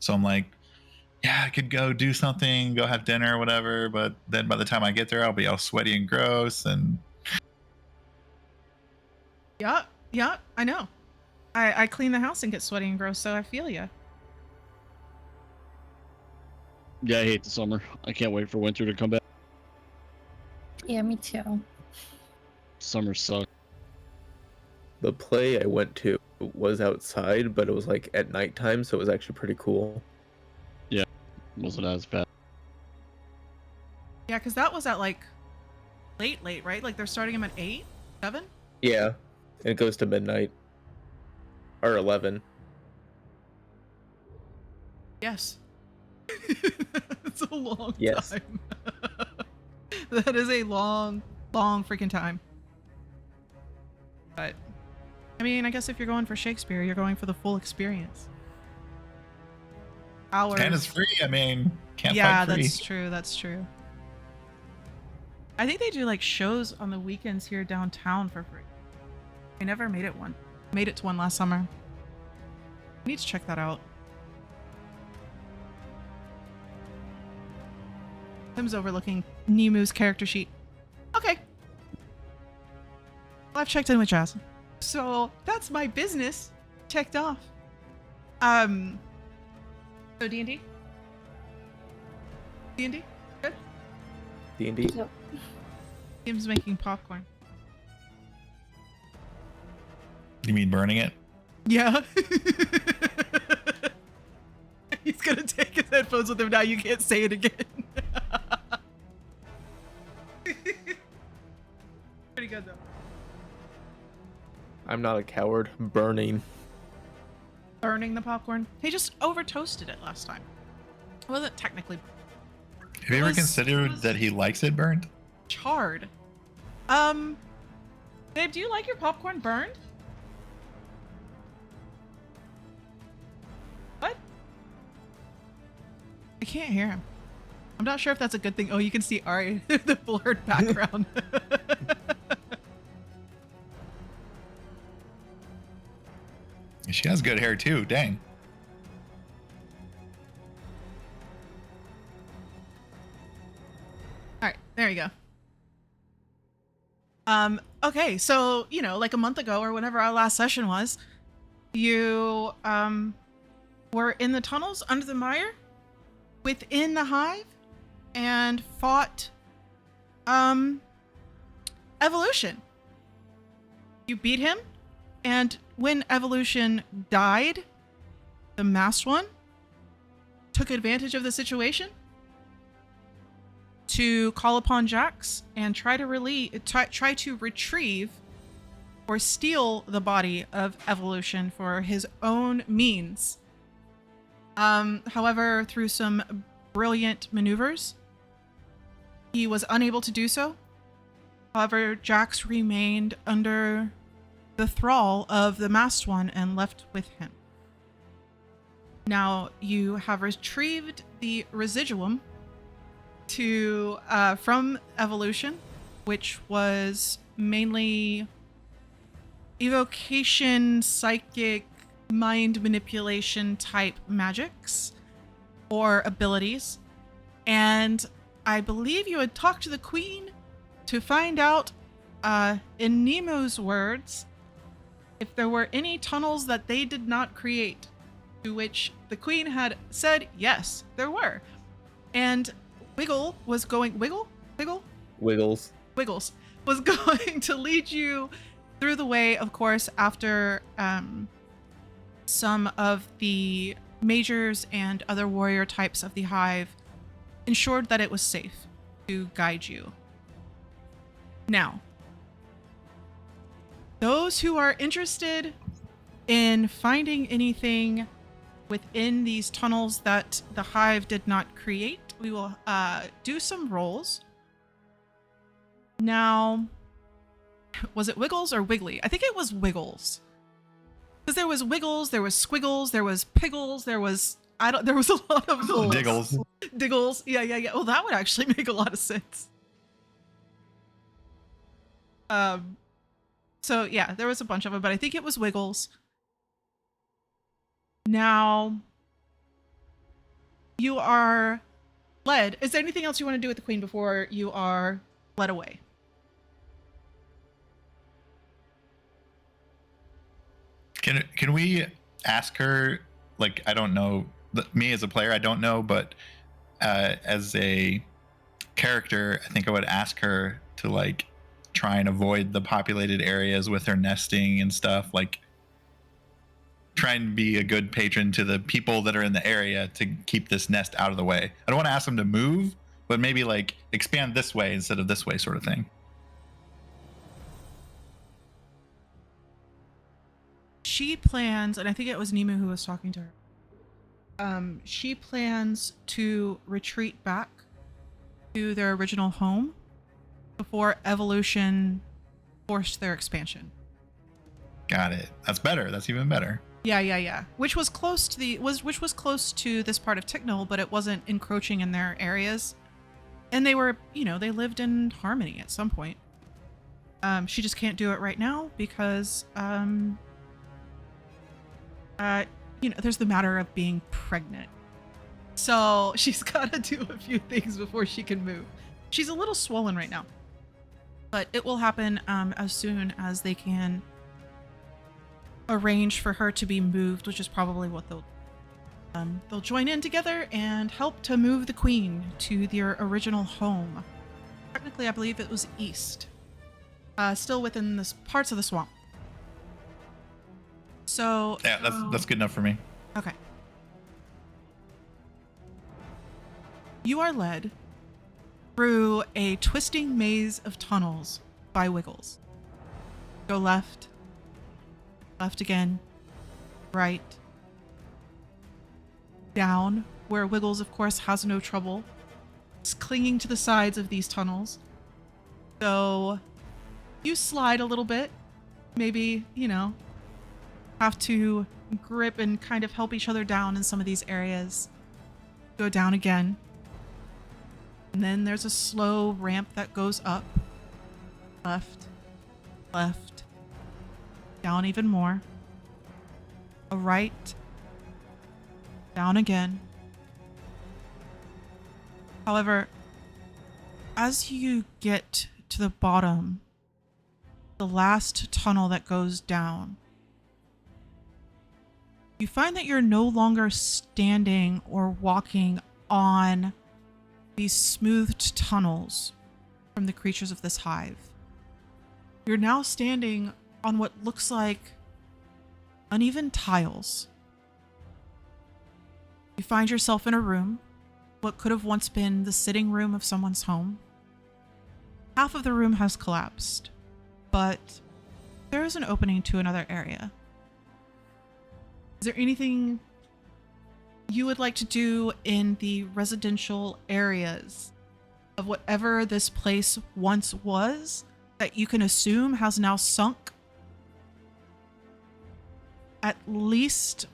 So I'm like, yeah, I could go do something, go have dinner or whatever. But then by the time I get there, I'll be all sweaty and gross. And Yeah, yeah, I know. I clean the house and get sweaty and gross, so I feel ya. Yeah, I hate the summer. I can't wait for winter to come back. Yeah, me too. Summer sucks. The play I went to was outside, but it was like at nighttime, so it was actually pretty cool. Yeah, wasn't as bad. Yeah, because that was at like late, right? Like they're starting them at 8, 7? Yeah, and it goes to midnight. Or 11. Yes. It's a long Yes. time. That is a long, long freaking time. But, I mean, I guess if you're going for Shakespeare, you're going for the full experience. Hours. and it's free. I mean, can't Yeah, fight free. that's true. That's true. I think they do like shows on the weekends here downtown for free. I never made it one. Made it to one last summer. I need to check that out. Tim's overlooking Nemu's character sheet. Okay. Well, I've checked in with Jazz. So that's my business checked off. So D&D? D&D? Good? D&D. Yep. Tim's making popcorn. You mean burning it? Yeah. He's gonna take his headphones with him now. You can't say it again. Pretty good though. I'm not a coward. Burning. Burning the popcorn. He just over toasted it last time. It wasn't technically Have you ever considered that he likes it burned? charred. Babe, do you like your popcorn burned? What? I can't hear him. I'm not sure if that's a good thing. Oh, you can see Ari, the blurred background. She has good hair too. Dang. All right, there you go. Okay, so, you know, like a month ago or whenever our last session was, you, were in the tunnels under the mire within the hive and fought, Evolution. You beat him, and when Evolution died, the masked one took advantage of the situation to call upon Jax and try to retrieve or steal the body of Evolution for his own means. However, through some brilliant maneuvers, he was unable to do so. However, Jax remained under the thrall of the masked one and left with him. Now you have retrieved the residuum to from Evolution, which was mainly evocation, psychic, mind manipulation type magics or abilities. And I believe you had talked to the Queen to find out, in Nemo's words, if there were any tunnels that they did not create, to which the Queen had said yes, there were. And Wiggles was going to lead you through the way, of course, after some of the majors and other warrior types of the hive ensured that it was safe to guide you. Now, those who are interested in finding anything within these tunnels that the hive did not create, we will do some rolls. Now, was it Wiggles or Wiggly? I think it was Wiggles. Because there was Wiggles, there was Squiggles, there was Piggles, there was a lot of those. Diggles. Diggles. Yeah. Well, that would actually make a lot of sense. So yeah, there was a bunch of them, but I think it was Wiggles. Now, You are led. Is there anything else you want to do with the queen before you are led away? Can we ask her? Like, I don't know. Me as a player, I don't know, but as a character, I think I would ask her to like try and avoid the populated areas with her nesting and stuff. Like, try and be a good patron to the people that are in the area to keep this nest out of the way. I don't want to ask them to move, but maybe like expand this way instead of this way, sort of thing. She plans, and I think it was Nemu who was talking to her. She plans to retreat back to their original home before evolution forced their expansion. Got it. That's better. That's even better. Yeah. Which was close to this part of Ticknell, but it wasn't encroaching in their areas. And they were, they lived in harmony at some point. She just can't do it right now because there's the matter of being pregnant. So she's got to do a few things before she can move. She's a little swollen right now, but it will happen as soon as they can arrange for her to be moved, which is probably what they'll join in together and help to move the queen to their original home. Technically, I believe it was east, still within the parts of the swamp. So yeah, that's good enough for me. Okay. You are led through a twisting maze of tunnels by Wiggles. Go left, left again, right, down, where Wiggles, of course, has no trouble. It's clinging to the sides of these tunnels. So you slide a little bit, maybe, have to grip and kind of help each other down in some of these areas. Go down again. And then there's a slow ramp that goes up. Left, left, down even more. A right, down again. However, as you get to the bottom, the last tunnel that goes down, you find that you're no longer standing or walking on these smoothed tunnels from the creatures of this hive. You're now standing on what looks like uneven tiles. You find yourself in a room, what could have once been the sitting room of someone's home. Half of the room has collapsed, but there is an opening to another area. Is there anything you would like to do in the residential areas of whatever this place once was that you can assume has now sunk at least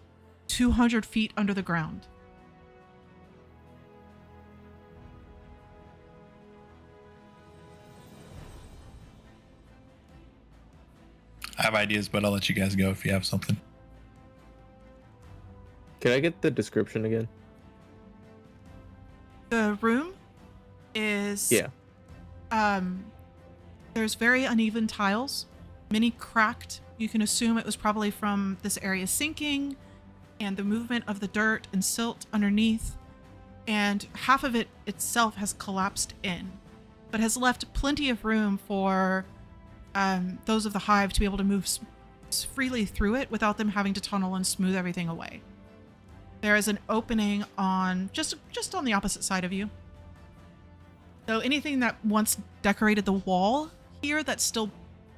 200 feet under the ground? I have ideas, but I'll let you guys go if you have something. Can I get the description again? The room is there's very uneven tiles, many cracked. You can assume it was probably from this area sinking and the movement of the dirt and silt underneath, and half of it itself has collapsed in, but has left plenty of room for those of the hive to be able to move freely through it without them having to tunnel and smooth everything away. There is an opening on just on the opposite side of you. So anything that once decorated the wall here that's still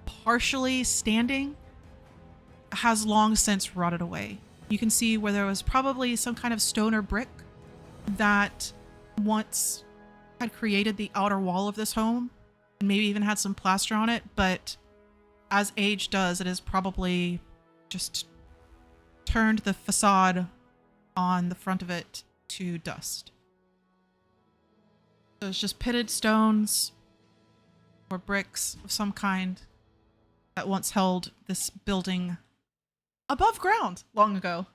partially standing has long since rotted away. You can see where there was probably some kind of stone or brick that once had created the outer wall of this home and maybe even had some plaster on it, but as age does, it has probably just turned the facade on the front of it to dust. So it's just pitted stones or bricks of some kind that once held this building above ground long ago.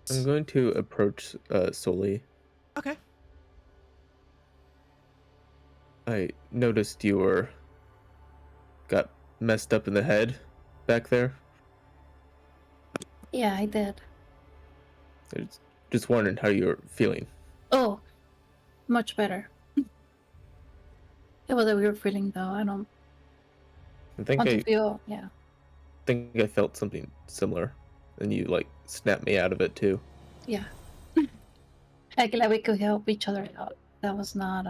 I'm going to approach Soli. Okay. I noticed you got messed up in the head back there. Yeah, I did. I just wondering how you're feeling. Oh, much better. It was a weird feeling though. I don't I think want to I feel. Yeah. think I felt something similar, and you like snapped me out of it too. Yeah. I glad we could help each other out. That was not.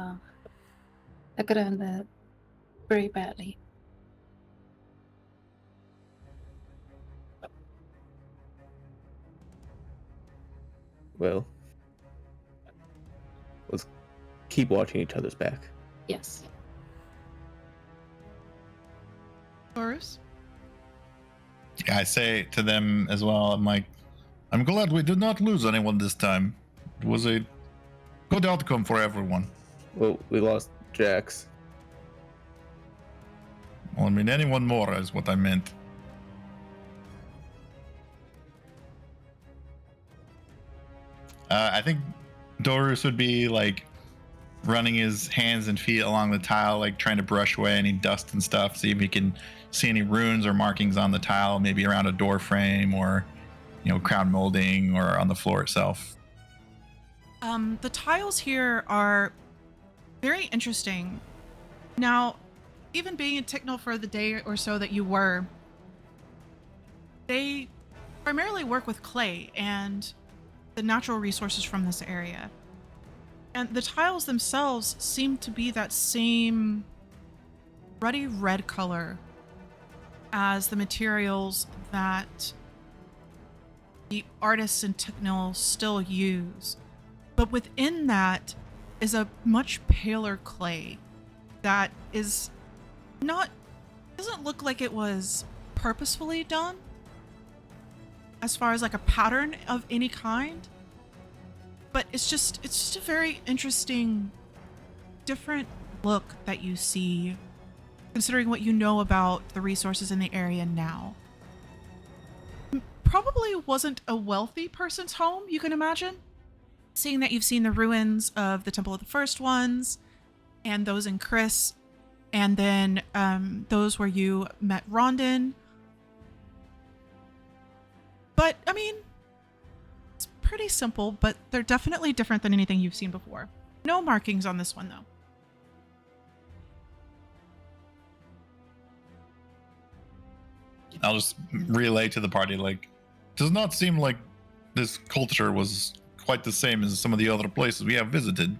That could have ended very badly. Well, let's keep watching each other's back. Yes. Taurus? Yeah, I say to them as well, I'm like, I'm glad we did not lose anyone this time. It was a good outcome for everyone. Well, we lost Jax. Well, I mean, anyone more is what I meant. I think Dorus would be like running his hands and feet along the tile, like trying to brush away any dust and stuff, see if he can see any runes or markings on the tile, maybe around a door frame or, crown molding or on the floor itself. The tiles here are very interesting. Now, even being in Ticknell for the day or so that you were, they primarily work with clay and the natural resources from this area. And the tiles themselves seem to be that same ruddy red color as the materials that the artists in Ticknell still use. But within that is a much paler clay that doesn't look like it was purposefully done as far as like a pattern of any kind. But it's just a very interesting, different look that you see, considering what you know about the resources in the area now. Probably wasn't a wealthy person's home, you can imagine. Seeing that you've seen the ruins of the Temple of the First Ones, and those in Chris, and then those where you met Rondon. But, I mean, it's pretty simple, but they're definitely different than anything you've seen before. No markings on this one, though. I'll just relay to the party, like, does not seem like this culture was quite the same as some of the other places we have visited.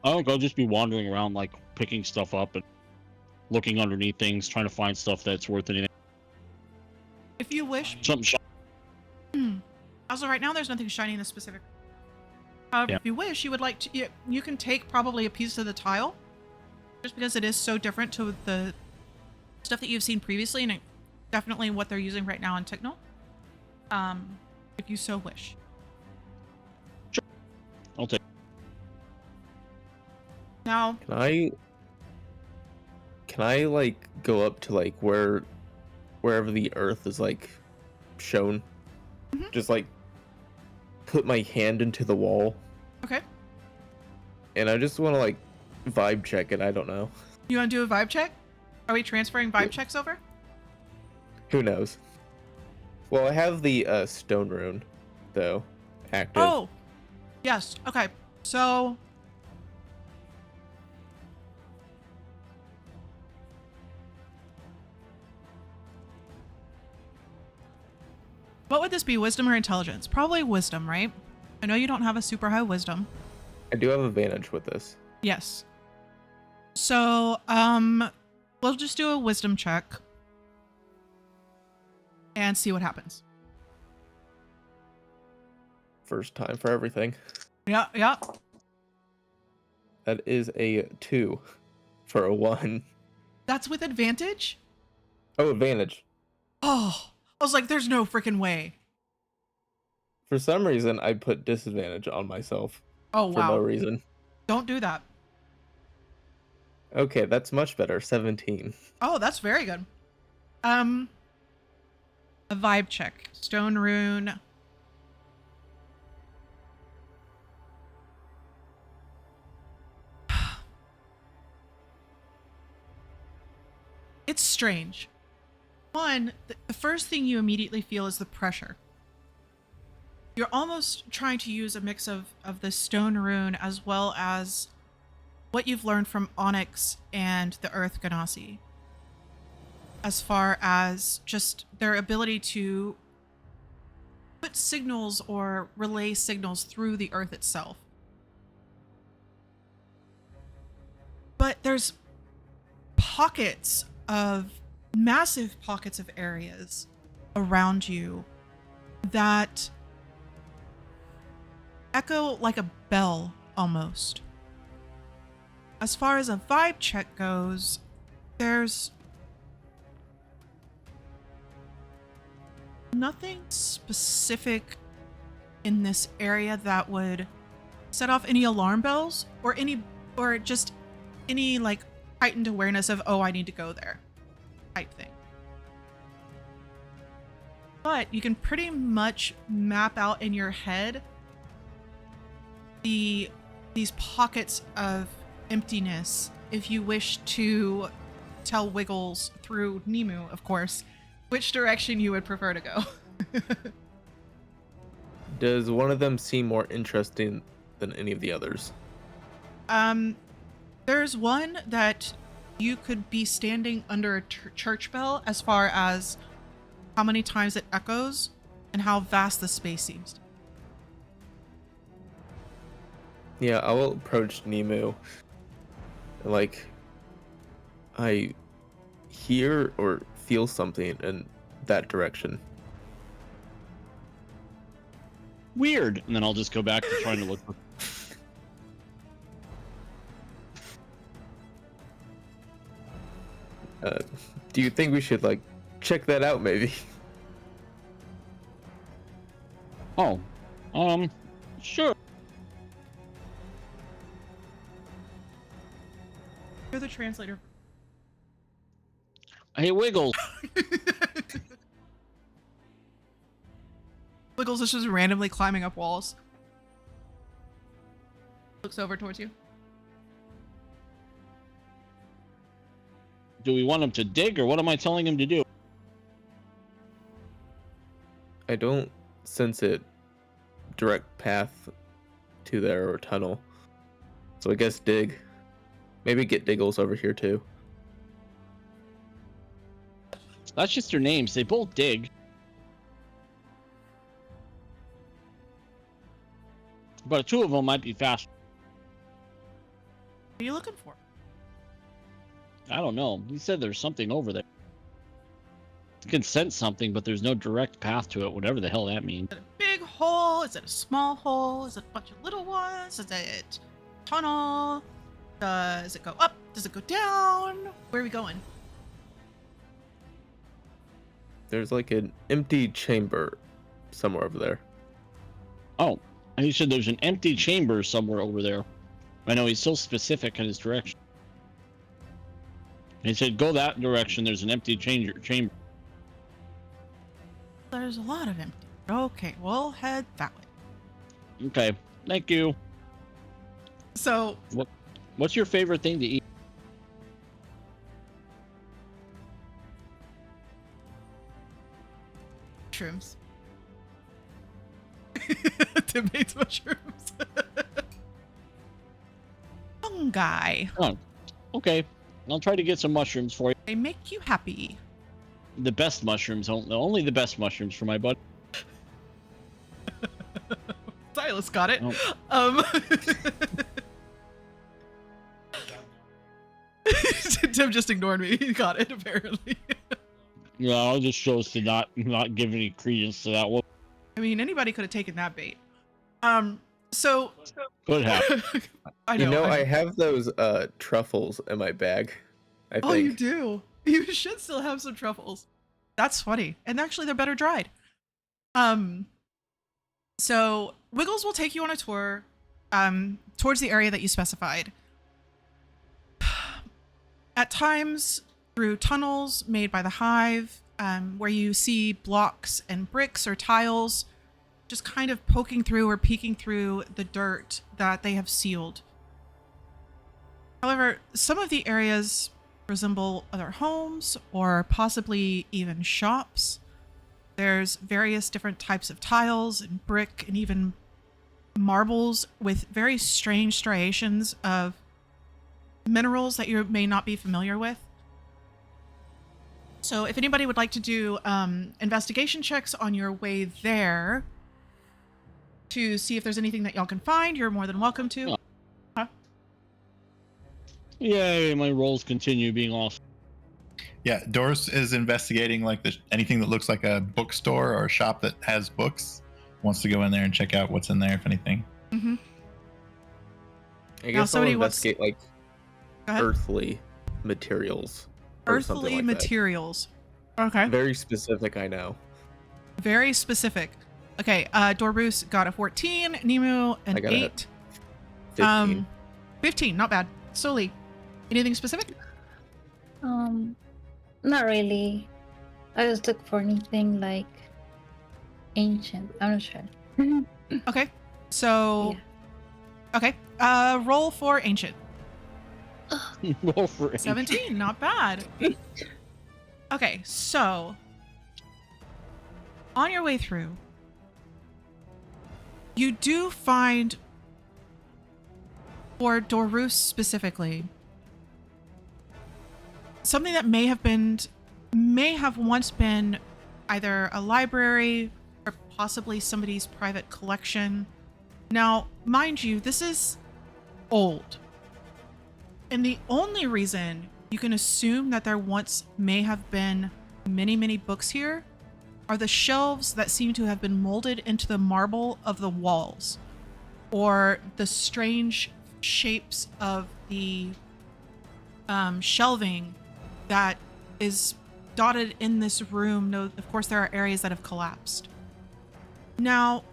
I think I'll just be wandering around, like picking stuff up and looking underneath things, trying to find stuff that's worth anything. If you wish. Something. Also, right now, there's nothing shiny in this specific. However, Yeah. if you wish, you would like to. You can take probably a piece of the tile, just because it is so different to the stuff that you've seen previously, and it, definitely what they're using right now in Ticknell. If you so wish. I'll take. Now, Can I like go up to like wherever the earth is like shown? Mhm. Just like put my hand into the wall, okay. and I just want to like vibe check it. I don't know. You want to do a vibe check? Are we transferring vibe Yeah. checks over? Who knows? Well, I have the stone rune though active. Oh, yes. Okay. So, what would this be? Wisdom or intelligence? Probably wisdom, right? I know you don't have a super high wisdom. I do have advantage with this. Yes. So, we'll just do a wisdom check and see what happens. First time for everything. Yeah, yeah. That is a 2 for a 1. That's with advantage? Oh, advantage. Oh, I was like, there's no freaking way. For some reason, I put disadvantage on myself Oh, for wow. no reason. Don't do that. Okay, that's much better. 17. Oh, that's very good. A vibe check. Stone rune. It's strange. One, the first thing you immediately feel is the pressure. You're almost trying to use a mix of the stone rune as well as what you've learned from Onyx and the Earth Ganassi, as far as just their ability to put signals or relay signals through the Earth itself. But there's massive pockets of areas around you that echo like a bell almost. As far as a vibe check goes, there's nothing specific in this area that would set off any alarm bells or just any like heightened awareness of, oh, I need to go there type thing. But you can pretty much map out in your head these pockets of emptiness if you wish to tell Wiggles, through Nemu, of course, which direction you would prefer to go. Does one of them seem more interesting than any of the others? There's one that you could be standing under a church bell as far as how many times it echoes and how vast the space seems. Yeah, I will approach Nemu. Like, I hear or feel something in that direction. Weird. And then I'll just go back to trying to look for. Do you think we should, like, check that out, maybe? Oh, sure. You're the translator. Hey, Wiggles. Wiggles is just randomly climbing up walls. Looks over towards you. Do we want him to dig, or what am I telling him to do? I don't sense a direct path to there or tunnel. So I guess dig. Maybe get Diggles over here too. That's just their names. They both dig. But two of them might be faster. What are you looking for? I don't know. He said there's something over there. You can sense something, but there's no direct path to it, whatever the hell that means. Is it a big hole? Is it a small hole? Is it a bunch of little ones? Is it a tunnel? Does it go up? Does it go down? Where are we going? There's like an empty chamber somewhere over there. Oh, and he said there's an empty chamber somewhere over there. I know he's so specific in his direction. He said, go that direction, there's an empty chamber. There's a lot of empty. Okay, we'll head that way. Okay, thank you. So, What's your favorite thing to eat? mushrooms. Tim hates mushrooms. Fungi. Oh, okay. I'll try to get some mushrooms for you. They make you happy. The best mushrooms, only the best mushrooms for my bud. Silas got it. Oh. Tim just ignored me. He got it, apparently. Yeah, I just chose to not give any credence to that one. I mean, anybody could have taken that bait. So Could have. I know. You know, I have those truffles in my bag. I think. Oh, you do. You should still have some truffles. That's funny. And actually, they're better dried. So Wiggles will take you on a tour towards the area that you specified. At times, through tunnels made by the hive, where you see blocks and bricks or tiles just kind of poking through or peeking through the dirt that they have sealed. However, some of the areas resemble other homes or possibly even shops. There's various different types of tiles and brick and even marbles with very strange striations of minerals that you may not be familiar with. So if anybody would like to do investigation checks on your way there to see if there's anything that y'all can find, you're more than welcome to. Oh. Huh? Yay, my rolls continue being off. Yeah, Doris is investigating like anything that looks like a bookstore or a shop that has books. Wants to go in there and check out what's in there, if anything. Mm-hmm. I Now, guess I'll somebody wants- investigate like Go ahead. earthly materials. or something Earthly like that. materials. Okay. Very specific, I know. Very specific. Okay, Dorbus got a 14, Nemu an I got a 8. 15. 15, not bad. Sully, anything specific? Not really. I just look for anything like ancient. I'm not sure. Okay. So okay. Roll for ancient. Roll for it. 17, not bad. Okay, so on your way through, you do find, for Dorus specifically, something that may have once been either a library or possibly somebody's private collection. Now, mind you, this is old. And the only reason you can assume that there once may have been many, many books here are the shelves that seem to have been molded into the marble of the walls, or the strange shapes of the shelving that is dotted in this room. No, of course, there are areas that have collapsed. Now,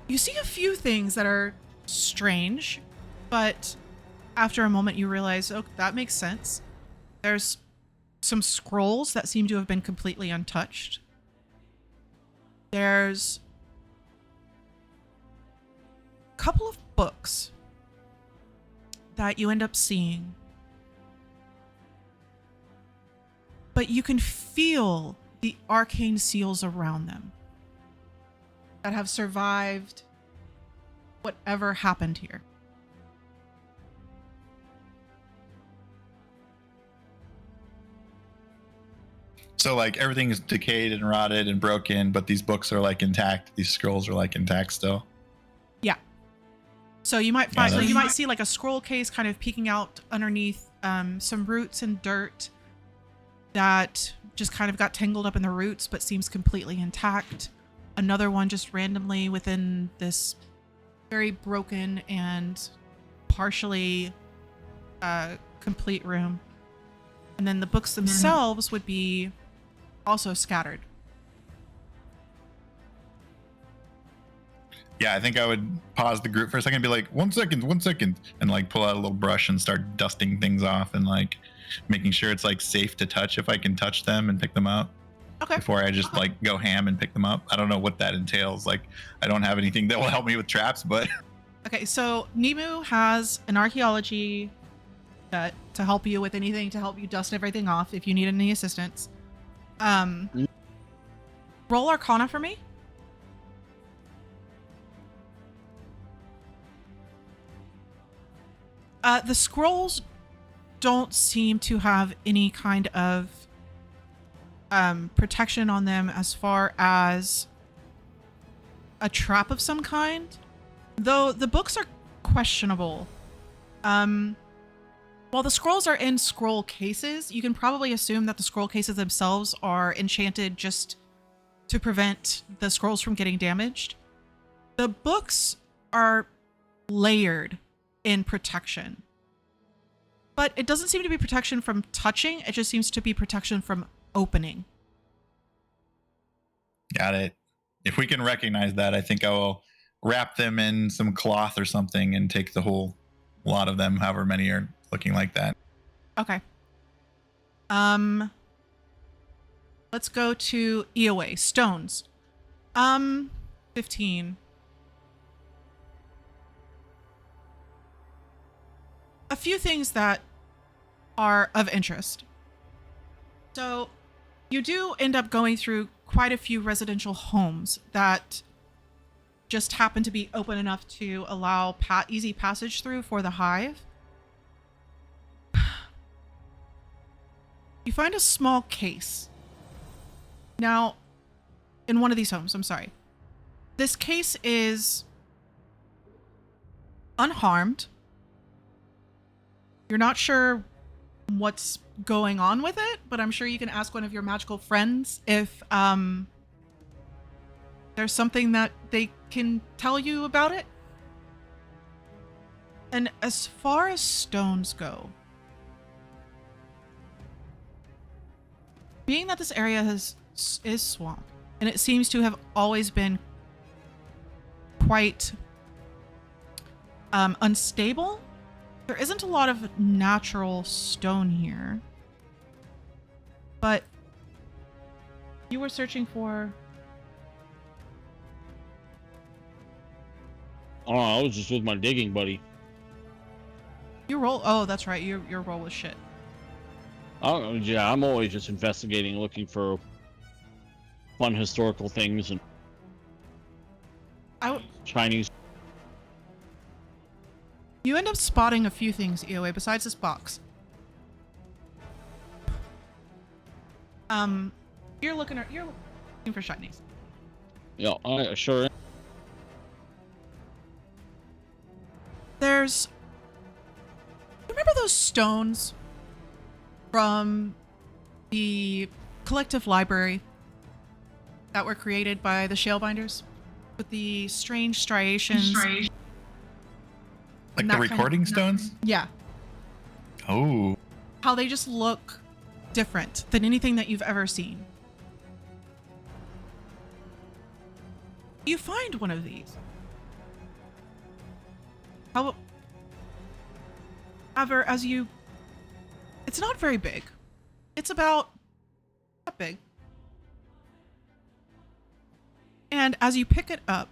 you see a few things that are strange, but after a moment you realize, oh, that makes sense. There's some scrolls that seem to have been completely untouched. There's a couple of books that you end up seeing, but you can feel the arcane seals around them that have survived whatever happened here. So like everything is decayed and rotted and broken, but these books are like intact. These scrolls are like intact still. Yeah. So you might find, that's- you might see like a scroll case kind of peeking out underneath some roots and dirt that just kind of got tangled up in the roots, but seems completely intact. Another one just randomly within this very broken and partially complete room. And then the books themselves would be also scattered. Yeah, I think I would pause the group for a second and be like, 1 second, and like pull out a little brush and start dusting things off and like making sure it's like safe to touch if I can touch them and pick them up Okay. before I just like go ham and pick them up. I don't know what that entails. Like, I don't have anything that will help me with traps, but Okay, so Nemu has an archaeology to help you with anything, to help you dust everything off if you need any assistance. Roll Arcana for me. The scrolls don't seem to have any kind of protection on them as far as a trap of some kind, though the books are questionable. While the scrolls are in scroll cases, you can probably assume that the scroll cases themselves are enchanted just to prevent the scrolls from getting damaged. The books are layered in protection, but it doesn't seem to be protection from touching. It just seems to be protection from opening. got it. If we can recognize that, I think I will wrap them in some cloth or something and take the whole lot of them, however many are looking like that. Okay. Let's go to Eoway. Stones. 15. A few things that are of interest. So, you do end up going through quite a few residential homes that just happen to be open enough to allow easy passage through for the hive. You find a small case. Now, in one of these homes, I'm sorry. This case is unharmed. You're not sure what's going on with it, but I'm sure you can ask one of your magical friends if there's something that they can tell you about it. And as far as stones go, being that this area is swamp, and it seems to have always been quite unstable, there isn't a lot of natural stone here. But you were searching for... Oh, I was just with my digging buddy. Your roll... Oh, that's right. Your roll was shit. Oh, yeah, I'm always just investigating, looking for fun historical things and Chinese. You end up spotting a few things, EOA, besides this box. You're looking for shinies. Yeah, I sure am. There's... Remember those stones from the collective library that were created by the Shalebinders? With the strange striations. Like the recording stones? Yeah. Oh. How they just look different than anything that you've ever seen. You find one of these. However, as you... It's not very big. It's about that big. And as you pick it up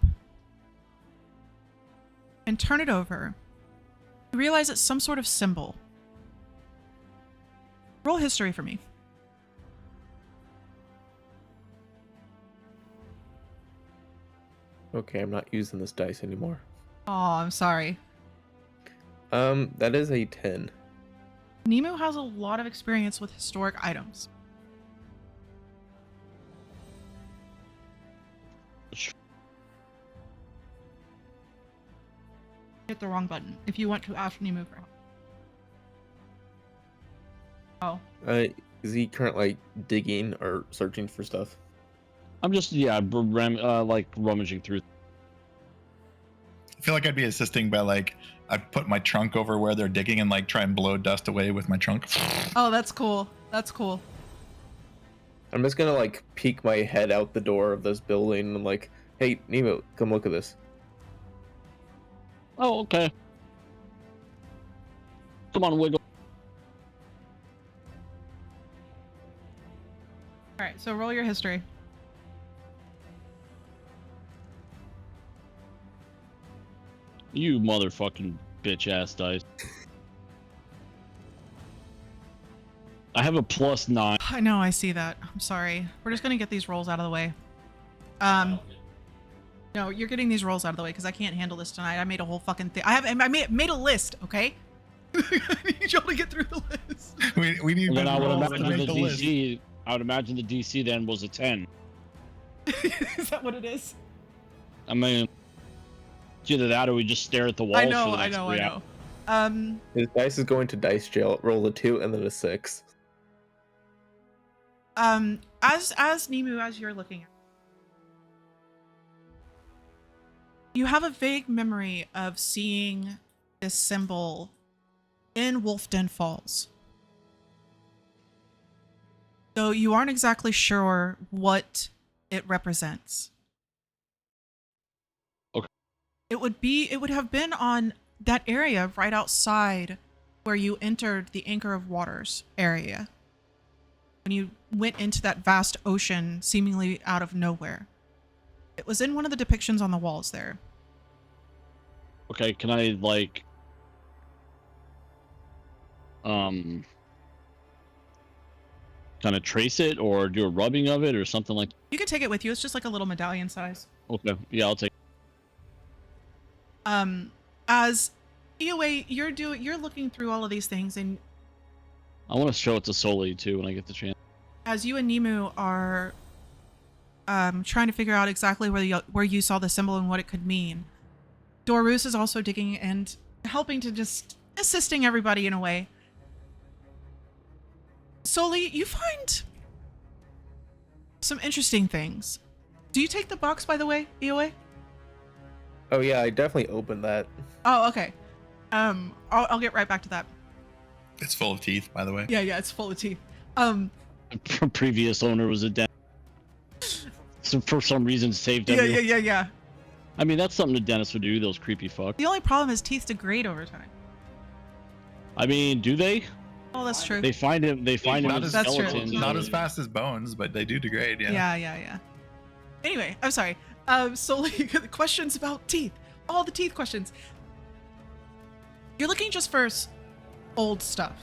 and turn it over, you realize it's some sort of symbol. Roll history for me. Okay, I'm not using this dice anymore. Oh, I'm sorry. That is a 10. Nemu has a lot of experience with historic items. Hit the wrong button if you want to ask Nemu for help. Oh. Is he currently digging or searching for stuff? I'm just, yeah, like rummaging through. I feel like I'd be assisting by like I'd put my trunk over where they're digging and like try and blow dust away with my trunk. Oh, that's cool. That's cool. I'm just gonna like peek my head out the door of this building and like, hey, Nemo, come look at this. Oh, okay. Come on, wiggle. All right, so roll your history. You motherfucking bitch ass dice. I have a +9. I know, I see that. I'm sorry. We're just gonna get these rolls out of the way. No, you're getting these rolls out of the way because I can't handle this tonight. I made a whole fucking thing. I made a list, okay? I need y'all to get through the list. We need. And then I would rolls to imagine make the list. DC. I would imagine the DC then was a 10. Is that what it is? I mean, it's either that or we just stare at the walls. I know, for the I next know, 3 I hours. know. His dice is going to dice jail. Roll a 2 and then a 6. As Nemu, as you're looking at, you have a vague memory of seeing this symbol in Wolfden Falls. So you aren't exactly sure what it represents. Okay. It would have been on that area right outside where you entered the Anchor of Waters area. when you went into that vast ocean seemingly out of nowhere. It was in one of the depictions on the walls there. Okay, can I like kind of trace it or do a rubbing of it or something like? You can take it with you. It's just like a little medallion size. Okay, yeah, I'll take. As EOA, you're looking through all of these things, and I want to show it to Soli too when I get the chance. as you and Nemu are trying to figure out exactly where you saw the symbol and what it could mean, Dorus is also digging and helping to just assisting everybody in a way. Soli, you find some interesting things. Do you take the box, by the way, EOA? Oh yeah, I definitely opened that. Oh, okay. I'll get right back to that. It's full of teeth, by the way. Yeah, it's full of teeth. The previous owner was a dentist. So for some reason saved everyone. Yeah. I mean, that's something the dentist would do, those creepy fuck. The only problem is teeth degrade over time. I mean, do they? Oh, that's true. They find him Not as as, That's true. skeletons. not as fast as bones, but they do degrade. Yeah. Yeah. Anyway, I'm sorry. Solely questions about teeth. All the teeth questions. You're looking just for old stuff.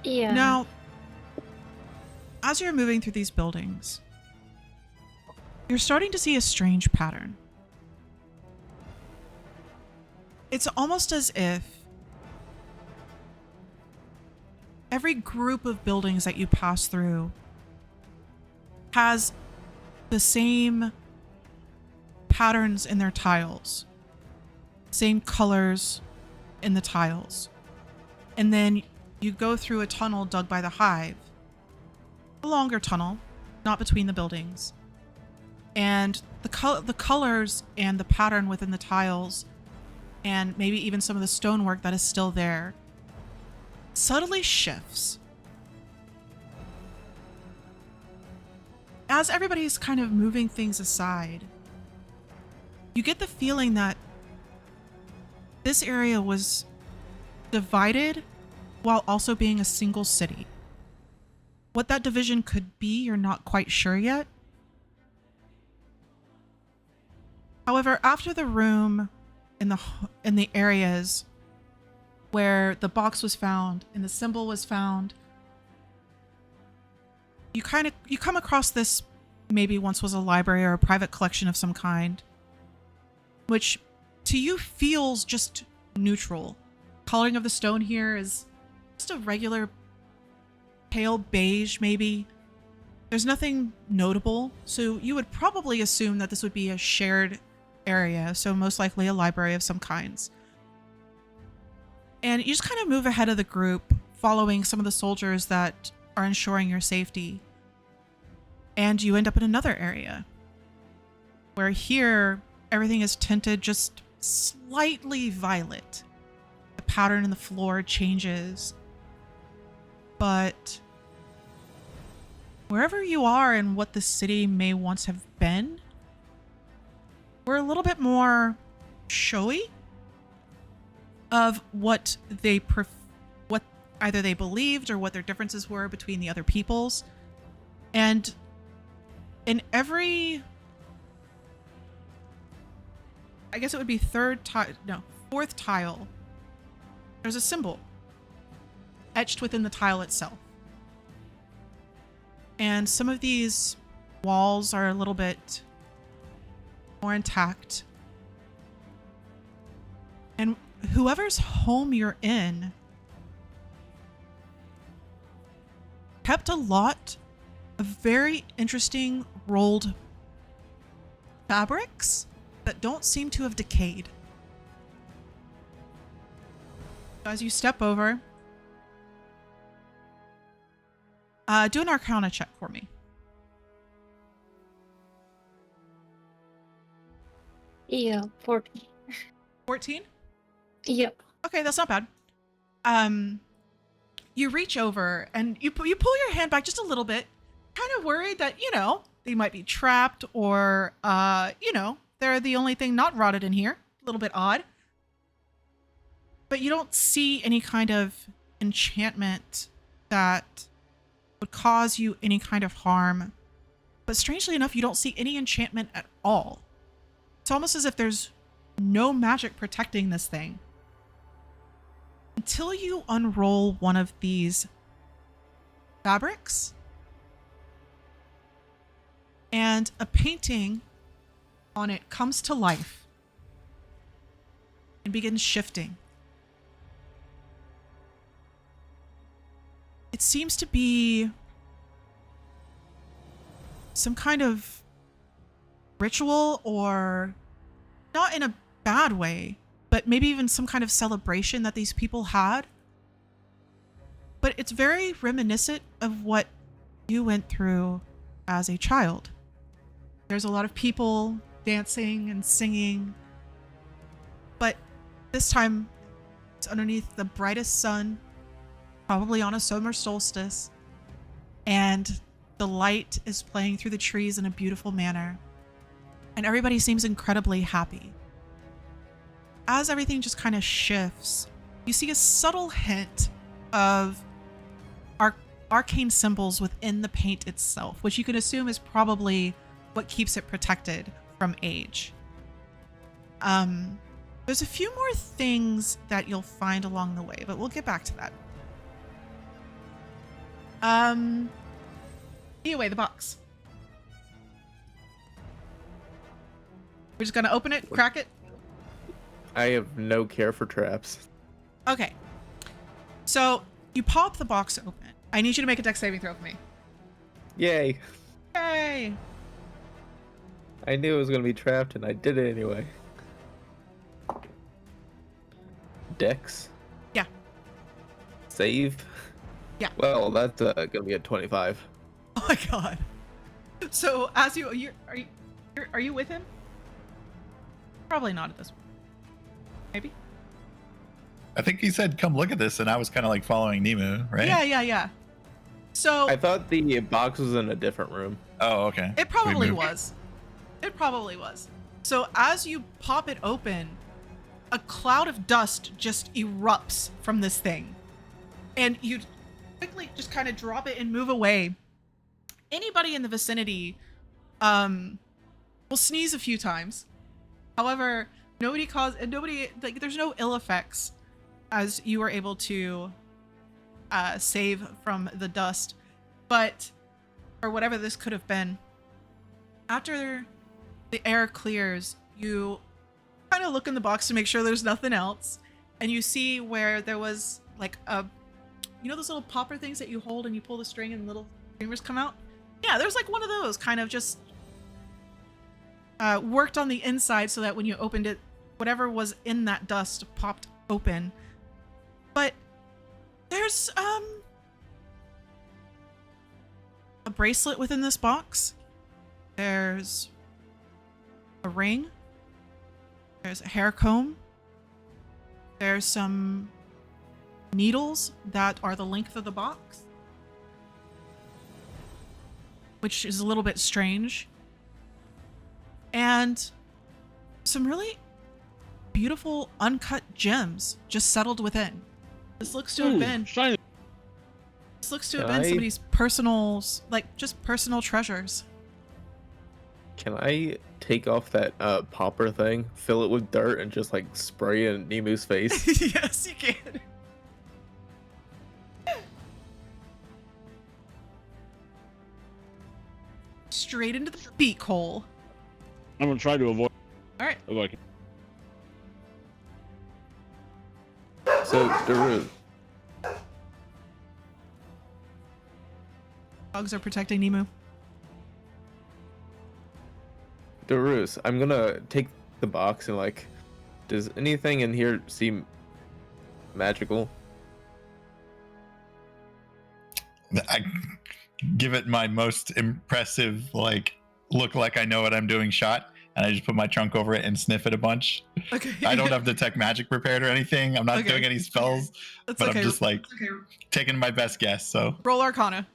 Yeah. Now, as you're moving through these buildings, you're starting to see a strange pattern. It's almost as if every group of buildings that you pass through has the same patterns in their tiles, same colors in the tiles. And then you go through a tunnel dug by the hive, a longer tunnel, not between the buildings. And the colors and the pattern within the tiles, and maybe even some of the stonework that is still there, subtly shifts. As everybody's kind of moving things aside, you get the feeling that this area was divided while also being a single city. What that division could be, you're not quite sure yet. However, after the room in the areas where the box was found and the symbol was found, you come across this, maybe once was a library or a private collection of some kind, which to you feels just neutral. Coloring of the stone here is just a regular pale beige, maybe. There's nothing notable, so you would probably assume that this would be a shared area, so most likely a library of some kinds. And you just kind of move ahead of the group, following some of the soldiers that are ensuring your safety. And you end up in another area, where here everything is tinted just slightly violet. The pattern in the floor changes. But wherever you are and what the city may once have been, we're a little bit more showy of what what either they believed or what their differences were between the other peoples. And in every, I guess it would be fourth tile, there's a symbol etched within the tile itself. And some of these walls are a little bit more intact. And whoever's home you're in kept a lot of very interesting rolled fabrics that don't seem to have decayed. As you step over, do an Arcana check for me. Yeah, 14. 14? Yep. Okay, that's not bad. You reach over and you pull your hand back just a little bit, kind of worried that, they might be trapped or, they're the only thing not rotted in here. A little bit odd. But you don't see any kind of enchantment that would cause you any kind of harm. But strangely enough, you don't see any enchantment at all. It's almost as if there's no magic protecting this thing. Until you unroll one of these fabrics, and a painting on it comes to life and begins shifting. It seems to be some kind of ritual, or not in a bad way, but maybe even some kind of celebration that these people had. But it's very reminiscent of what you went through as a child. There's a lot of people dancing and singing, but this time it's underneath the brightest sun, probably on a summer solstice, and the light is playing through the trees in a beautiful manner, and everybody seems incredibly happy. As everything just kind of shifts, you see a subtle hint of arcane symbols within the paint itself, which you can assume is probably what keeps it protected from age. There's a few more things that you'll find along the way, but we'll get back to that. Anyway, the box. We're just gonna open it, crack it. I have no care for traps. Okay. So you pop the box open. I need you to make a dex saving throw for me. Yay! Yay! I knew it was gonna be trapped, and I did it anyway. Dex? Yeah. Save? Yeah. Well, that's gonna be a 25. Oh my god. So as are you with him? Probably not at this point. Maybe? I think he said, "Come look at this," and I was kind of like following Nemu, right? Yeah. So I thought the box was in a different room. Oh, okay. it probably We moved. was. It probably was. So as you pop it open, a cloud of dust just erupts from this thing. And you quickly just kind of drop it and move away. Anybody in the vicinity will sneeze a few times. However, there's no ill effects as you were able to save from the dust, but, or whatever this could have been. After the air clears, you kind of look in the box to make sure there's nothing else, and you see where there was like those little popper things that you hold and you pull the string and little streamers come out? Yeah, there's like one of those kind of just worked on the inside so that when you opened it, whatever was in that dust popped open. But there's a bracelet within this box. There's a ring. There's a hair comb. There's some needles that are the length of the box, which is a little bit strange. And some really beautiful uncut gems just settled within. This looks to have been shiny. This looks to have been somebody's personal treasures. Can I take off that popper thing, fill it with dirt, and just like spray it in Nemu's face? Yes, you can. Straight into the beak hole. I'm gonna try to avoid. All right. Okay. So, Daru, Dogs are protecting Nemu. Darus, I'm gonna take the box and like, does anything in here seem magical? I give it my most impressive, like, look like I know what I'm doing shot, and I just put my trunk over it and sniff it a bunch. Okay. I don't have detect magic prepared or anything. I'm not Okay. doing any spells, That's but okay. I'm just like Okay. taking my best guess. So, Roll Arcana.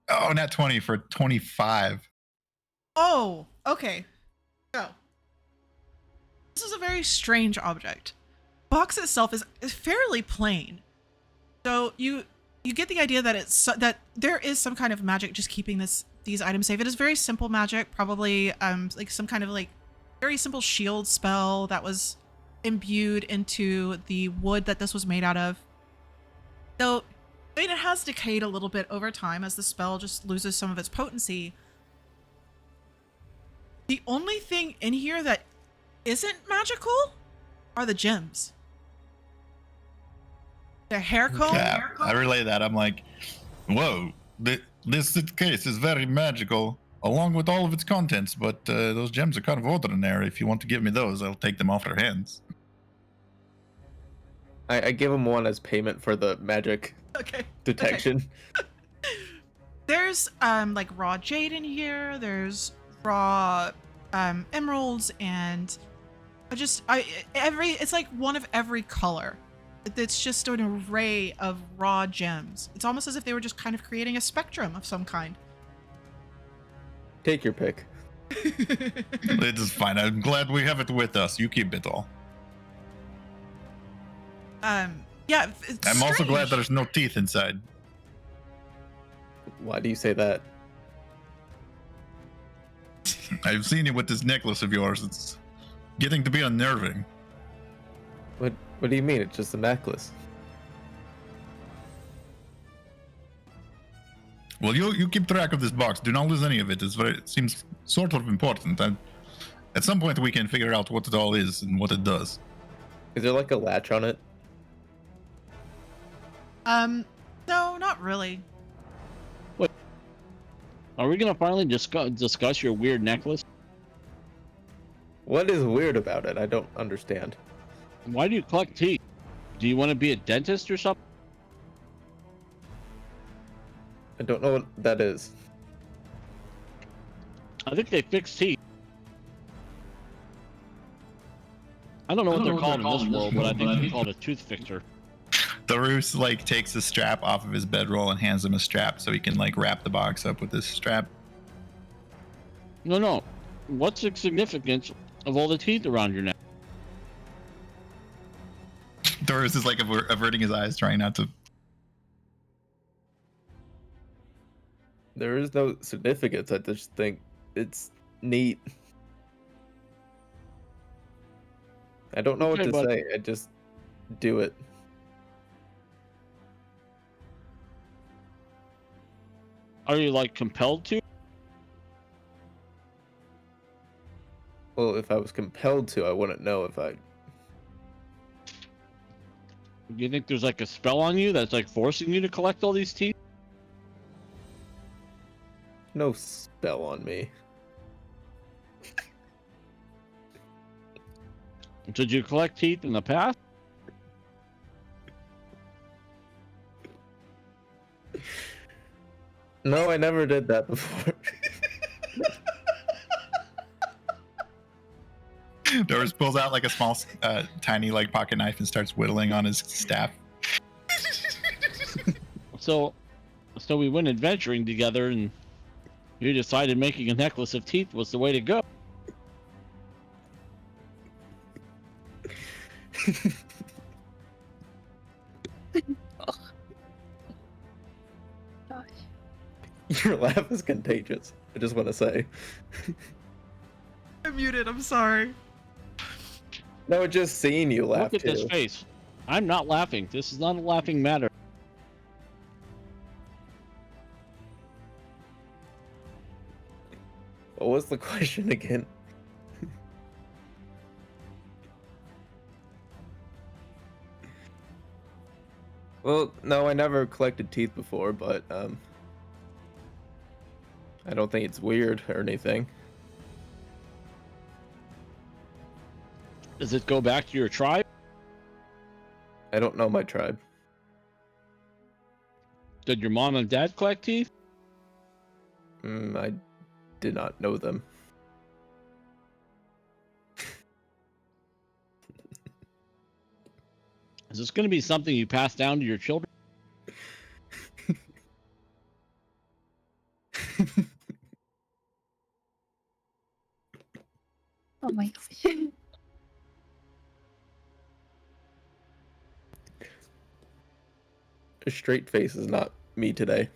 oh, nat 20 for 25. Oh, okay. So, this is a very strange object. Box itself is fairly plain. So you get the idea that that there is some kind of magic just keeping these items safe. It is very simple magic, probably like some kind of like very simple shield spell that was imbued into the wood that this was made out of. Though, I mean, it has decayed a little bit over time as the spell just loses some of its potency. The only thing in here that isn't magical are the gems. The hair comb. Yeah, I relay that. I'm like, whoa, this case is very magical, along with all of its contents. But those gems are kind of ordinary. If you want to give me those, I'll take them off your hands. I give him one as payment for the magic Okay. detection. Okay. There's like raw jade in here. There's raw emeralds and it's like one of every color. It's just an array of raw gems. It's almost as if they were just kind of creating a spectrum of some kind. Take your pick. It is fine. I'm glad we have it with us. You keep it all. Yeah. It's I'm also glad strange. there's no teeth inside. Why do you say that? I've seen you with this necklace of yours. It's getting to be unnerving. What do you mean? It's just a necklace. Well, you keep track of this box. Do not lose any of it. It seems sort of important. And at some point, we can figure out what it all is and what it does. Is there like a latch on it? No, not really. Are we gonna finally discuss your weird necklace? What is weird about it? I don't understand. Why do you collect teeth? Do you want to be a dentist or something? I don't know what that is. I think they fix teeth. I don't know what they're called in this world, but I think they're called a tooth fixer. Darus like takes a strap off of his bedroll and hands him a strap so he can like wrap the box up with this strap. No. What's the significance of all the teeth around your neck? Darus is like averting his eyes, trying not to. There is no significance. I just think it's neat. I don't know Okay, what to but- say. I just do it. Are you like compelled to? Well, if I was compelled to, I wouldn't know if I. Do you think there's like a spell on you that's like forcing you to collect all these teeth? No spell on me. Did you collect teeth in the past? No, I never did that before. Doris pulls out like a small, tiny like pocket knife and starts whittling on his staff. So we went adventuring together, and you decided making a necklace of teeth was the way to go. Gosh. Your laugh is contagious. I just want to say. I'm muted. I'm sorry. No, just seeing you laugh Look at this too. face. I'm not laughing. This is not a laughing matter. What was the question again? Well, no, I never collected teeth before, but I don't think it's weird or anything. Does it go back to your tribe? I don't know my tribe. Did your mom and dad collect teeth? I did not know them. Is this going to be something you pass down to your children? Oh my gosh. a straight face is not me today.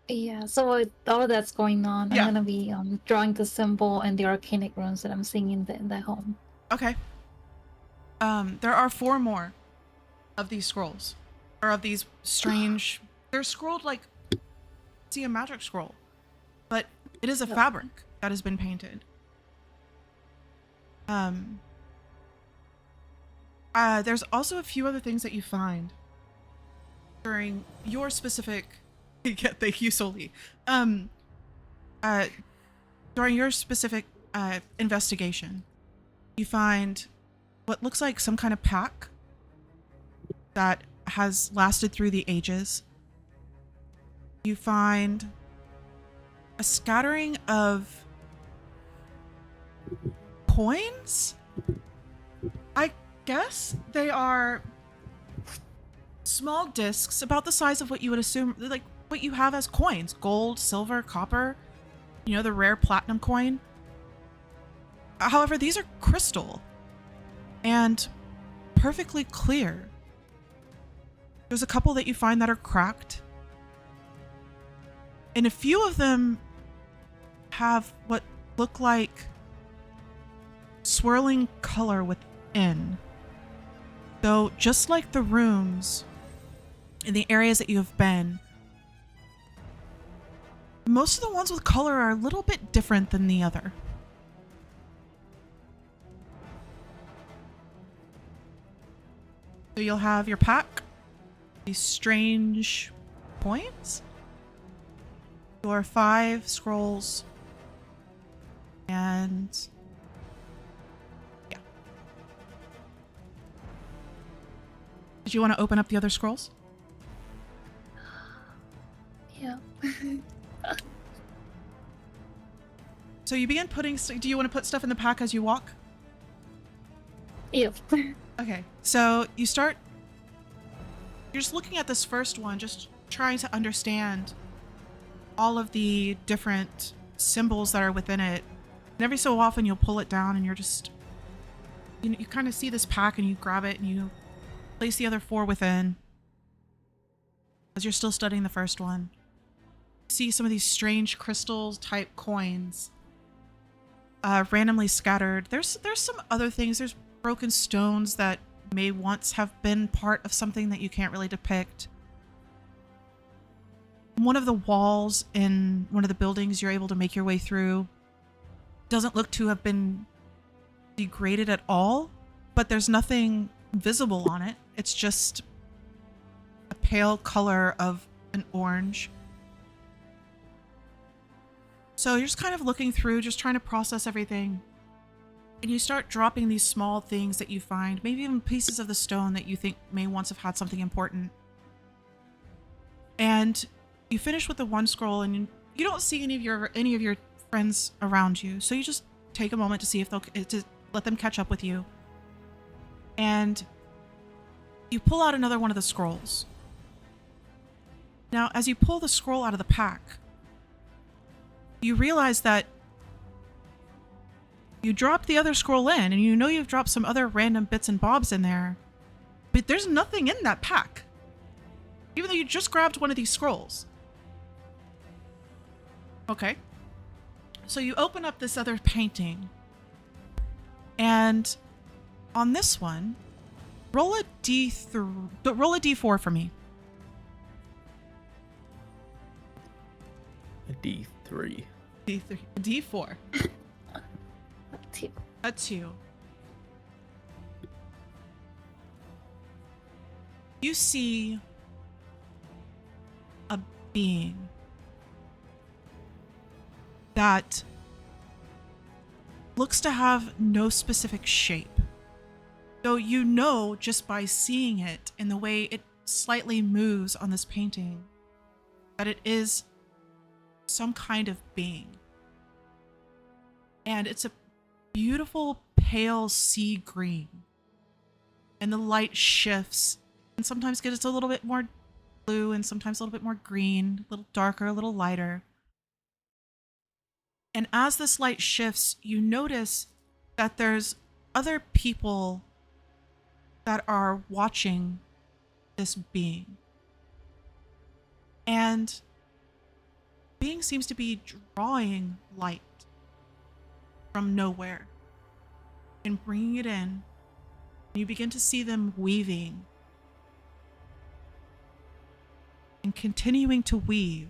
Yeah, so with all that's going on, Yeah. I'm gonna be drawing the symbol and the arcanic runes that I'm seeing in the home. Okay. There are 4 more of these scrolls, or of these strange. They're scrolled like see a magic scroll, but it is a fabric that has been painted. There's also a few other things that you find during your specific. Yeah, thank you, Soli. During your specific investigation, you find what looks like some kind of pack that has lasted through the ages. You find a scattering of coins. I guess they are small discs about the size of what you would assume, like what you have as coins: gold, silver, copper, you know, the rare platinum coin. However, these are crystal and perfectly clear. There's a couple that you find that are cracked, and a few of them have what look like swirling color within. Though, just like the rooms in the areas that you have been, most of the ones with color are a little bit different than the other. So you'll have your pack, these strange coins, your 5 scrolls, and yeah. Did you want to open up the other scrolls? Yeah. So you begin putting. Do you want to put stuff in the pack as you walk? Yep. Okay, so you start. You're just looking at this first one, just trying to understand all of the different symbols that are within it. And every so often you'll pull it down and you're just, you kind of see this pack and you grab it and you place the other 4 within. As you're still studying the first one, you see some of these strange crystal type coins randomly scattered. There's some other things. There's broken stones that may once have been part of something that you can't really depict. One of the walls in one of the buildings you're able to make your way through doesn't look to have been degraded at all, but there's nothing visible on it. It's just a pale color of an orange. So you're just kind of looking through, just trying to process everything. And you start dropping these small things that you find, maybe even pieces of the stone that you think may once have had something important. And you finish with the 1 scroll, and you don't see any of your friends around you. So you just take a moment to see if to let them catch up with you. And you pull out another one of the scrolls. Now, as you pull the scroll out of the pack, you realize that you dropped the other scroll in, and you know you've dropped some other random bits and bobs in there, but there's nothing in that pack, even though you just grabbed one of these scrolls. Okay. So you open up this other painting, and on this one, roll a D4 for me. A D3. D4. Two. A 2. You see a being that looks to have no specific shape. Though you know just by seeing it and the way it slightly moves on this painting that it is some kind of being. And it's a beautiful pale sea green. And the light shifts and sometimes gets a little bit more blue and sometimes a little bit more green, a little darker, a little lighter. And as this light shifts, you notice that there's other people that are watching this being. And being seems to be drawing light from nowhere and bringing it in. You begin to see them weaving and continuing to weave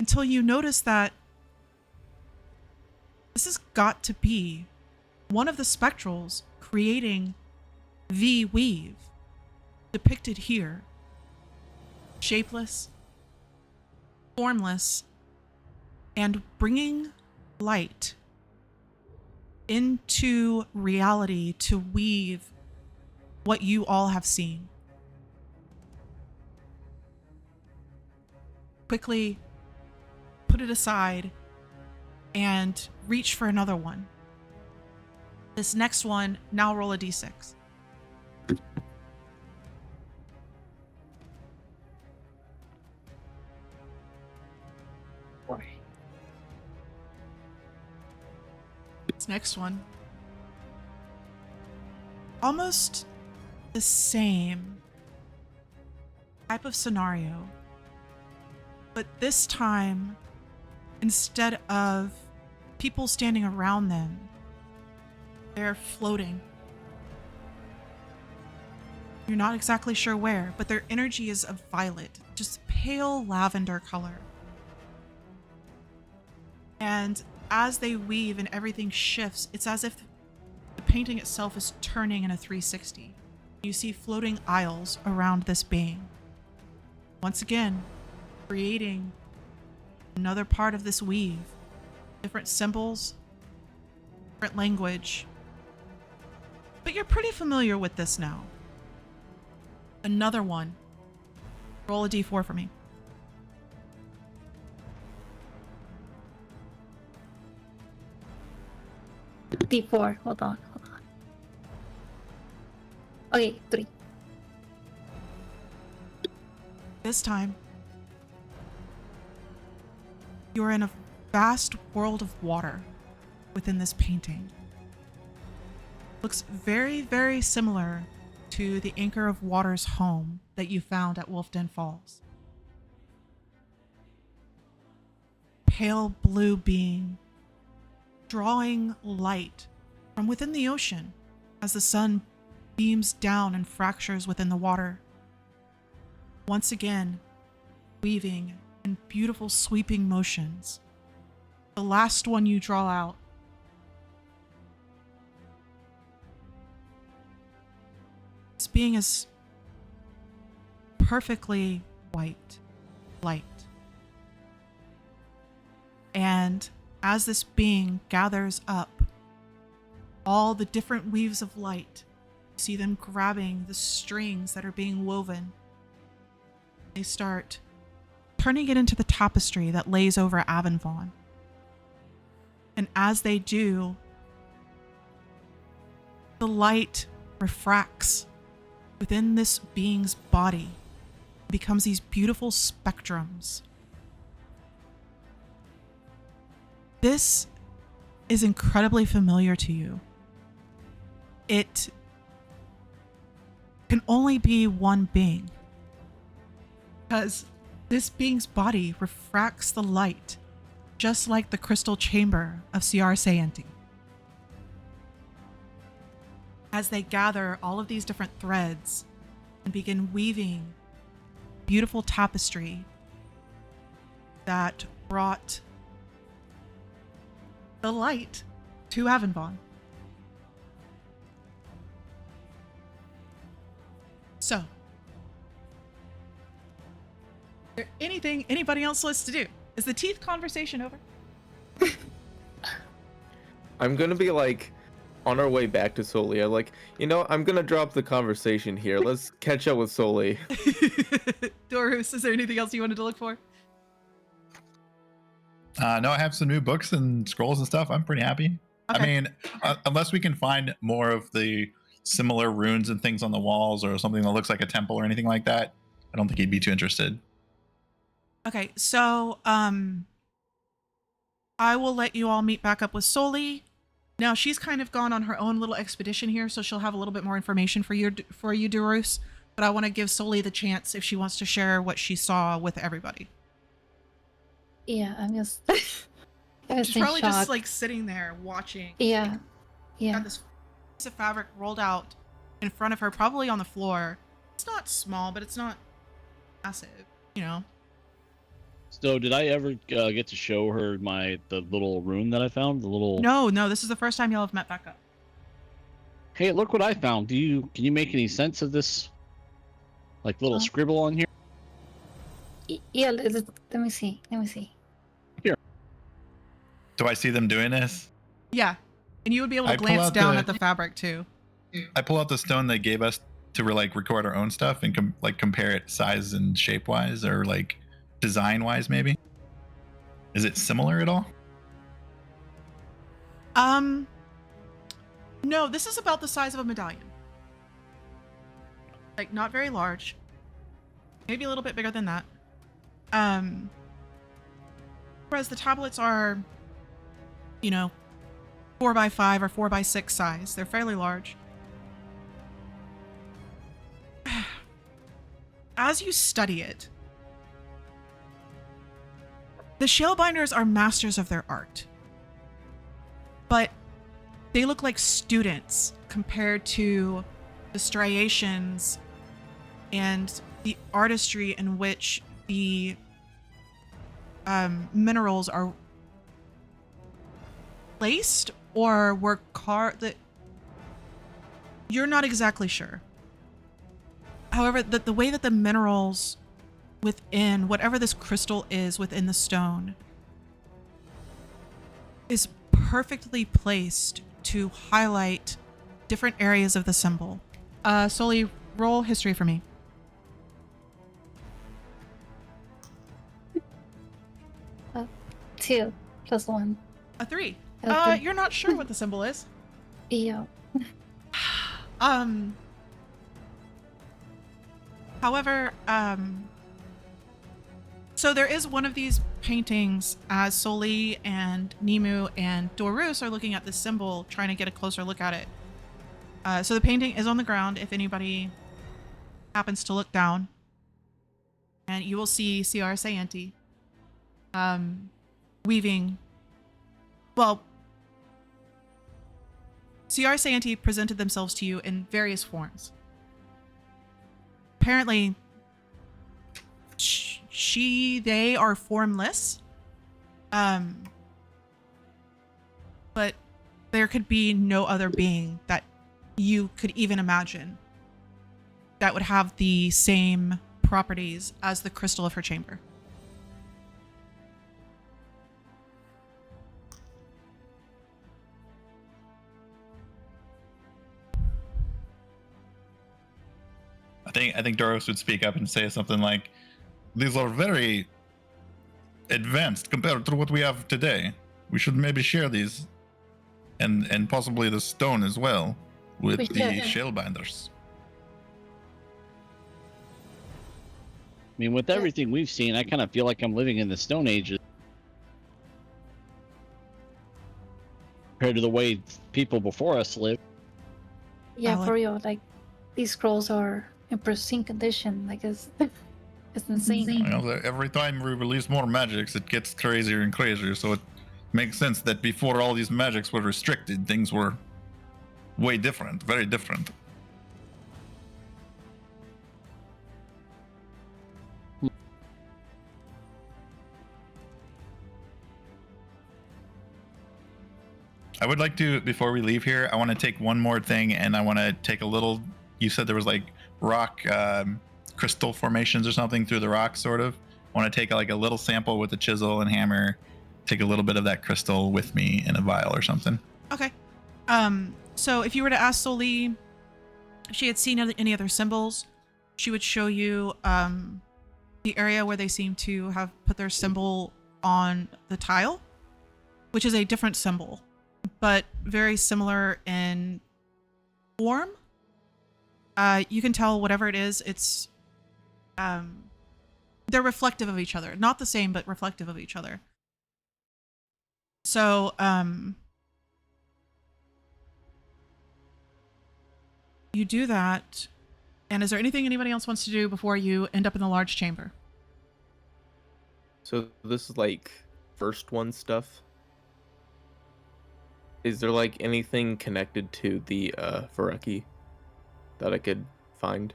until you notice that this has got to be one of the spectrals creating the weave depicted here. Shapeless, formless, and bringing light into reality to weave what you all have seen. Quickly put it aside and reach for another one. This next one, now roll a d6. This next one, almost the same type of scenario, but this time, instead of people standing around them, they're floating. You're not exactly sure where, but their energy is of violet, just pale lavender color. And as they weave and everything shifts, it's as if the painting itself is turning in a 360. You see floating aisles around this being. Once again, creating another part of this weave. Different symbols, different language. But you're pretty familiar with this now. Another one. Roll a d4 for me. D4. Hold on. Okay, 3. This time, you're in a vast world of water within this painting. Looks very, very similar to the Anchor of Water's home that you found at Wolfden Falls. Pale blue being drawing light from within the ocean as the sun beams down and fractures within the water. Once again, weaving in beautiful sweeping motions. The last one you draw out. This being is perfectly white, light. And as this being gathers up all the different weaves of light, you see them grabbing the strings that are being woven. They start turning it into the tapestry that lays over Avonvon. And as they do, the light refracts within this being's body, becomes these beautiful spectrums. This is incredibly familiar to you. It can only be one being, because this being's body refracts the light just like the crystal chamber of C.R. Sayanti. As they gather all of these different threads and begin weaving beautiful tapestry that brought the light to Avonvon. So, is there anything anybody else wants to do? Is the teeth conversation over? I'm gonna be like on our way back to Soli. I'm like, I'm gonna drop the conversation here. Let's catch up with Soli. Dorus, is there anything else you wanted to look for? No, I have some new books and scrolls and stuff. I'm pretty happy. Okay. I mean, unless we can find more of the similar runes and things on the walls or something that looks like a temple or anything like that, I don't think he'd be too interested. Okay, so I will let you all meet back up with Soli. Now she's kind of gone on her own little expedition here, so she'll have a little bit more information for you, Dorus. but I want to give Soli the chance if she wants to share what she saw with everybody. Yeah, I'm just. I was She's in probably shock. just like sitting there watching. Yeah. Yeah. Got this piece of fabric rolled out in front of her, probably on the floor. It's not small, but it's not massive, you know. So did I ever get to show her the little rune that I found? The little. No, this is the first time y'all have met back up. Hey, look what I found. Can you make any sense of this? Like little scribble on here? Yeah. Let me see. Let me see. Do I see them doing this? Yeah, and you would be able to I pull glance out down the- at the fabric too. I pull out the stone they gave us to like record our own stuff and compare it size and shape wise, or like design wise, maybe. Is it similar at all? No, this is about the size of a medallion. Like not very large. Maybe a little bit bigger than that. Whereas the tablets are, 4x5 or 4x6 size. They're fairly large. As you study it, the Shellbinders are masters of their art. But they look like students compared to the striations and the artistry in which the minerals are placed or were carved. That you're not exactly sure. However, the way that the minerals within whatever this crystal is within the stone is perfectly placed to highlight different areas of the symbol. Soli, roll history for me. 2 + 1. A 3. Okay. You're not sure what the symbol is. Yeah. However, so there is one of these paintings as Soli and Nimu and Dorus are looking at this symbol, trying to get a closer look at it. So the painting is on the ground if anybody happens to look down. And you will see C.R. Sayanti weaving. Well, C.R. Sayanti presented themselves to you in various forms. Apparently, they are formless. But there could be no other being that you could even imagine that would have the same properties as the crystal of her chamber. I think Doros would speak up and say something like, "These are very advanced compared to what we have today. We should maybe share these, and possibly the stone as well, with We the should. Shellbinders." I mean, with everything we've seen, I kind of feel like I'm living in the Stone Ages compared to the way people before us lived. Yeah, Valid. for real. Like, these scrolls are in pristine condition. Like, it's insane. You know, every time we release more magics, it gets crazier and crazier. So it makes sense that before all these magics were restricted, things were way different, very different. I would like to, before we leave here, I want to take one more thing, and I want to take a little. You said there was like rock crystal formations or something through the rocks, sort of. I want to take like a little sample with a chisel and hammer, take a little bit of that crystal with me in a vial or something. Okay. So if you were to ask Soli if she had seen any other symbols, she would show you the area where they seem to have put their symbol on the tile, which is a different symbol, but very similar in form. You can tell whatever it is, it's they're reflective of each other. Not the same, but reflective of each other. So, you do that, And is there anything anybody else wants to do before you end up in the large chamber? So this is like first one stuff. Is there like anything connected to the Vereki that I could find?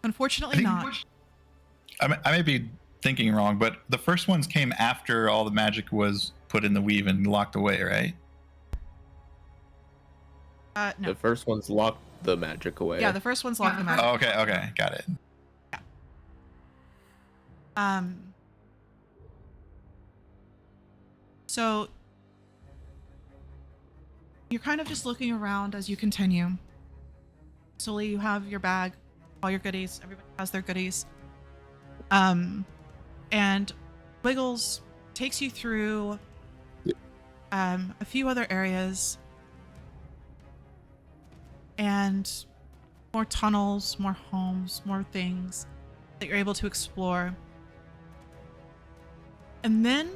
Unfortunately, not. I may be thinking wrong, but the first ones came after all the magic was put in the weave and locked away, right? No. The first one's locked the magic away. Yeah, the first one's locked the magic. Oh, okay, got it. So you're kind of just looking around as you continue. Slowly you have your bag, all your goodies, everybody has their goodies. And Wiggles takes you through a few other areas and more tunnels, more homes, more things that you're able to explore. And then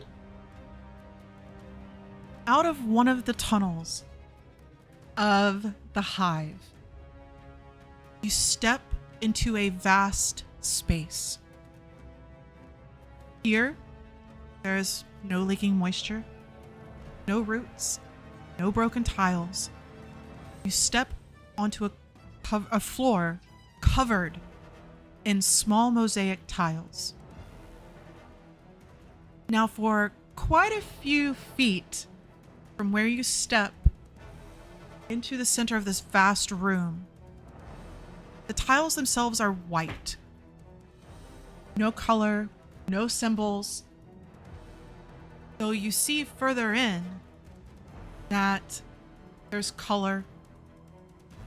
out of one of the tunnels of the hive, you step into a vast space. Here, there's no leaking moisture, no roots, no broken tiles. You step onto a floor covered in small mosaic tiles. Now, for quite a few feet from where you step into the center of this vast room, the tiles themselves are white. No color, no symbols. Though you see further in that there's color,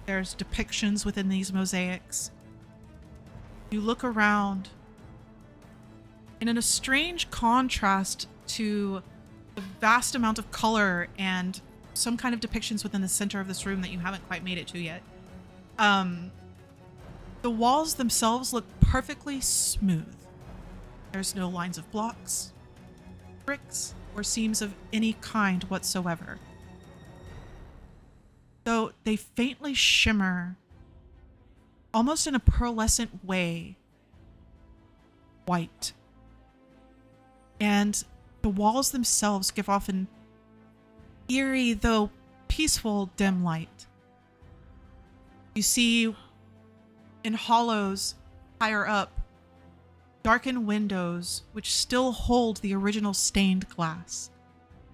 there's depictions within these mosaics. You look around, and in a strange contrast to the vast amount of color and some kind of depictions within the center of this room that you haven't quite made it to yet, the walls themselves look perfectly smooth. There's no lines of blocks, bricks, or seams of any kind whatsoever. Though they faintly shimmer, almost in a pearlescent way, white. And the walls themselves give off an eerie, though peaceful, dim light. You see in hollows higher up, darkened windows which still hold the original stained glass.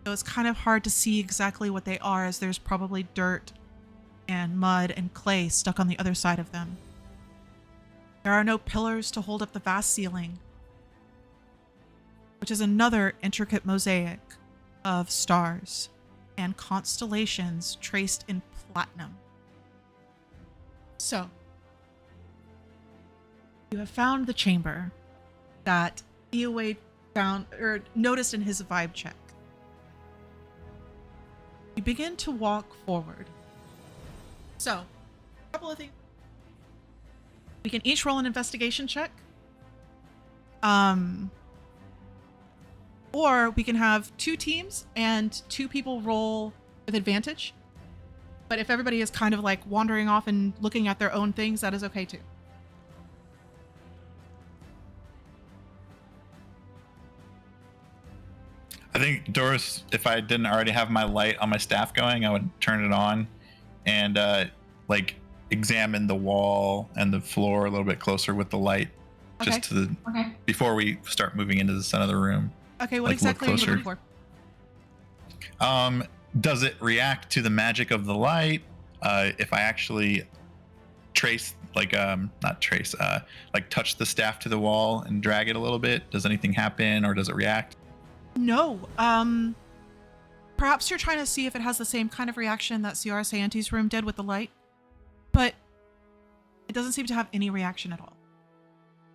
So it's kind of hard to see exactly what they are, as there's probably dirt and mud and clay stuck on the other side of them. There are no pillars to hold up the vast ceiling, which is another intricate mosaic of stars and constellations traced in platinum. So, you have found the chamber that Eoway found or noticed in his vibe check. You begin to walk forward. So, a couple of things. We can each roll an investigation check. Or we can have two teams and two people roll with advantage. But if everybody is kind of like wandering off and looking at their own things, that is okay too. I think, Doris, if I didn't already have my light on my staff going, I would turn it on and like examine the wall and the floor a little bit closer with the light, just to the before we start moving into the center of the room. Okay, what Like, exactly are look you looking for? Does it react to the magic of the light? If I actually trace, like not trace, like touch the staff to the wall and drag it a little bit, does anything happen, or does it react? No. Perhaps you're trying to see if it has the same kind of reaction that Ciara Santi's room did with the light, but it doesn't seem to have any reaction at all.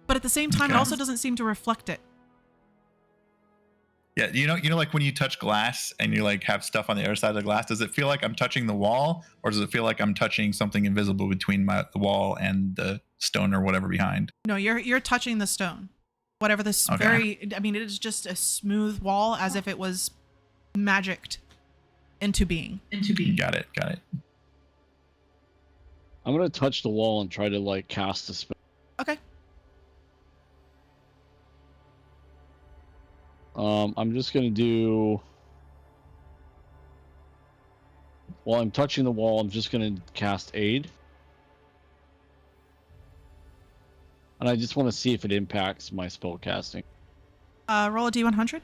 But at the same time, it also doesn't seem to reflect it. Yeah, you know, like when you touch glass and you like have stuff on the other side of the glass, does it feel like I'm touching the wall, or does it feel like I'm touching something invisible between the wall and the stone or whatever behind? No, you're touching the stone. Whatever this it is just a smooth wall, as if it was magicked. into being. Got it. I'm gonna touch the wall and try to like cast a spell. Okay. I'm just gonna do. While I'm touching the wall, I'm just gonna cast Aid. And I just want to see if it impacts my spell casting. Roll a d100.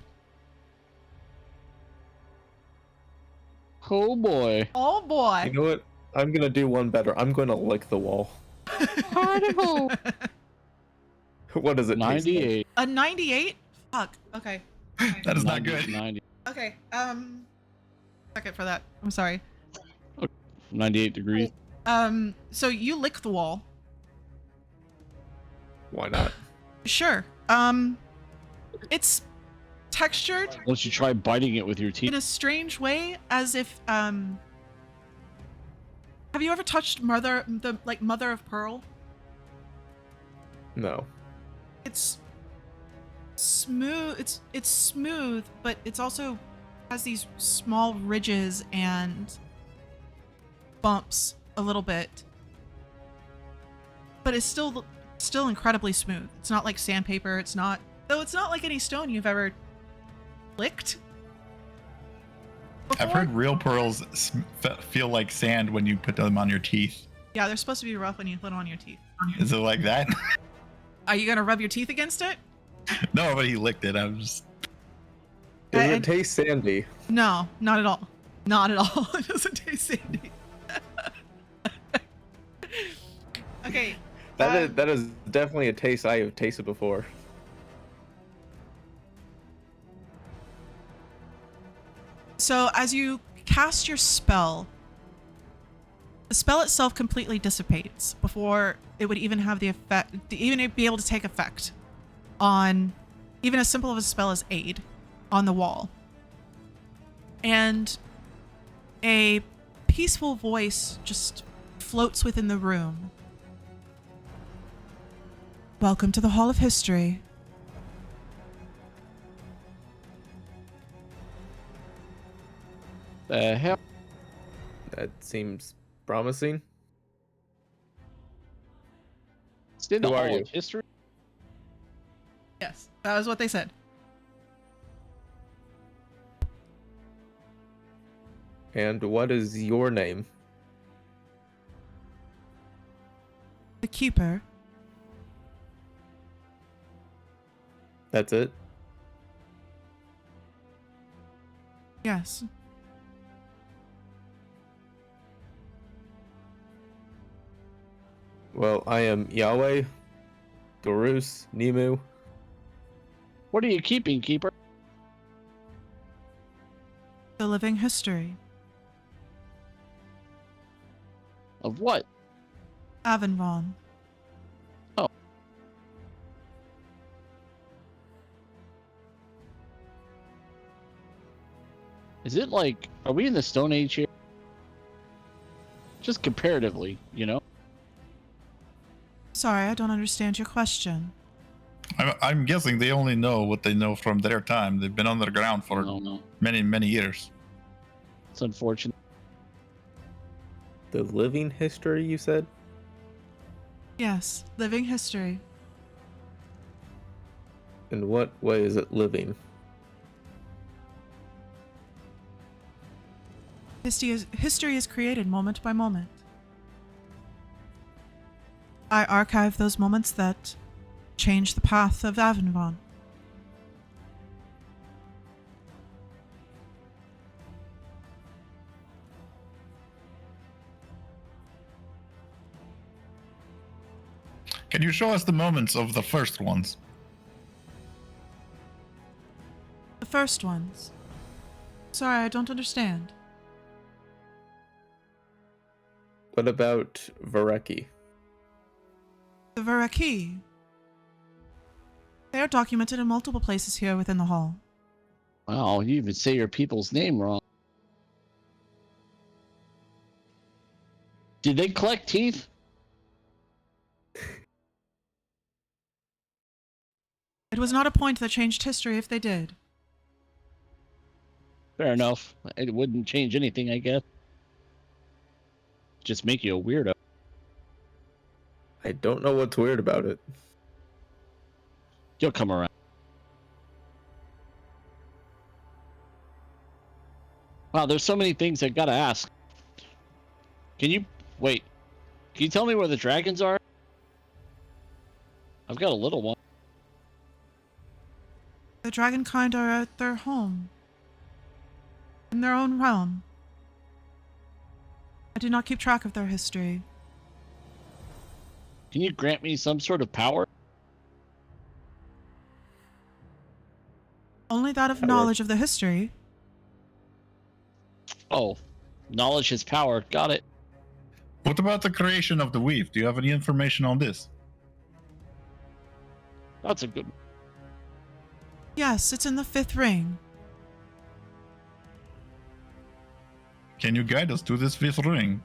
Oh boy. Oh boy. You know what? I'm gonna do one better. I'm gonna lick the wall. What does it taste like? 98. A 98? Fuck. Okay. That is not 90, good. 90, Okay. Second for that. I'm sorry. 98 degrees. So you lick the wall. Why not? Sure. It's textured Unless you try biting it with your in teeth. a strange way, as if have you ever touched mother of pearl? No. It's smooth. It's smooth, but it's also has these small ridges and bumps a little bit. But it's still incredibly smooth. It's not like sandpaper. It's not like any stone you've ever licked before. I've heard real pearls feel like sand when you put them on your teeth. Yeah, they're supposed to be rough when you put them on your teeth. Is it like that? Are you gonna rub your teeth against it? No, but he licked it. I was just. Does And- it taste sandy? No, not at all. Not at all. It doesn't taste sandy. Okay. That is definitely a taste I have tasted before. So as you cast your spell, the spell itself completely dissipates before it would even have the effect, even be able to take effect on even as simple of a spell as Aid on the wall. And a peaceful voice just floats within the room. Welcome to the Hall of History. The hell? That seems promising. It's in the Who are Hall you? of History. Yes, that was what they said. And what is your name? The Keeper. That's it? Yes. Well, I am Yahweh, Dorus, Nemu. What are you keeping, Keeper? The living history. Of what? Avenvon. Is it like, are we in the Stone Age here? Just comparatively, you know? Sorry, I don't understand your question. I'm guessing they only know what they know from their time. They've been underground for No. many years. It's unfortunate. The living history, you said? Yes, living history. In what way is it living? History is created moment by moment. I archive those moments that change the path of Avenvon. Can you show us the moments of the first ones? The first ones. Sorry, I don't understand. What about Vareki? The Veraki. They are documented in multiple places here within the hall. Wow, you even say your people's name wrong. Did they collect teeth? It was not a point that changed history if they did. Fair enough. It wouldn't change anything, I guess. Just make you a weirdo. I don't know what's weird about it. You'll come around. Wow, there's so many things I gotta ask. Can you wait? Can you tell me where the dragons are? I've got a little one. The dragonkind are at their home, in their own realm. I do not keep track of their history. Can you grant me some sort of power? Only that of Power. knowledge of the history. Oh, knowledge is power. Got it. What about the creation of the weave? Do you have any information on this? That's a good. Yes, it's in the 5th ring. Can you guide us to this 5th ring?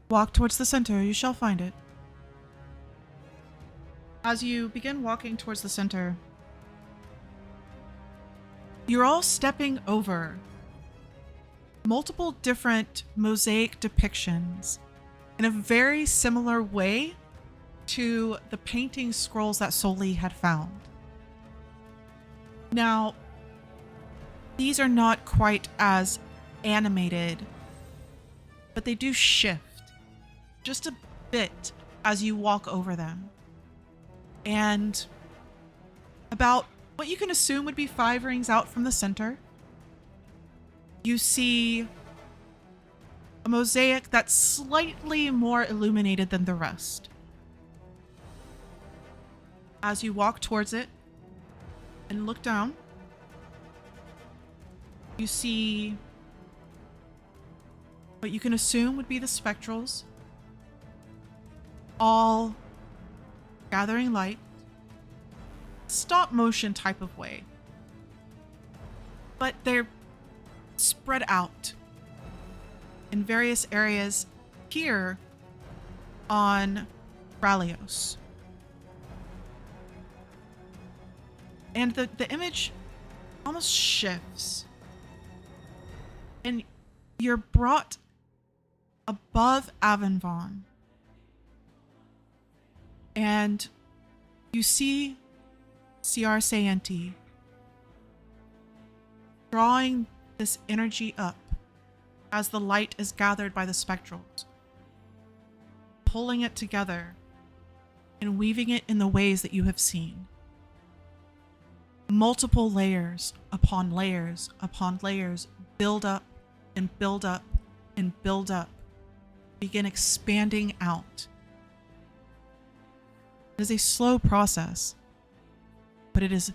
Walk towards the center, you shall find it. As you begin walking towards the center, you're all stepping over multiple different mosaic depictions in a very similar way to the painting scrolls that Soli had found. Now, these are not quite as animated, but they do shift just a bit as you walk over them. And about what you can assume would be 5 rings out from the center, you see a mosaic that's slightly more illuminated than the rest. As you walk towards it and look down, you see what you can assume would be the spectrals, all gathering light, stop motion type of way. But they're spread out in various areas here on Ralios. And the image almost shifts. And you're brought above Avenvon. And you see CR Saenti drawing this energy up as the light is gathered by the spectrals, pulling it together and weaving it in the ways that you have seen. Multiple layers upon layers upon layers build up and build up and build up, begin expanding out. It is a slow process, but it is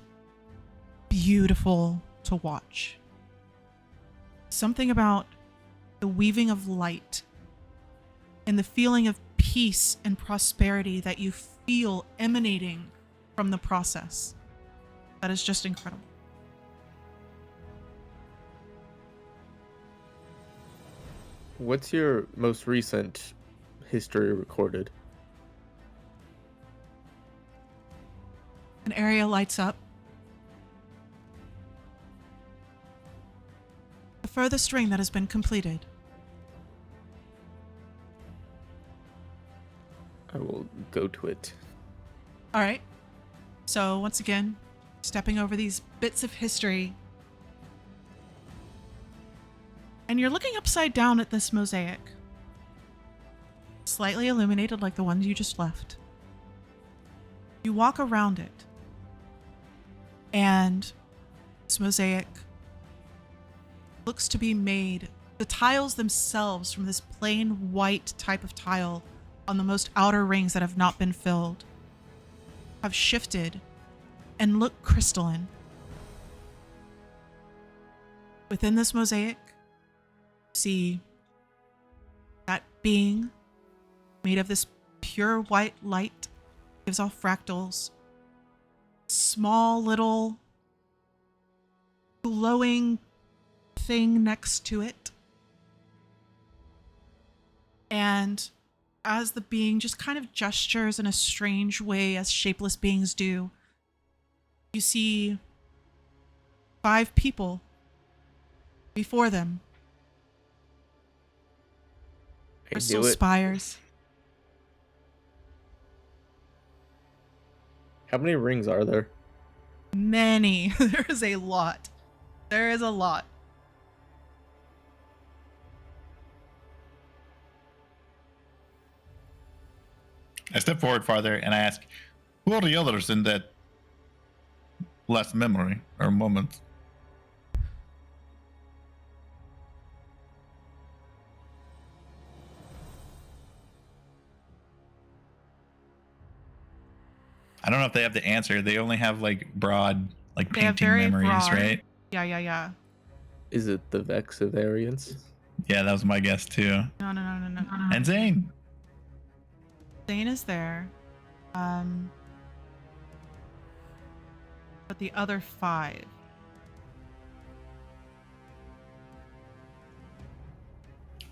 beautiful to watch. Something about the weaving of light and the feeling of peace and prosperity that you feel emanating from the process. That is just incredible. What's your most recent history recorded? An area lights up. The furthest ring that has been completed. I will go to it. All right. So once again, stepping over these bits of history. And you're looking upside down at this mosaic. Slightly illuminated like the ones you just left. You walk around it. And this mosaic looks to be made, the tiles themselves, from this plain white type of tile on the most outer rings that have not been filled, have shifted and look crystalline. Within this mosaic, see that being made of this pure white light, gives off fractals, small little glowing thing next to it. And as the being just kind of gestures in a strange way as shapeless beings do, you see 5 people before them. I Crystal knew it. spires. How many rings are there? Many. There is a lot. There is a lot. I step forward farther and I ask, who are the others in that last memory or moment? I don't know if they have the answer. They only have like broad, like They have painting very memories, broad. right? Yeah. Is it the Vexivarians? Yeah, that was my guess too. No. And Zane. Zane is there. But the other 5.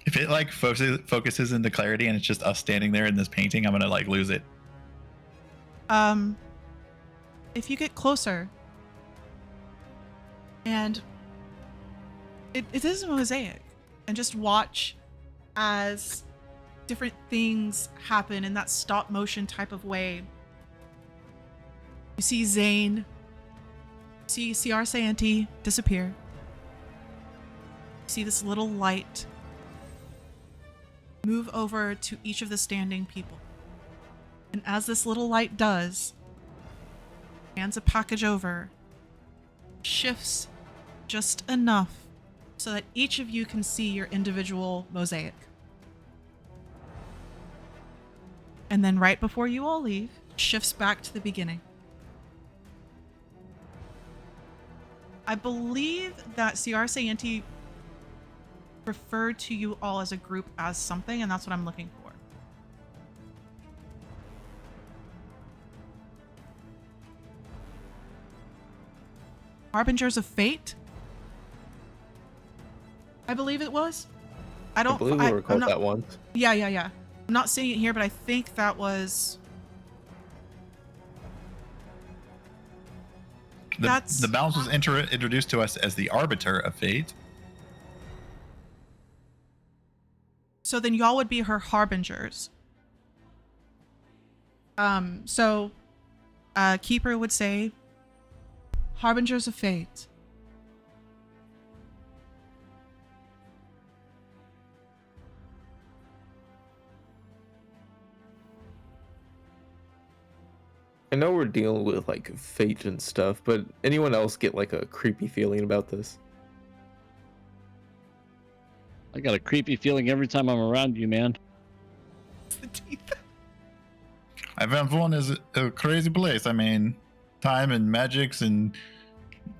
If it like focuses into clarity and it's just us standing there in this painting, I'm gonna like lose it. If you get closer, and it is a mosaic, and just watch as different things happen in that stop motion type of way. You see Zane, you see CR Santee disappear. You see this little light move over to each of the standing people. And as this little light does, hands a package over, shifts just enough so that each of you can see your individual mosaic. And then right before you all leave, shifts back to the beginning. I believe that CR Santee referred to you all as a group as something, and that's what I'm looking for. Harbingers of Fate? I believe it was. I believe we were called that once. Yeah. I'm not seeing it here, but I think that was... The balance was introduced to us as the Arbiter of Fate. So then y'all would be her harbingers. Keeper would say, Harbingers of Fate. I know we're dealing with like fate and stuff, but anyone else get like a creepy feeling about this? I got a creepy feeling every time I'm around you, man. It's the teeth. One is a crazy place. I mean, time and magics and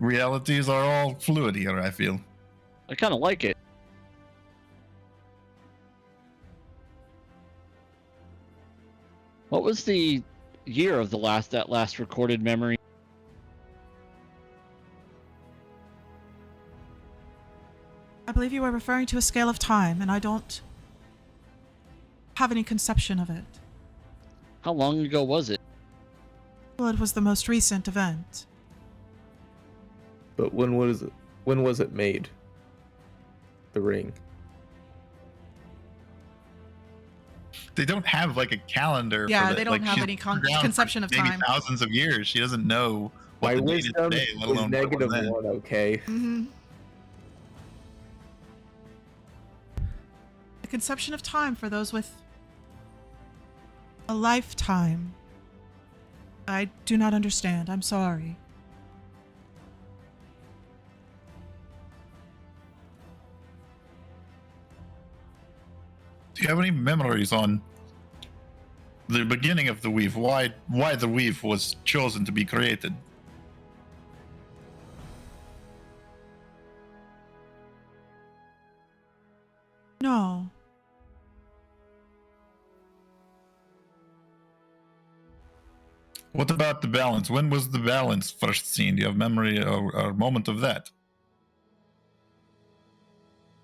realities are all fluid here, I feel. I kind of like it. What was the year of that last recorded memory? I believe you were referring to a scale of time, and I don't have any conception of it. How long ago was it? Well, it was the most recent event. But when was it? When was it made? The ring. They don't have like a calendar. Yeah, for they that. don't Like, have she's any been around conception for of maybe time. thousands of years. She doesn't know what My the date is wisdom today, let is alone what it was then. -1, okay? Mm-hmm. The conception of time for those with a lifetime. I do not understand. I'm sorry. Do you have any memories on the beginning of the weave? Why the weave was chosen to be created? No. What about the balance? When was the balance first seen? Do you have memory or a moment of that?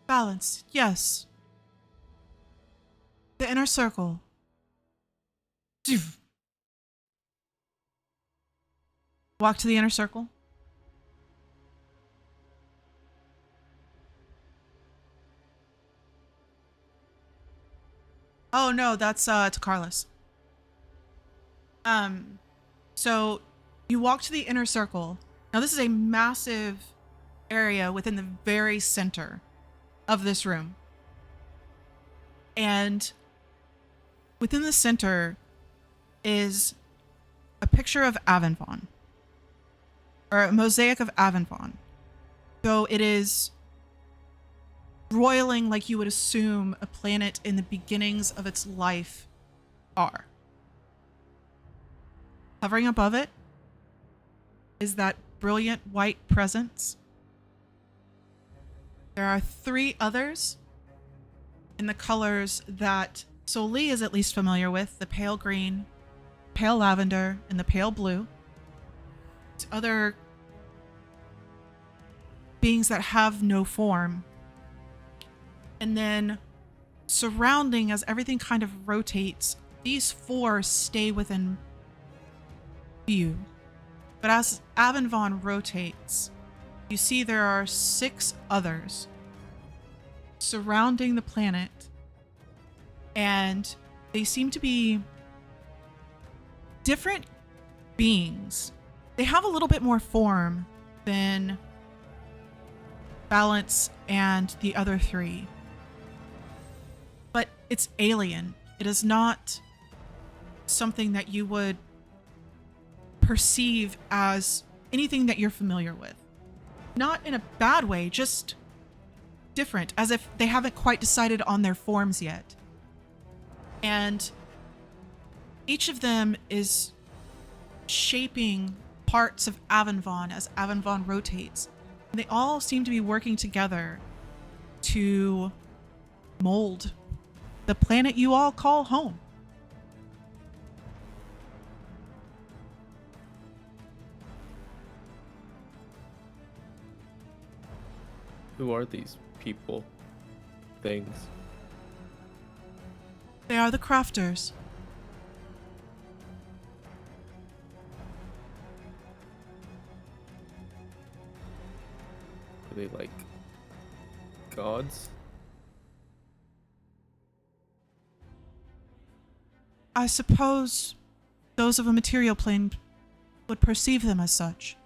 Balance. Yes. The inner circle. Walk to the inner circle. Oh no, that's to Carlos. So you walk to the inner circle. Now this is a massive area within the very center of this room. And within the center is a picture of Avenvon, or a mosaic of Avenvon. So it is roiling like you would assume a planet in the beginnings of its life are. Hovering above it is that brilliant white presence. There are 3 others in the colors that Soli is at least familiar with: the pale green, pale lavender, and the pale blue. Other beings that have no form. And then surrounding, as everything kind of rotates, these 4 stay within view. But as Avenvon rotates, you see there are 6 others surrounding the planet, and they seem to be different beings. They have a little bit more form than Balance and the other 3. But it's alien. It is not something that you would perceive as anything that you're familiar with. Not in a bad way, just different, as if they haven't quite decided on their forms yet. And each of them is shaping parts of Avenvon as Avenvon rotates. And they all seem to be working together to mold the planet you all call home. Who are these people? Things? They are the crafters. Are they like gods? I suppose those of a material plane would perceive them as such.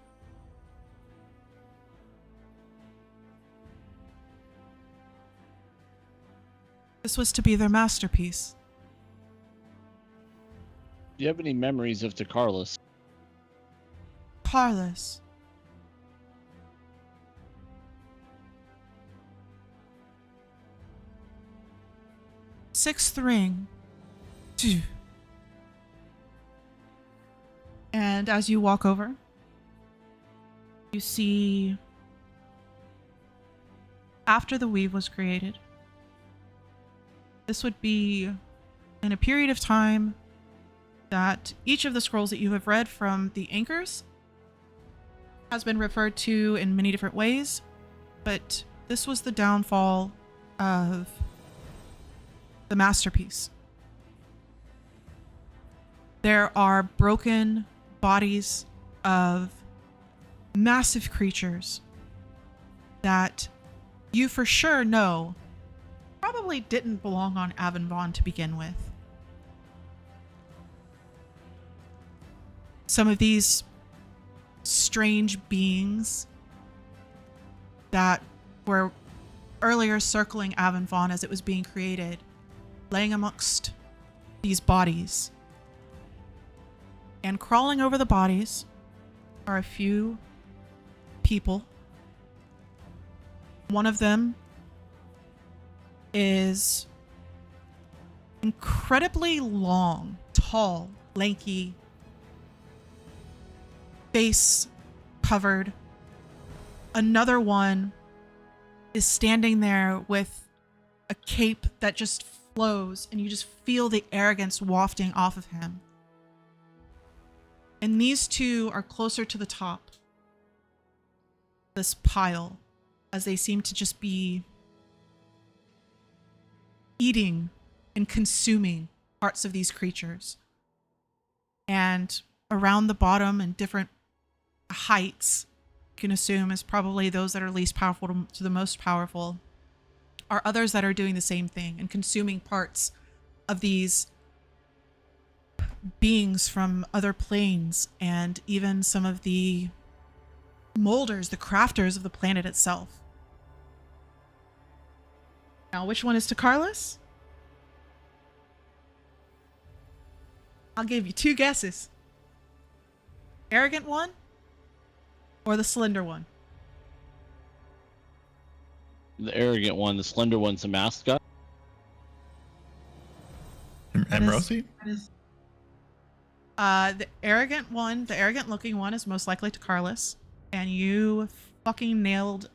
This was to be their masterpiece. Do you have any memories of Carlos? Carlos. Sixth ring. Phew. And as you walk over, you see, after the weave was created, this would be in a period of time that each of the scrolls that you have read from the anchors has been referred to in many different ways, but this was the downfall of the masterpiece. There are broken bodies of massive creatures that you for sure know probably didn't belong on Avenvon to begin with. Some of these strange beings that were earlier circling Avenvon as it was being created, laying amongst these bodies. And crawling over the bodies are a few people. One of them is incredibly long, tall, lanky, face covered. Another one is standing there with a cape that just flows, and you just feel the arrogance wafting off of him. And these 2 are closer to the top, this pile, as they seem to just be eating and consuming parts of these creatures. And around the bottom and different heights, you can assume is probably those that are least powerful to the most powerful, are others that are doing the same thing and consuming parts of these beings from other planes, and even some of the molders, the crafters of the planet itself. Now, which one is to Carlos? I'll give you 2 guesses. Arrogant one or the slender one? The arrogant one, the slender one's the masked guy. Ambrosi? The arrogant one, the arrogant looking one is most likely to Carlos. And you fucking nailed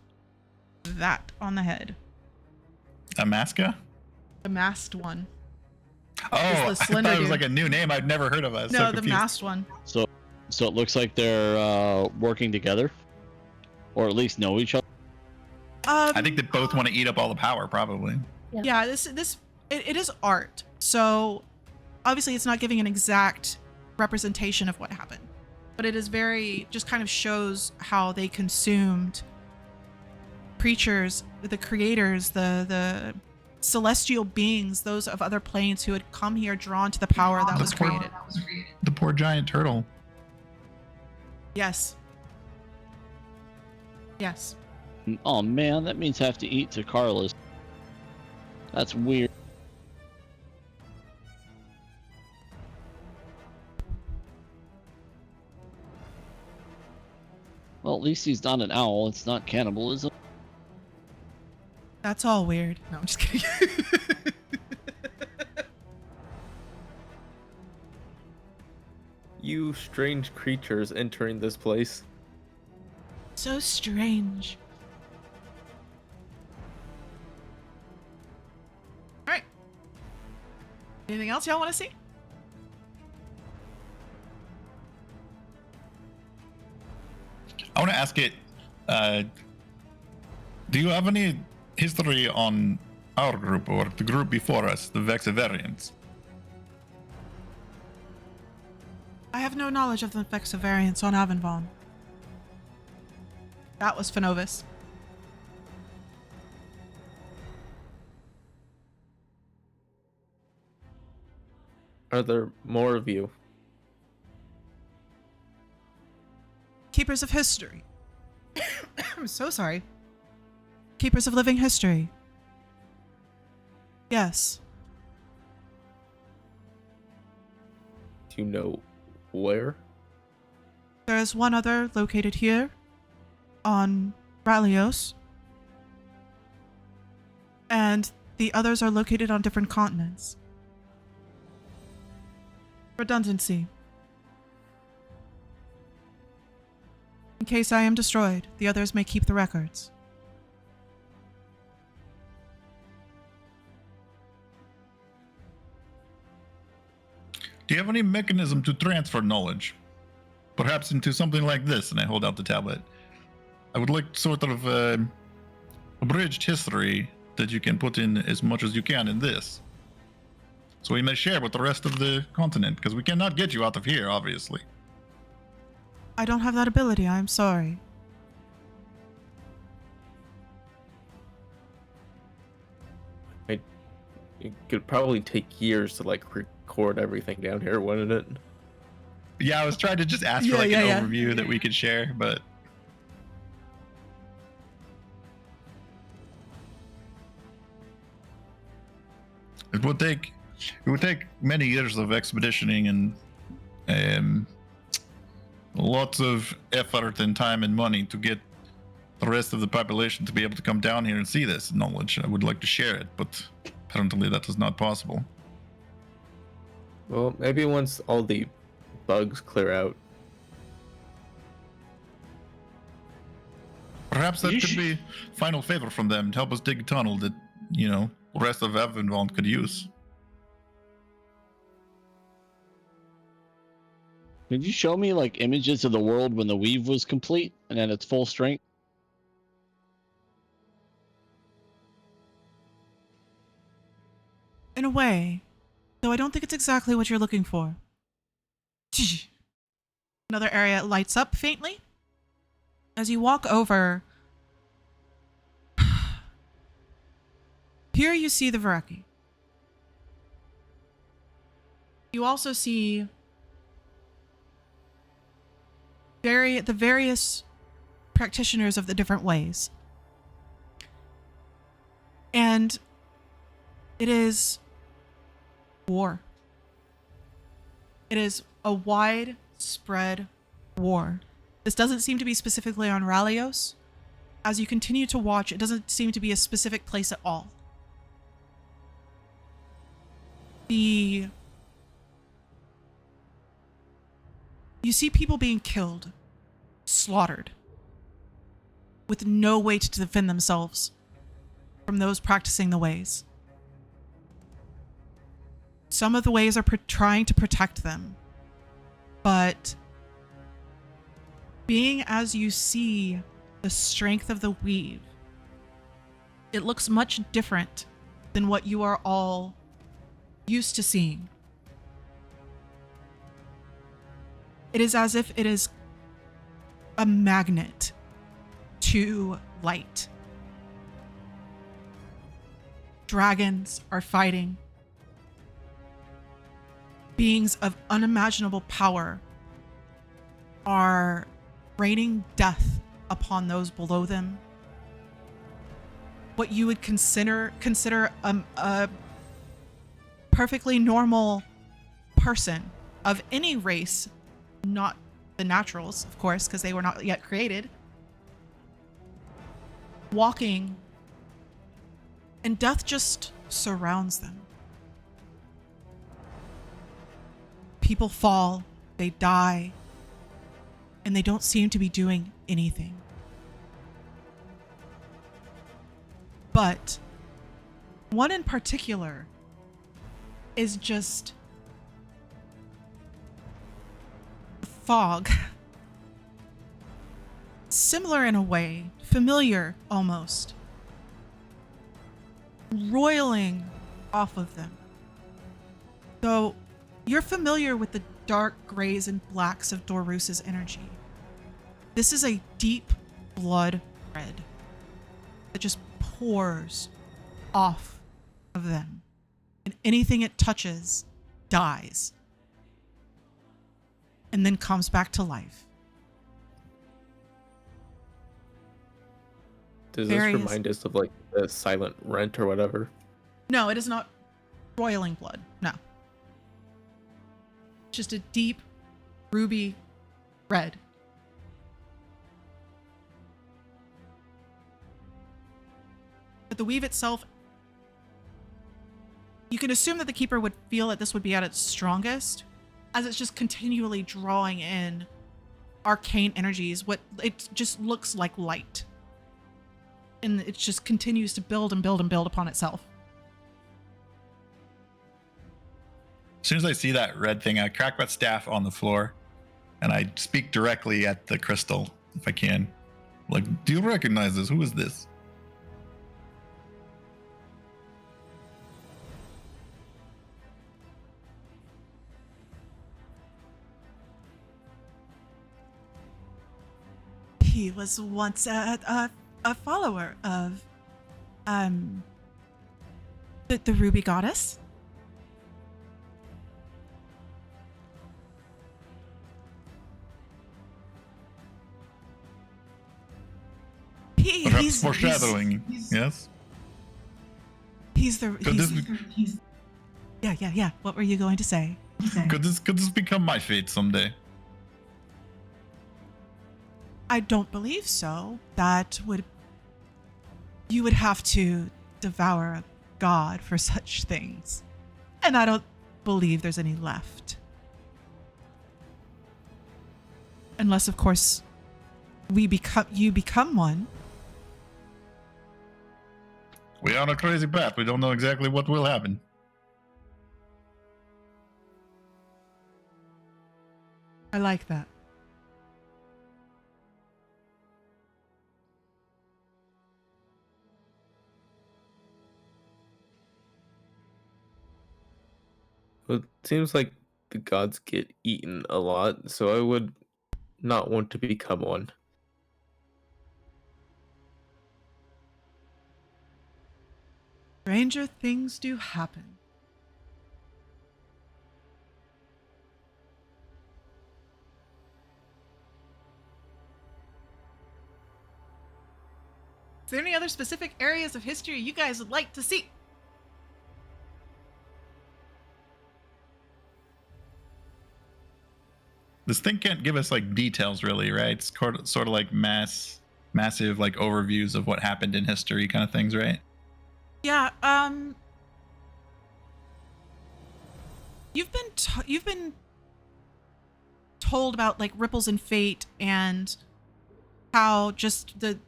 that on the head. Amaska? The masked one. Oh, the I slender thought it was dude. like a new name I'd never heard of. I was No, so the confused. masked one. So it looks like they're working together, or at least know each other. I think they both want to eat up all the power, probably. Yeah, it is art. So obviously it's not giving an exact representation of what happened, but it is very, just kind of shows how they consumed creatures, the creators, the celestial beings, those of other planes who had come here drawn to the power that was created. The poor giant turtle. Yes. Yes. Oh man, that means I have to eat to Carlos. That's weird. Well, at least he's not an owl. It's not cannibalism. That's all weird. No, I'm just kidding. You strange creatures entering this place. So strange. All right. Anything else y'all want to see? I want to ask it, do you have any history on our group or the group before us, the Vexivarians? I have no knowledge of the effects of variants on Avenvon. That was Fenovis. Are there more of you? Keepers of history. I'm so sorry. Keepers of living history. Yes. Do you know where? There is one other located here on Ralios. And the others are located on different continents. Redundancy. In case I am destroyed, the others may keep the records. Do you have any mechanism to transfer knowledge? Perhaps into something like this, and I hold out the tablet. I would like sort of abridged history that you can put in as much as you can in this. So we may share with the rest of the continent, because we cannot get you out of here, obviously. I don't have that ability, I'm sorry. It could probably take years to like record everything down here, wouldn't it? Yeah, I was trying to just ask for an overview that we could share, but it would take many years of expeditioning and lots of effort and time and money to get the rest of the population to be able to come down here and see this knowledge. I would like to share it, but apparently that is not possible. Well, maybe once all the bugs clear out. Perhaps that You could be final favor from them to help us dig a tunnel that, the rest of Avenvon could use. Could you show me like images of the world when the weave was complete and at its full strength? In a way, though I don't think it's exactly what you're looking for. Another area lights up faintly. As you walk over, here you see the Vareki. You also see the various practitioners of the different ways. And it is war. It is a widespread war. This doesn't seem to be specifically on Ralios. As you continue to watch, it doesn't seem to be a specific place at all. You see people being killed, slaughtered, with no way to defend themselves from those practicing the ways. Some of the ways are trying to protect them, but being as you see the strength of the weave, it looks much different than what you are all used to seeing. It is as if it is a magnet to light. Dragons are fighting. Beings of unimaginable power are raining death upon those below them. What you would consider a perfectly normal person of any race, not the naturals, of course, because they were not yet created, walking, and death just surrounds them. People fall, they die, and they don't seem to be doing anything. But one in particular is just fog. Similar in a way, familiar almost, roiling off of them. Though you're familiar with the dark grays and blacks of Dorus's energy. This is a deep blood red that just pours off of them, and anything it touches dies and then comes back to life. Does this remind us of like the silent rent or whatever? No, it is not roiling blood. No. Just a deep ruby red. But the weave itself, you can assume that the keeper would feel that this would be at its strongest, as it's just continually drawing in arcane energies. What it just looks like light, and it just continues to build and build and build upon itself. As soon as I see that red thing, I crack my staff on the floor and I speak directly at the crystal if I can. Like, do you recognize this? Who is this? He was once a follower of the Ruby Goddess. Perhaps foreshadowing, yes? Yeah. What were you going to say? Could this become my fate someday? I don't believe so. You would have to devour a god for such things. And I don't believe there's any left. Unless, of course, you become one. We are on a crazy path. We don't know exactly what will happen. I like that. Well, it seems like the gods get eaten a lot, so I would not want to become one. Stranger things do happen. Is there any other specific areas of history you guys would like to see? This thing can't give us like details, really, right? It's sort of like massive like overviews of what happened in history, kind of things, right? Yeah. You've been told about like ripples in fate and how just the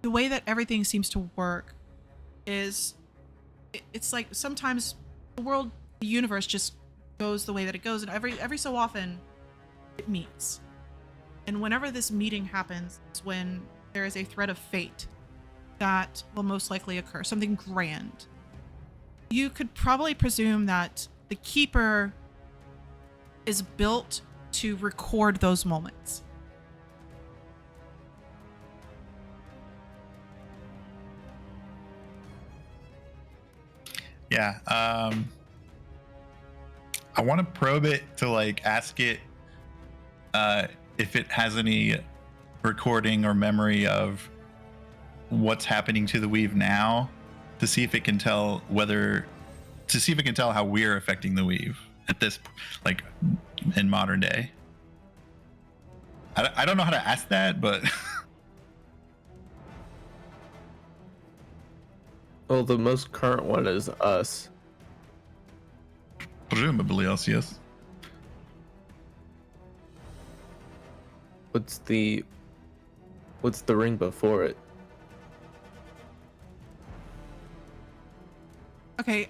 way that everything seems to work is it's like sometimes the universe just goes the way that it goes, and every so often it meets. And whenever this meeting happens, it's when there is a threat of fate that will most likely occur, something grand. You could probably presume that the Keeper is built to record those moments. Yeah. I want to probe it to like ask it if it has any recording or memory of what's happening to the weave now, to see if it can tell how we're affecting the weave at this, like, in modern day. I don't know how to ask that, but Well, the most current one is us. presumably else, yes. What's the ring before it? Okay,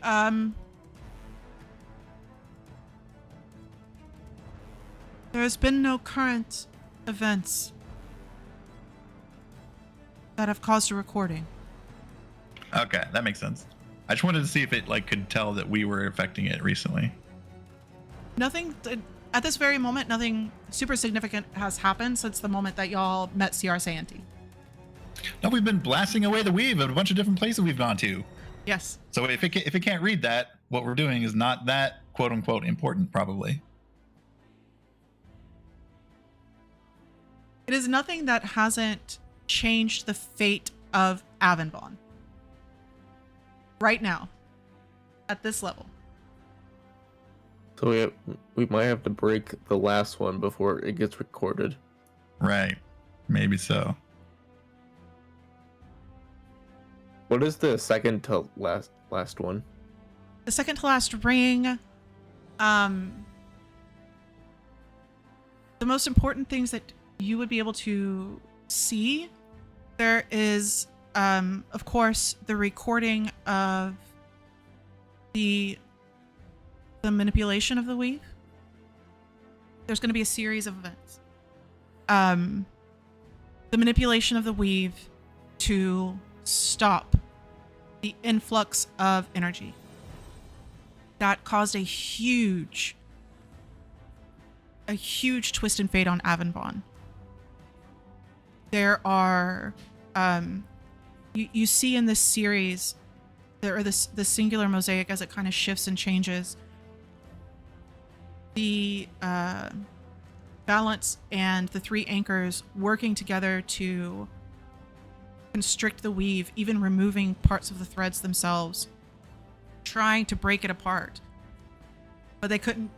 there's been no current events that have caused a recording. Okay, that makes sense. I just wanted to see if it like could tell that we were affecting it recently. Nothing at this very moment, nothing super significant has happened since the moment that y'all met CR Santee. No, we've been blasting away the weave at a bunch of different places we've gone to. Yes. So if it can't read that, what we're doing is not that quote unquote important, probably. It is nothing that hasn't changed the fate of Avonbon. Right now. At this level. So we might have to break the last one before it gets recorded. Right. Maybe so. What is the second to last one? The second to last ring, the most important things that you would be able to see, there is, of course, the recording of the manipulation of the weave. There's going to be a series of events. The manipulation of the weave to stop the influx of energy. That caused a huge twist in fate on Avonbon. There are, you see in this series, there are the singular mosaic as it kind of shifts and changes. The balance and the three anchors working together to constrict the weave, even removing parts of the threads themselves, trying to break it apart, but they couldn't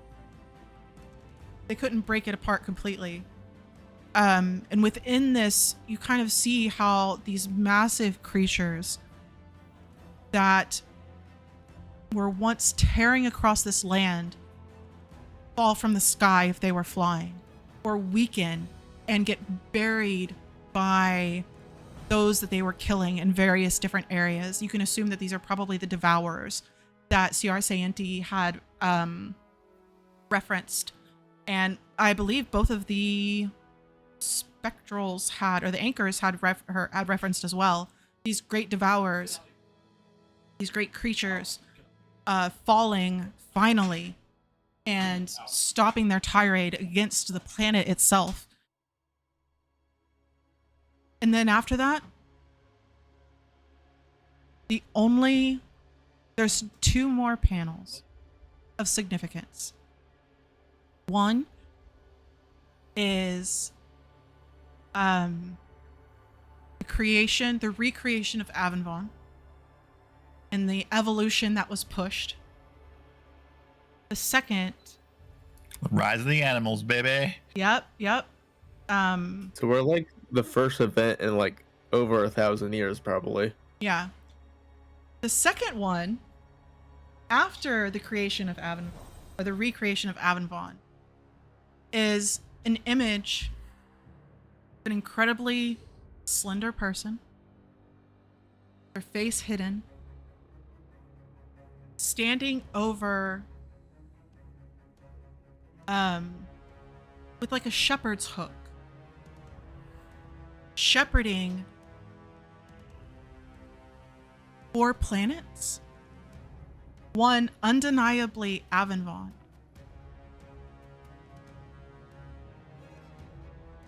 break it apart completely. And within this, you kind of see how these massive creatures that were once tearing across this land fall from the sky if they were flying, or weaken and get buried by those that they were killing in various different areas. You can assume that these are probably the devourers that CR Santee had referenced. And I believe both of the spectrals had, or the anchors had referenced as well. These great devourers, these great creatures falling finally and stopping their tirade against the planet itself. And then after that, there's two more panels of significance. One is the the recreation of Avonvon, and the evolution that was pushed. The second, Rise of the animals, baby. yep. So we're like the first event in like over 1,000 years, probably. Yeah. The second one, after the creation of Avonvon, or the recreation of Avonvon, is an image of an incredibly slender person, their face hidden, standing over, with like a shepherd's hook, shepherding 4 planets. One undeniably Avonvon.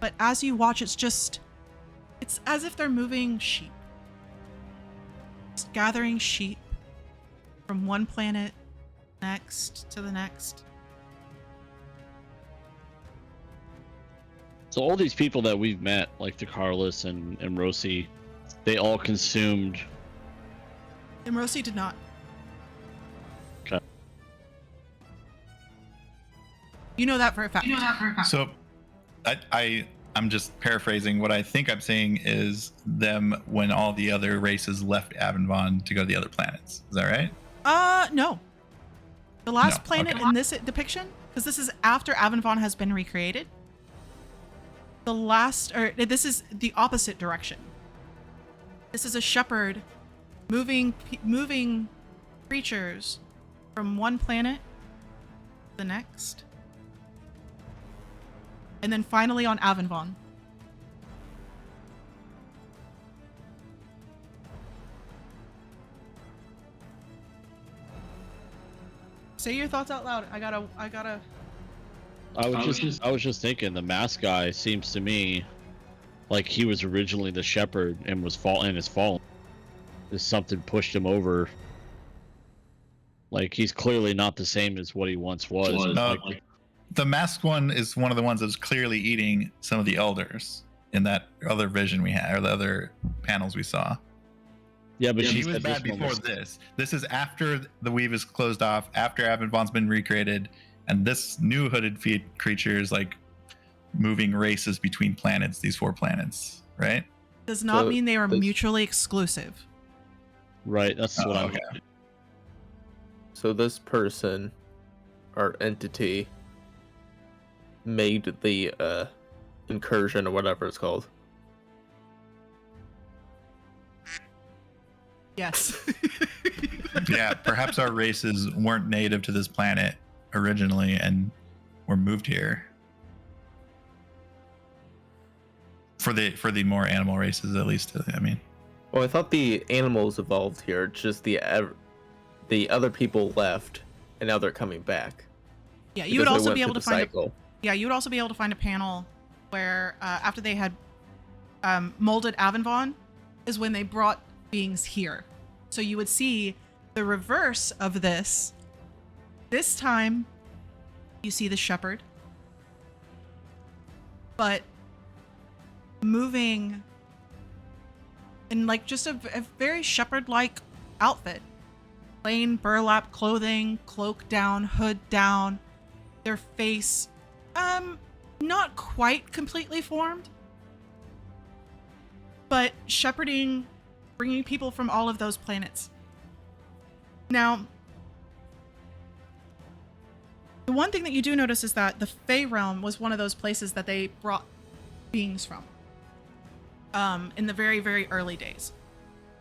But as you watch, it's as if they're moving sheep. Just gathering sheep from one planet next to the next. So all these people that we've met, like the Carlos and Rosie, they all consumed. And Rosie did not. Okay. You know that for a fact. So I'm just paraphrasing. What I think I'm saying is them when all the other races left Avonvon to go to the other planets. Is that right? No. The last No, planet okay. in this depiction, because this is after Avonvon has been recreated. This is the opposite direction. This is a shepherd moving creatures from one planet to the next. And then finally on Avonvon. Say your thoughts out loud. I gotta. I was just thinking the mask guy seems to me like he was originally the shepherd and is fallen. There's something pushed him over. Like he's clearly not the same as what he once was. No, Like, the masked one is one of the ones that's clearly eating some of the elders in that other vision we had, or the other panels we saw. yeah, but She she was said bad this one before was- this. This is after the weave is closed off, after Avonvon's been recreated, and this new hooded creature is like moving races between planets, these 4 planets, right? Does not So mean they are this- mutually exclusive. Right, that's what I'm. okay. So this person, or entity, made the incursion or whatever it's called. Yes. Yeah, perhaps our races weren't native to this planet originally and were moved here. For the more animal races, at least. I mean, Well, I thought the animals evolved here. It's just the other people left, and now they're coming back. Yeah, you would because they also went be able through to the find cycle. you would also be able to find a panel where after they had molded Avonvon is when they brought beings here. So you would see the reverse of this. This time you see the shepherd, but moving in like just a very shepherd-like outfit. Plain burlap clothing, cloak down, hood down, their face not quite completely formed, but shepherding, bringing people from all of those planets. Now, the one thing that you do notice is that the Fey realm was one of those places that they brought beings from in the very, very early days.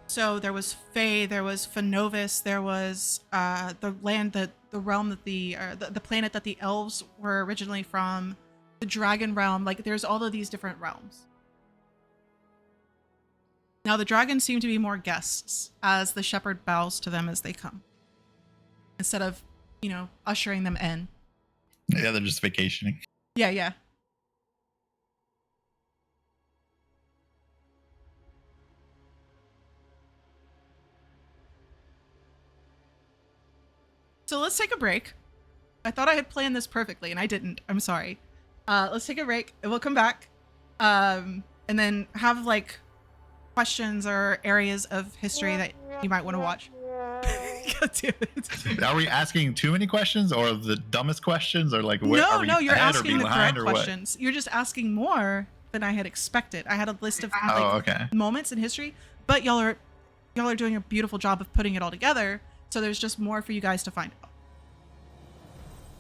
So there was Fey, there was Phenovis, there was the land that the realm that the planet that the elves were originally from, the dragon realm. Like there's all of these different realms. Now the dragons seem to be more guests as the shepherd bows to them as they come, instead of ushering them in. yeah, they're just vacationing. Yeah. So let's take a break. I thought I had planned this perfectly, and I didn't. I'm sorry. Let's take a break, and we'll come back, and then have like questions or areas of history that you might want to watch. God damn it. Are we asking too many questions, or the dumbest questions, or like where are we No, you're ahead or asking the behind, correct or what? questions. You're just asking more than I had expected. I had a list of like, Oh, okay. moments in history, but y'all are doing a beautiful job of putting it all together. So there's just more for you guys to find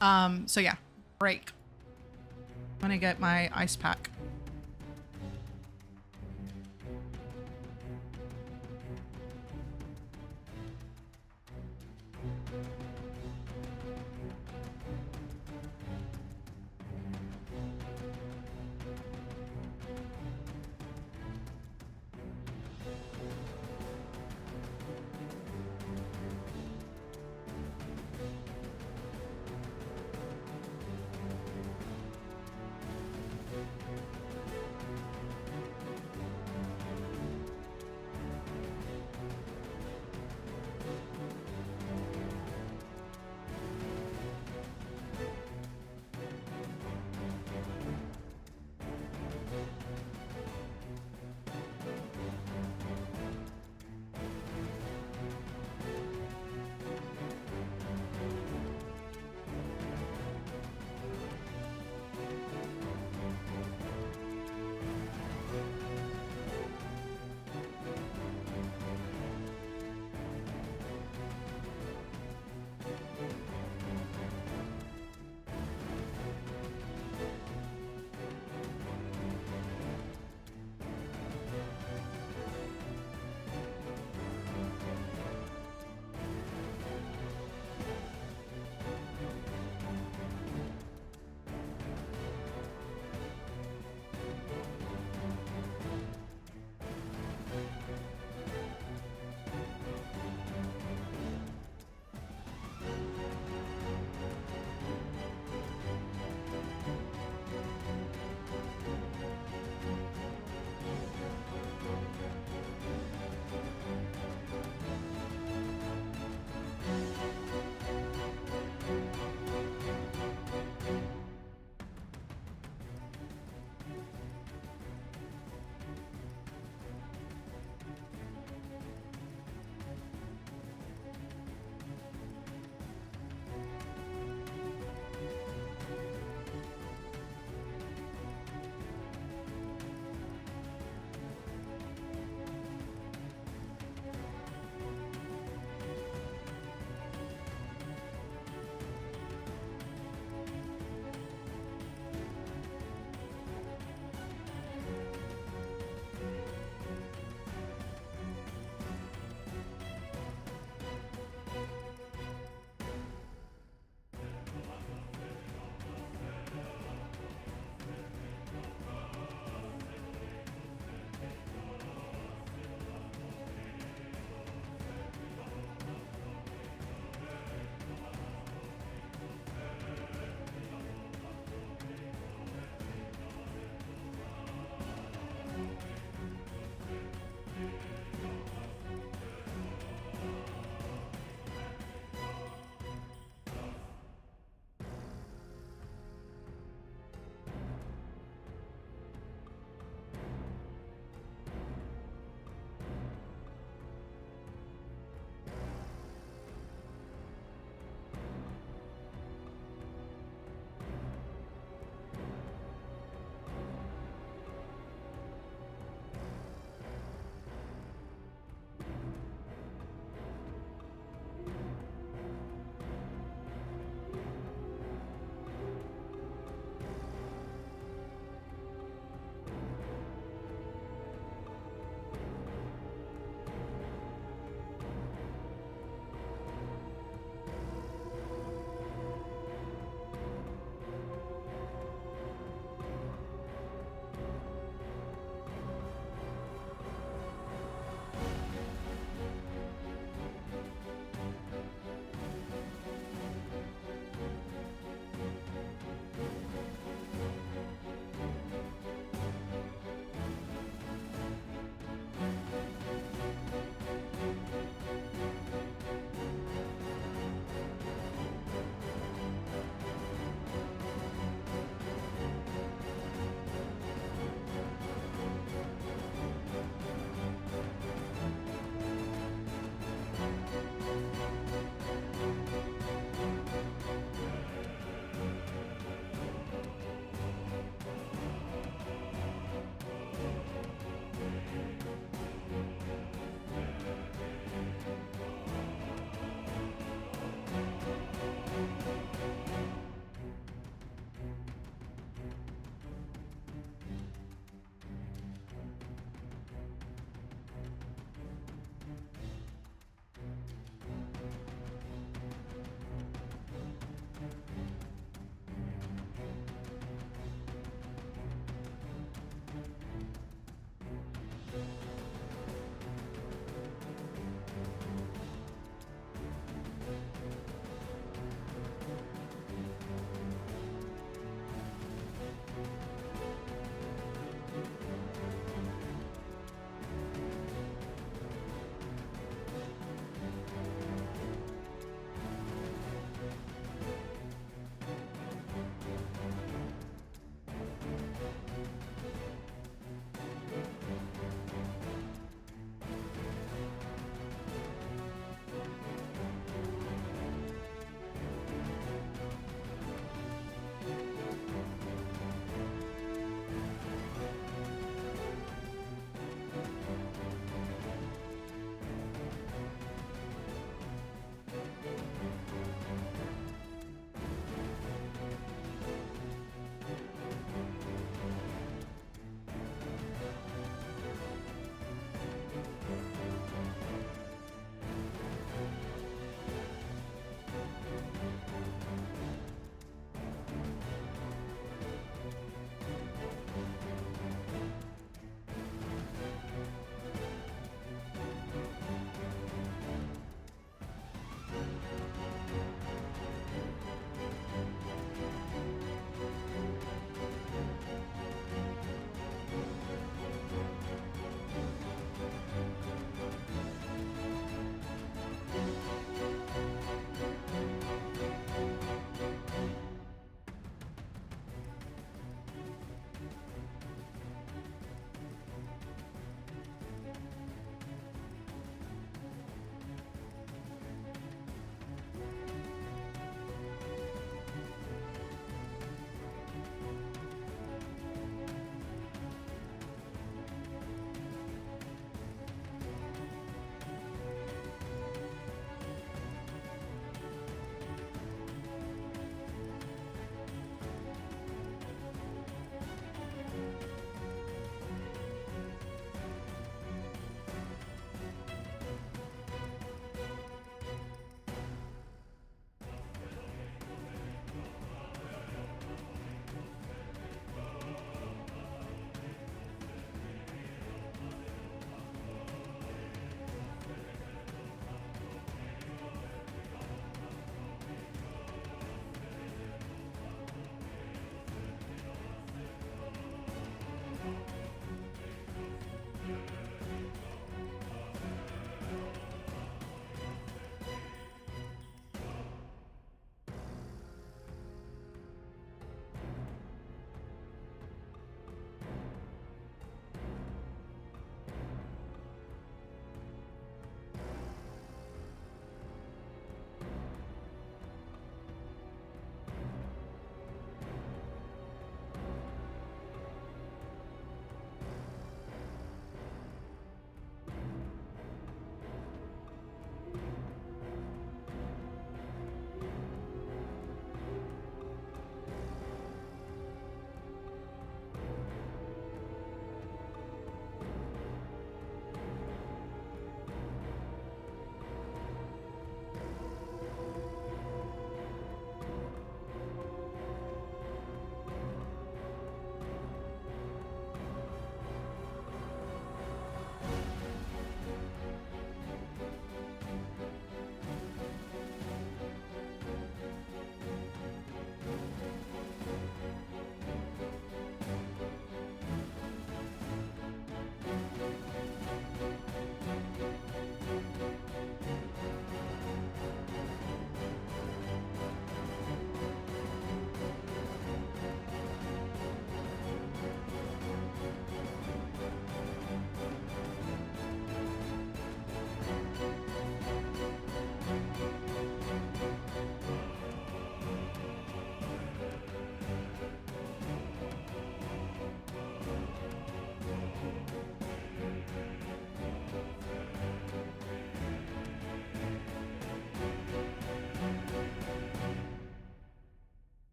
out. So yeah, break. I'm gonna get my ice pack.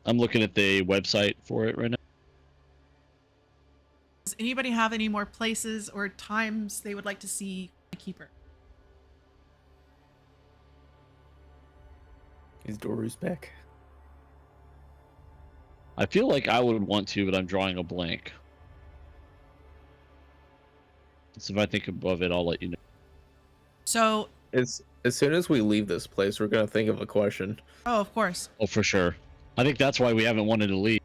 I'm looking at the website for it right now. Does anybody have any more places or times they would like to see the keeper? Is Doru's back? I feel like I would want to, but I'm drawing a blank. So if I think of it, I'll let you know. So, As soon as we leave this place, we're gonna think of a question. oh, of course. Oh, for sure. I think that's why we haven't wanted to leave.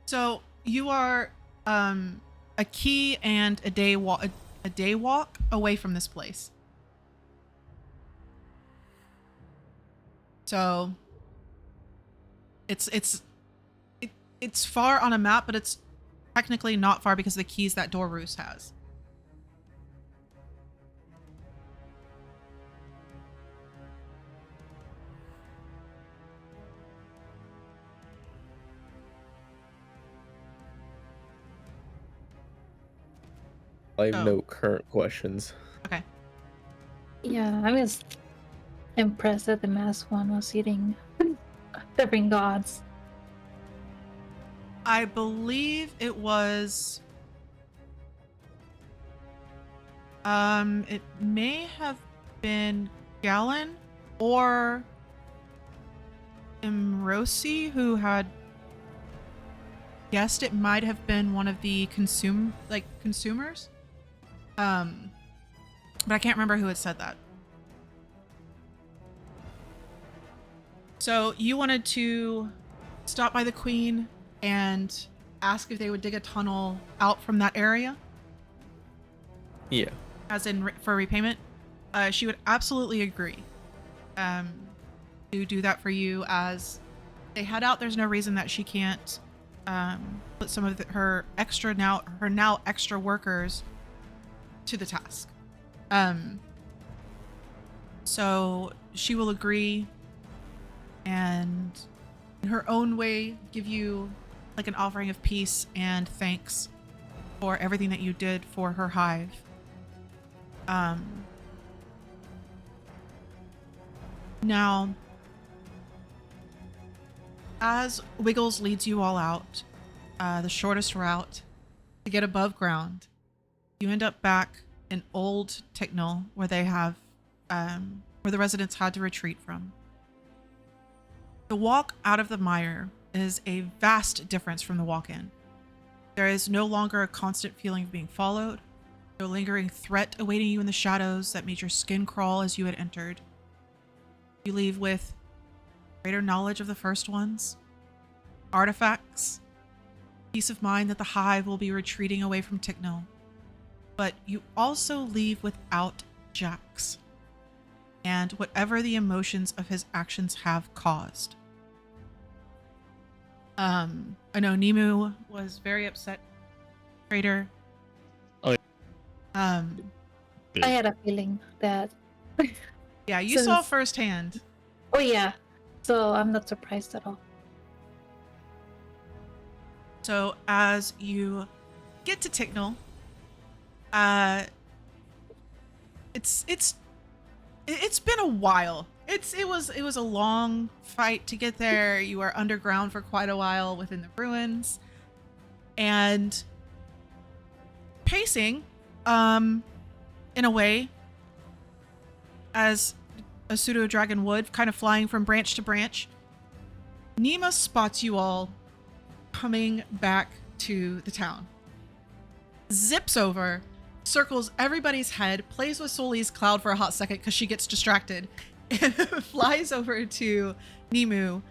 So you are a key and a day walk away from this place. So it's far on a map, but it's technically not far because of the keys that Dorus has. I have Oh. no current questions. Okay. Yeah, I was impressed that the masked one was eating different gods. I believe it was it may have been Galen or Imrosi who had guessed it might have been one of the consumers. But I can't remember who had said that. So you wanted to stop by the Queen and ask if they would dig a tunnel out from that area, Yeah. as in for repayment. She would absolutely agree to do that for you. As they head out, there's no reason that she can't put some of her now extra workers to the task. So she will agree and in her own way give you like an offering of peace and thanks for everything that you did for her hive. Now, as Wiggles leads you all out, the shortest route to get above ground, you end up back in Old Ticknell, where they have, where the residents had to retreat from. The walk out of the mire is a vast difference from the walk in. There is no longer a constant feeling of being followed, no lingering threat awaiting you in the shadows that made your skin crawl as you had entered. You leave with greater knowledge of the first ones, artifacts, peace of mind that the hive will be retreating away from Ticknell. But you also leave without Jax and whatever the emotions of his actions have caused. I know Nemu was very upset, Trader. Oh, I had a feeling that. Yeah, you saw Since- firsthand. Oh yeah, so I'm not surprised at all. So as you get to Ticknell, it's been a while. It was a long fight to get there. You were underground for quite a while within the ruins, and pacing, in a way, as a pseudo dragon would, kind of flying from branch to branch. Nima spots you all coming back to the town, zips over, circles everybody's head, plays with Soli's cloud for a hot second because she gets distracted, and flies over to Nemu,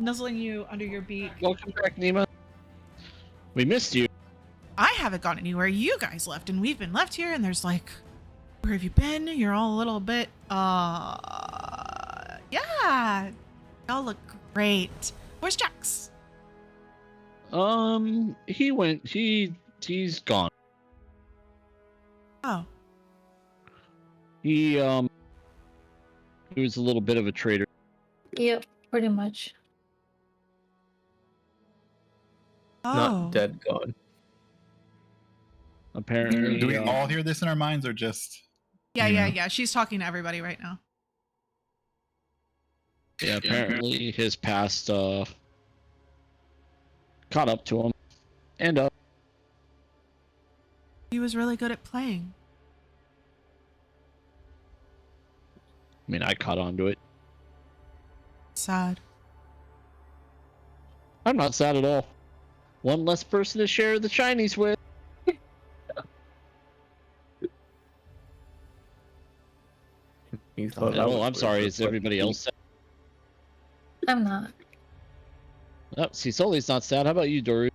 nuzzling you under your beak. Welcome back, Nima. We missed you. I haven't gone anywhere. You guys left, and we've been left here, and there's like, where have you been? You're all a little bit, yeah. Y'all look great. Where's Jax? He's gone. Oh, He was a little bit of a traitor. Yep, pretty much. oh. Not dead, gone. Apparently. Do we all hear this in our minds, or just? Yeah, you know? yeah. She's talking to everybody right now. Yeah, apparently his past caught up to him, and He was really good at playing. I mean, I caught on to it. Sad. I'm not sad at all. One less person to share the Chinese with. You thought that Oh, was I'm weird, sorry. but Is everybody else sad? I'm not. Oh, see, Sully's not sad. How about you, Doru?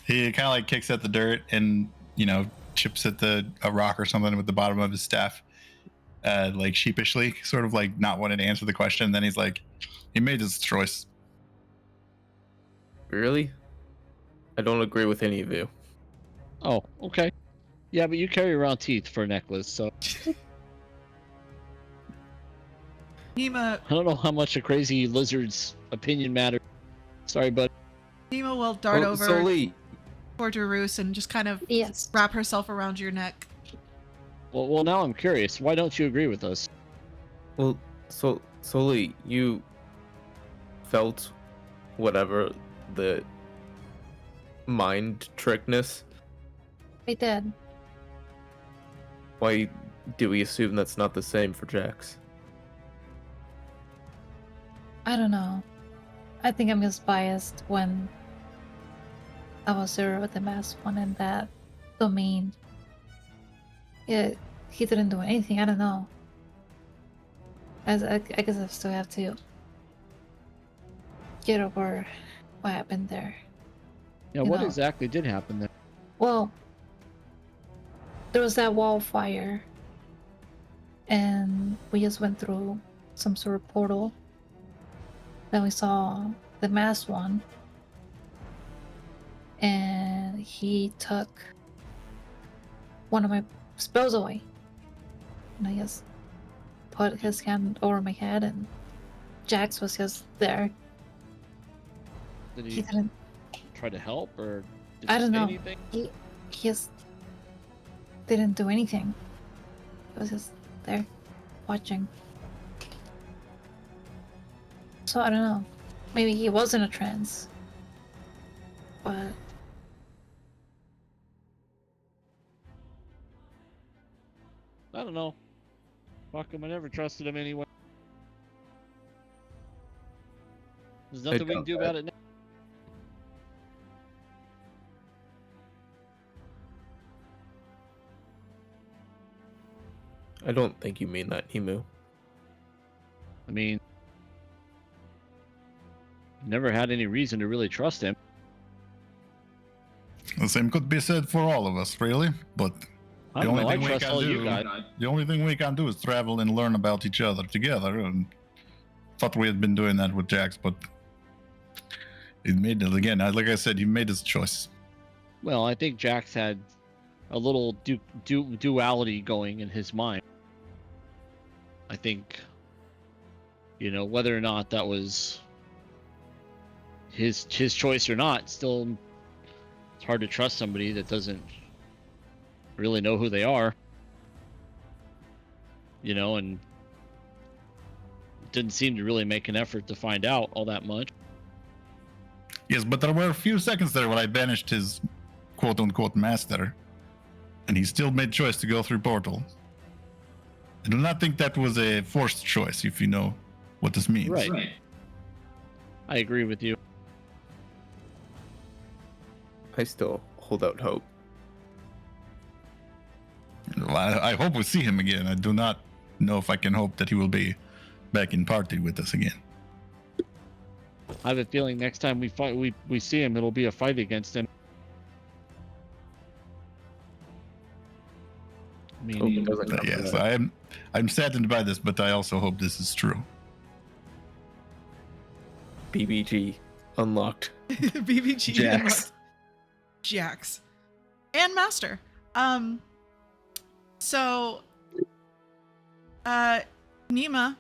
He kind of like kicks at the dirt and, you know, chips at a rock or something with the bottom of his staff, like sheepishly, sort of like not wanting to answer the question. Then he's like, he made his choice. Really? I don't agree with any of you. Oh, okay. Yeah, but you carry around teeth for a necklace, so Nima I don't know how much a crazy lizard's opinion matters. Sorry, bud. will dart over So Lee, toward Darus and just kind of Yes. wrap herself around your neck. Well, now I'm curious. Why don't you agree with us? well, so Lee, you felt whatever the mind trickness. We did. Why do we assume that's not the same for Jax? I don't know. I think I'm just biased when I was there with the masked one in that domain. He didn't do anything. I don't know. I guess I still have to get over what happened there. Yeah, You what know. exactly did happen there? Well, there was that wildfire, and we just went through some sort of portal. Then we saw the masked one, and he took one of my spells away. And I just put his hand over my head, and Jax was just there. Did He he didn't. try to help, or did I he don't say know. anything? He just didn't do anything. He was just there, watching. So I don't know. Maybe he was in a trance. But I don't know. Fuck him. I never trusted him anyway. There's nothing we can doubt do that. about it now. I don't think you mean that, Emu. I mean, never had any reason to really trust him. The same could be said for all of us, really. But I the don't only know. I thing we trust can all do, you guys. the only thing we can do is travel and learn about each other together. And thought we had been doing that with Jax, but he made it again. Like I said, he made his choice. Well, I think Jax had a little duality going in his mind. I think, you know, whether or not that was his choice or not, still it's hard to trust somebody that doesn't really know who they are. You know, and didn't seem to really make an effort to find out all that much. Yes, but there were a few seconds there when I banished his quote-unquote master, and he still made choice to go through portal. I do not think that was a forced choice, if you know what this means. Right. I agree with you. I still hold out hope. Well, I hope we see him again. I do not know if I can hope that he will be back in party with us again. I have a feeling next time we fight, we see him, it'll be a fight against him. I Hope it mean, doesn't come to Yes, that. I'm saddened by this, but I also hope this is true. BBG unlocked. BBG Jax. Jax. And Master. So Nima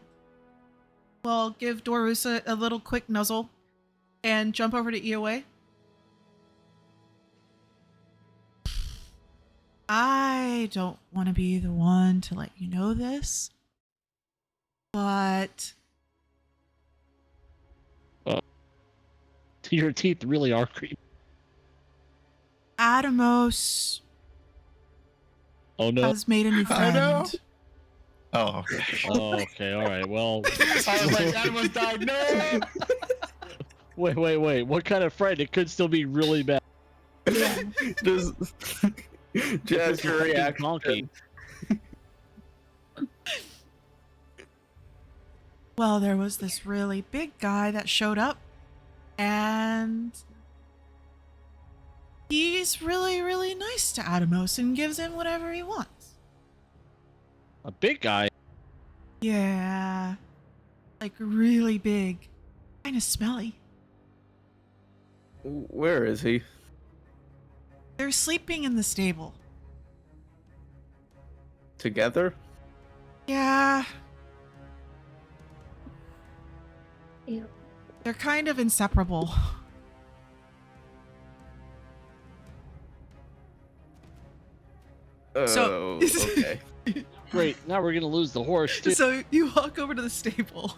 will give Dorusa a little quick nuzzle and jump over to EOA. I don't want to be the one to let you know this, but Your teeth really are creepy. Adamos Oh no. has made a new I know. friend. Oh, okay. Oh, okay, all right. Well, I was like, Animals died. No. wait. What kind of fright? It could still be really bad. Just It's your fucking reaction. donkey. Well, there was this really big guy that showed up, and he's really, really nice to Adamos and gives him whatever he wants. A big guy. Yeah. Like really big. Kind of smelly. Where is he? They're sleeping in the stable. Together? Yeah. Ew. They're kind of inseparable. So- okay. Great. Now we're gonna lose the horse too. So you walk over to the stable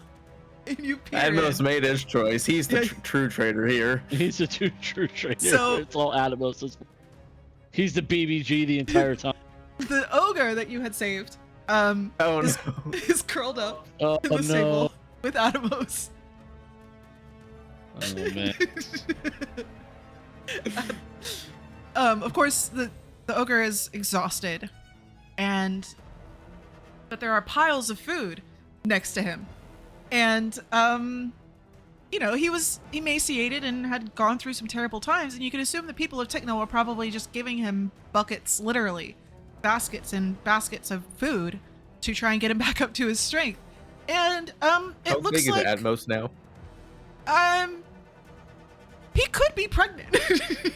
and you peer Admos in. made his choice. He's the Yeah. true trader here. He's a true trader. So- It's all Adamos. He's the BBG the entire time. The ogre that you had saved Oh is, no. is curled up Oh in the no. stable with Adamos. Oh man. Of course, the ogre is exhausted, but there are piles of food next to him, and he was emaciated and had gone through some terrible times, and you can assume the people of Ticknell were probably just giving him buckets, literally baskets and baskets of food to try and get him back up to his strength. And How it looks big is like Admos now? he could be pregnant.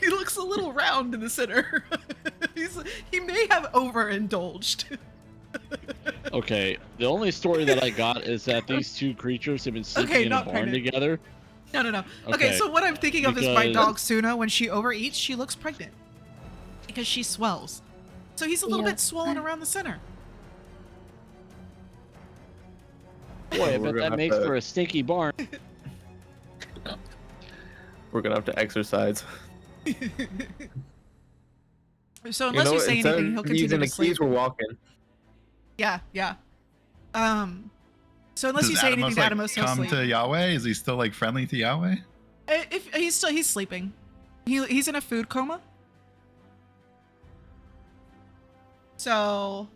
He looks a little round in the center. He may have overindulged. Okay. The only story that I got is that these two creatures have been sleeping Okay, in a not barn pregnant. together. No. Okay, Okay, so what I'm thinking of is my because- dog Suna. When she overeats, she looks pregnant because she swells. So he's a little Yeah. bit swollen around the center. Boy, I We're bet gonna that have makes to- for a stinky barn. We're gonna have to exercise. So unless you, say instead anything, of he'll continue using to the sleep. keys, we're walking. Yeah. So unless Does you say anything to Adamos, Adamos, he'll come sleep. to Yahweh? Is he still like friendly to Yahweh? If he's sleeping, he's in a food coma. So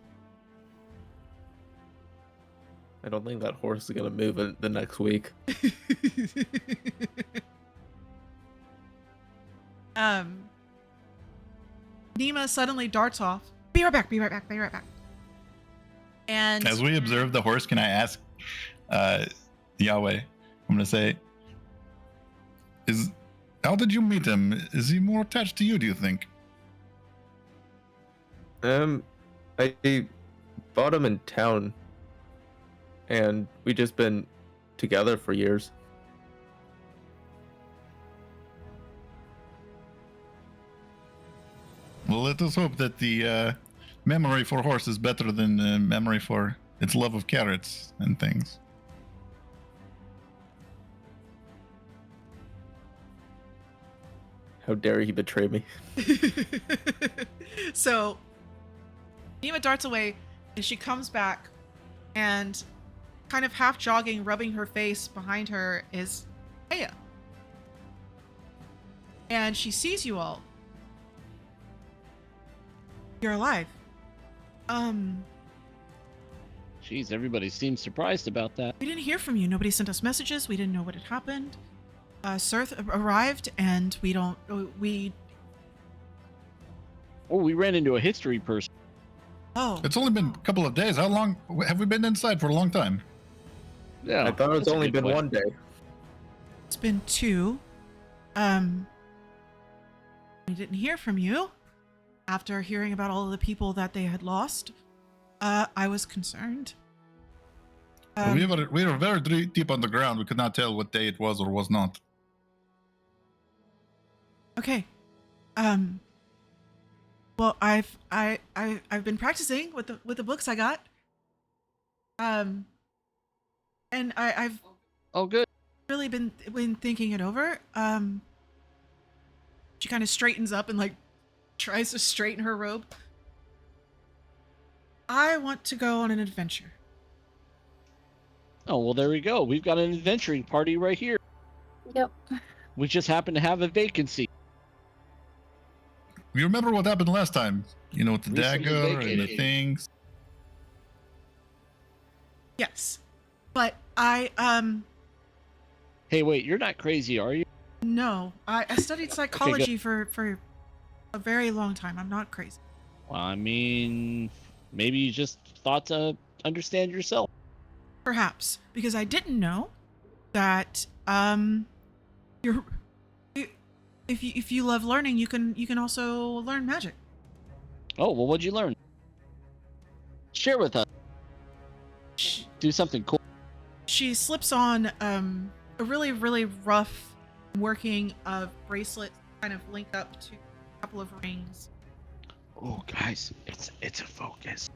I don't think that horse is gonna move in the next week. Nima suddenly darts off. Be right back. And As we observe the horse, can I ask Yahweh? I'm gonna say, how did you meet him? Is he more attached to you, do you think? I bought him in town, and we just been together for years. Well, let us hope that the memory for horse is better than memory for its love of carrots and things. How dare he betray me? So Nima darts away and she comes back, and kind of half jogging, rubbing her face behind her is Aya. And she sees you all. You're alive. Jeez, everybody seems surprised about that. We didn't hear from you. Nobody sent us messages. We didn't know what had happened. Sirth arrived, and we Oh, we ran into a history person. Oh, It's only been a couple of days. How long have we been inside for? A long time. Yeah, I thought it's that's a only good been question. 1 day. it's been 2. We didn't hear from you. After hearing about all of the people that they had lost, I was concerned. we were very deep on the ground. We could not tell what day it was or was not. Okay. Well, I've been practicing with the books I got. And I've Oh, good. really been thinking it over. She kind of straightens up and like tries to straighten her robe. I want to go on an adventure. Oh, well, there we go. We've got an adventuring party right here. Yep. We just happen to have a vacancy. You remember what happened last time? You know, with the Recently dagger and the vacated. things. Yes. But I Hey, wait, you're not crazy, are you? no. I studied psychology for a very long time. I'm not crazy. Well, I mean, maybe you just thought to understand yourself. Perhaps. Because I didn't know that you're if you love learning, you can also learn magic. Oh, well, what'd you learn? Share with us. She, Do something cool. she slips on a really, really rough working of bracelet kind of link up to a couple of rings. Oh, guys, it's a focus.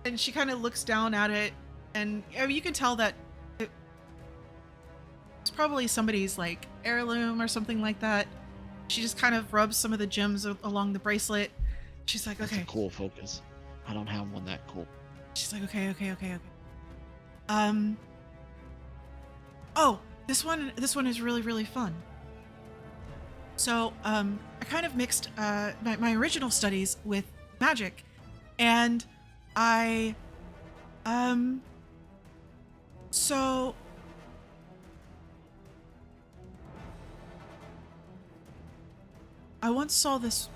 And she kind of looks down at it, and I mean, you can tell that it's probably somebody's like heirloom or something like that. She just kind of rubs some of the gems along the bracelet. She's like, That's okay. a cool focus. I don't have one that cool. She's like, okay. Oh, this one is really, really fun. So, I kind of mixed my original studies with magic, and I so I once saw this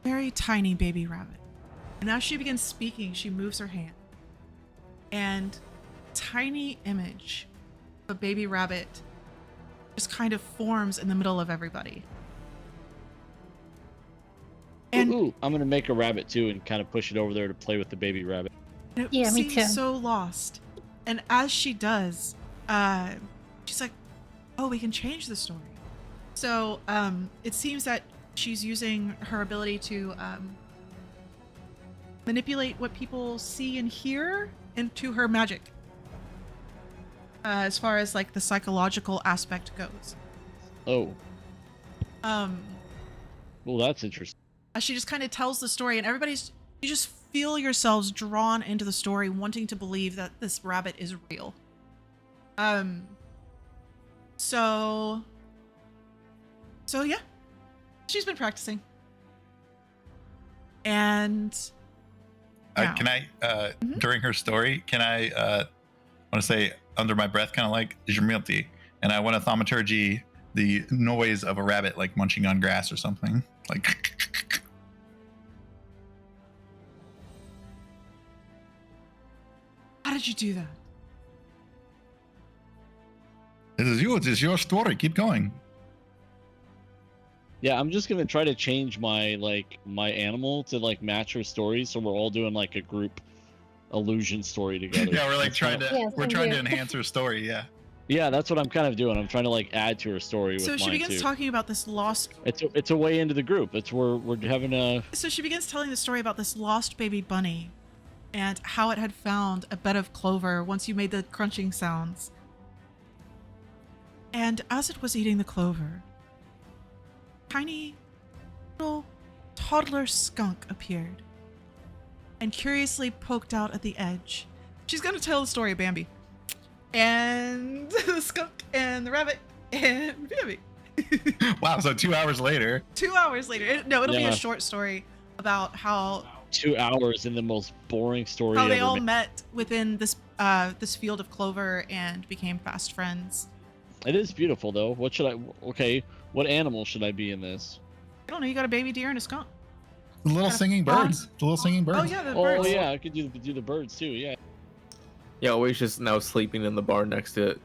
very tiny baby rabbit. And as she begins speaking, she moves her hand. And a tiny image of a baby rabbit just kind of forms in the middle of everybody. And Ooh, I'm gonna make a rabbit too and kind of push it over there to play with the baby rabbit. it Yeah, me seems too. so lost. And as she does, she's like, oh, we can change the story. So it seems that she's using her ability to manipulate what people see and hear into her magic. As far as like the psychological aspect goes. Oh, Um, well, that's interesting. she just kind of tells the story, and you just feel yourselves drawn into the story, wanting to believe that this rabbit is real. So yeah, she's been practicing. And now- Can I, Mhm. during her story, can I want to say under my breath, kind of like Jmirti, and I want to thaumaturgy the noise of a rabbit like munching on grass or something. Like, how did you do that? this is you. This is your story. Keep going. Yeah, I'm just gonna try to change my animal to like match her story, so we're all doing like a group illusion story together. Yeah, we're like That's trying how- to Yeah, we're same trying to here. enhance her story. Yeah. Yeah, that's what I'm kind of doing. I'm trying to like add to her story with So she mine begins too. talking about this lost. It's a way into the group. It's we're having a So she begins telling the story about this lost baby bunny, and how it had found a bed of clover once you made the crunching sounds. And as it was eating the clover, tiny little toddler skunk appeared and curiously poked out at the edge. She's going to tell the story of Bambi. And the skunk and the rabbit and Bambi. Wow. So 2 hours later. 2 hours later. It'll be Yeah. a short story about how 2 hours in the most boring story they ever all made. met within this field of clover and became fast friends. It is beautiful though. What should I? Okay, what animal should I be in this? I don't know, you got a baby deer and a skunk. The little Kinda singing fun. birds. The little singing birds. Oh yeah, the Oh birds. yeah, I could do the birds too. Yeah. Yeah, always just now sleeping in the barn next to it.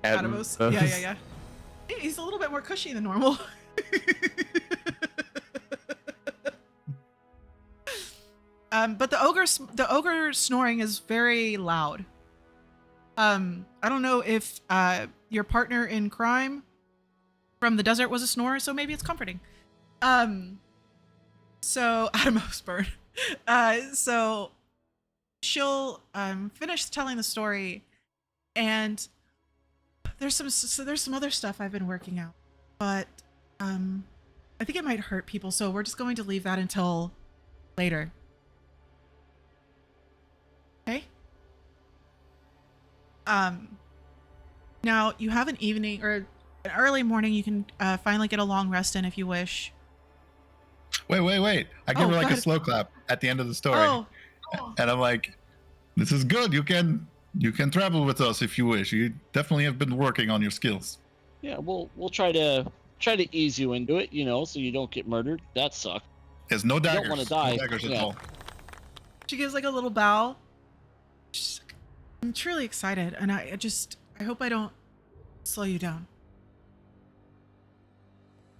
Atomos. Yeah. He's a little bit more cushy than normal. But the ogre snoring is very loud. I don't know if your partner in crime from the desert was a snorer, so maybe it's comforting. So Atomos bird. So she'll finish telling the story, and there's some other stuff I've been working out, but I think it might hurt people, so we're just going to leave that until later. Okay? Now you have an evening or an early morning. You can finally get a long rest in if you wish. Wait. I give Oh, her like a God. slow clap at the end of the story. Oh, And I'm like, this is good. You can travel with us if you wish. You definitely have been working on your skills. Yeah, we'll try to ease you into it, so you don't get murdered. That sucks. There's no daggers. don't wanna die. No daggers at Yeah. all. she gives like a little bow. She's like, I'm truly excited, and I hope I don't slow you down.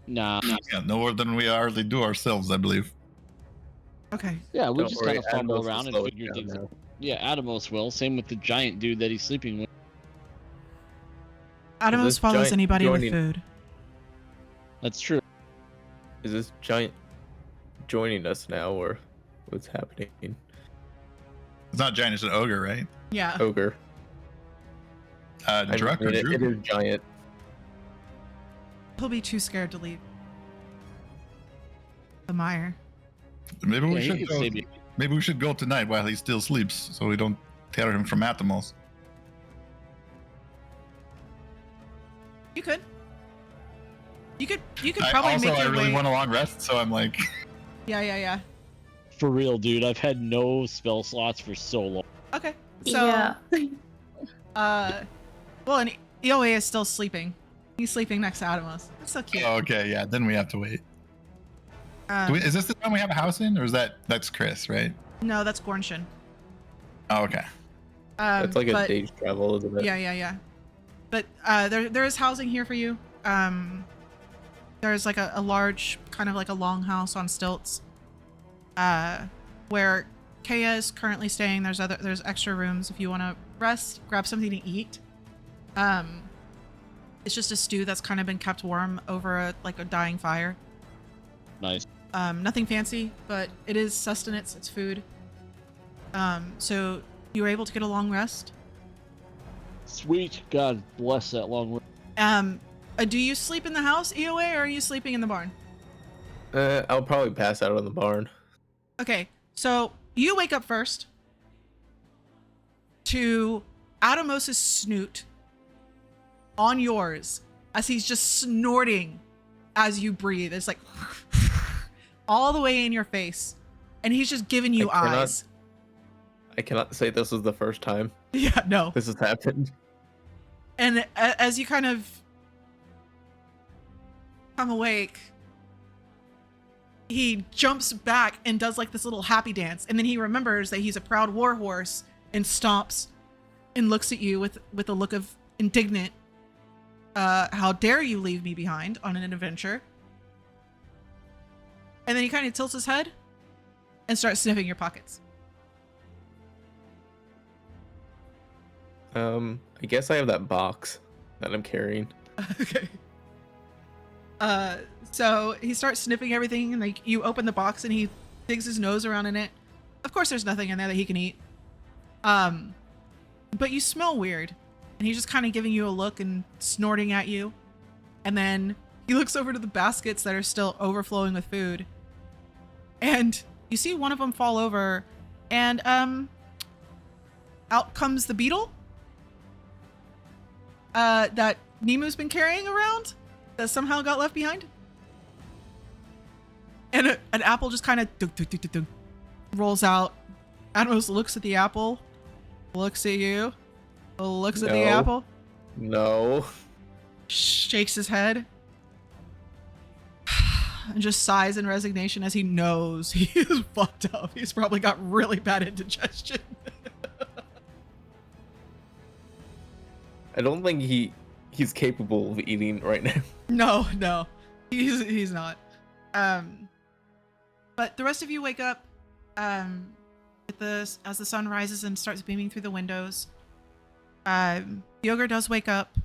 Nah. Yeah, no more than we hardly do ourselves, I believe. Okay. Yeah, we Don't just worry, kind of fumble Atmos will around and slow it figure down things now. out. Yeah, Atomos will. Same with the giant dude that he's sleeping with. Atomos this follows giant anybody with joining- food. That's true. Is this giant joining us now, or what's happening? It's not giant, it's an ogre, right? Yeah. Ogre. Druck or it Drew? is giant. He'll be too scared to leave the mire. Maybe we Yeah, he should could go. save you. Maybe we should go tonight while he still sleeps, so we don't tear him from Atomos. You could. You could I probably make your really way. want a long rest, so I'm like, Yeah. For real, dude. I've had no spell slots for so long. Okay. So, yeah. well, and EOA is still sleeping. He's sleeping next to Atomos. That's so cute. oh, okay, yeah. Then we have to wait. Um, Is this the time we have a house in, or is that's Chris, right? no, that's Gornshin. Oh, okay. That's like a but- day's travel, isn't it? Yeah. But there is housing here for you. There's like a large, kind of like a longhouse on stilts, where Kaya is currently staying. There's extra rooms if you want to rest, grab something to eat. It's just a stew that's kind of been kept warm over a dying fire. Nice. Nothing fancy, but it is sustenance. It's food. So you were able to get a long rest. Sweet. God bless that long rest. Do you sleep in the house, EOA, or are you sleeping in the barn? I'll probably pass out in the barn. Okay, so you wake up first to Atomos' snoot on yours as he's just snorting as you breathe. It's like all the way in your face, and he's just giving you I cannot- eyes. I cannot say this was the first time Yeah, no. this has happened. And as you kind of come awake, he jumps back and does like this little happy dance, and then he remembers that he's a proud war horse and stops and looks at you with a look of indignant, how dare you leave me behind on an adventure. And then he kind of tilts his head and starts sniffing your pockets. I guess I have that box that I'm carrying. Okay. So he starts sniffing everything, and like you open the box and he digs his nose around in it. Of course there's nothing in there that he can eat. But you smell weird. And he's just kind of giving you a look and snorting at you. And then he looks over to the baskets that are still overflowing with food. And you see one of them fall over, and out comes the beetle that Nemu's been carrying around that somehow got left behind. And an apple just kind of rolls out. Atmos looks at the apple, looks at you, looks at the No. apple, No. shakes his head, and just sighs in resignation as he knows he is fucked up. He's probably got really bad indigestion. I don't think he's capable of eating right now. No, he's not. But the rest of you wake up, as the sun rises and starts beaming through the windows. The ogre does wake up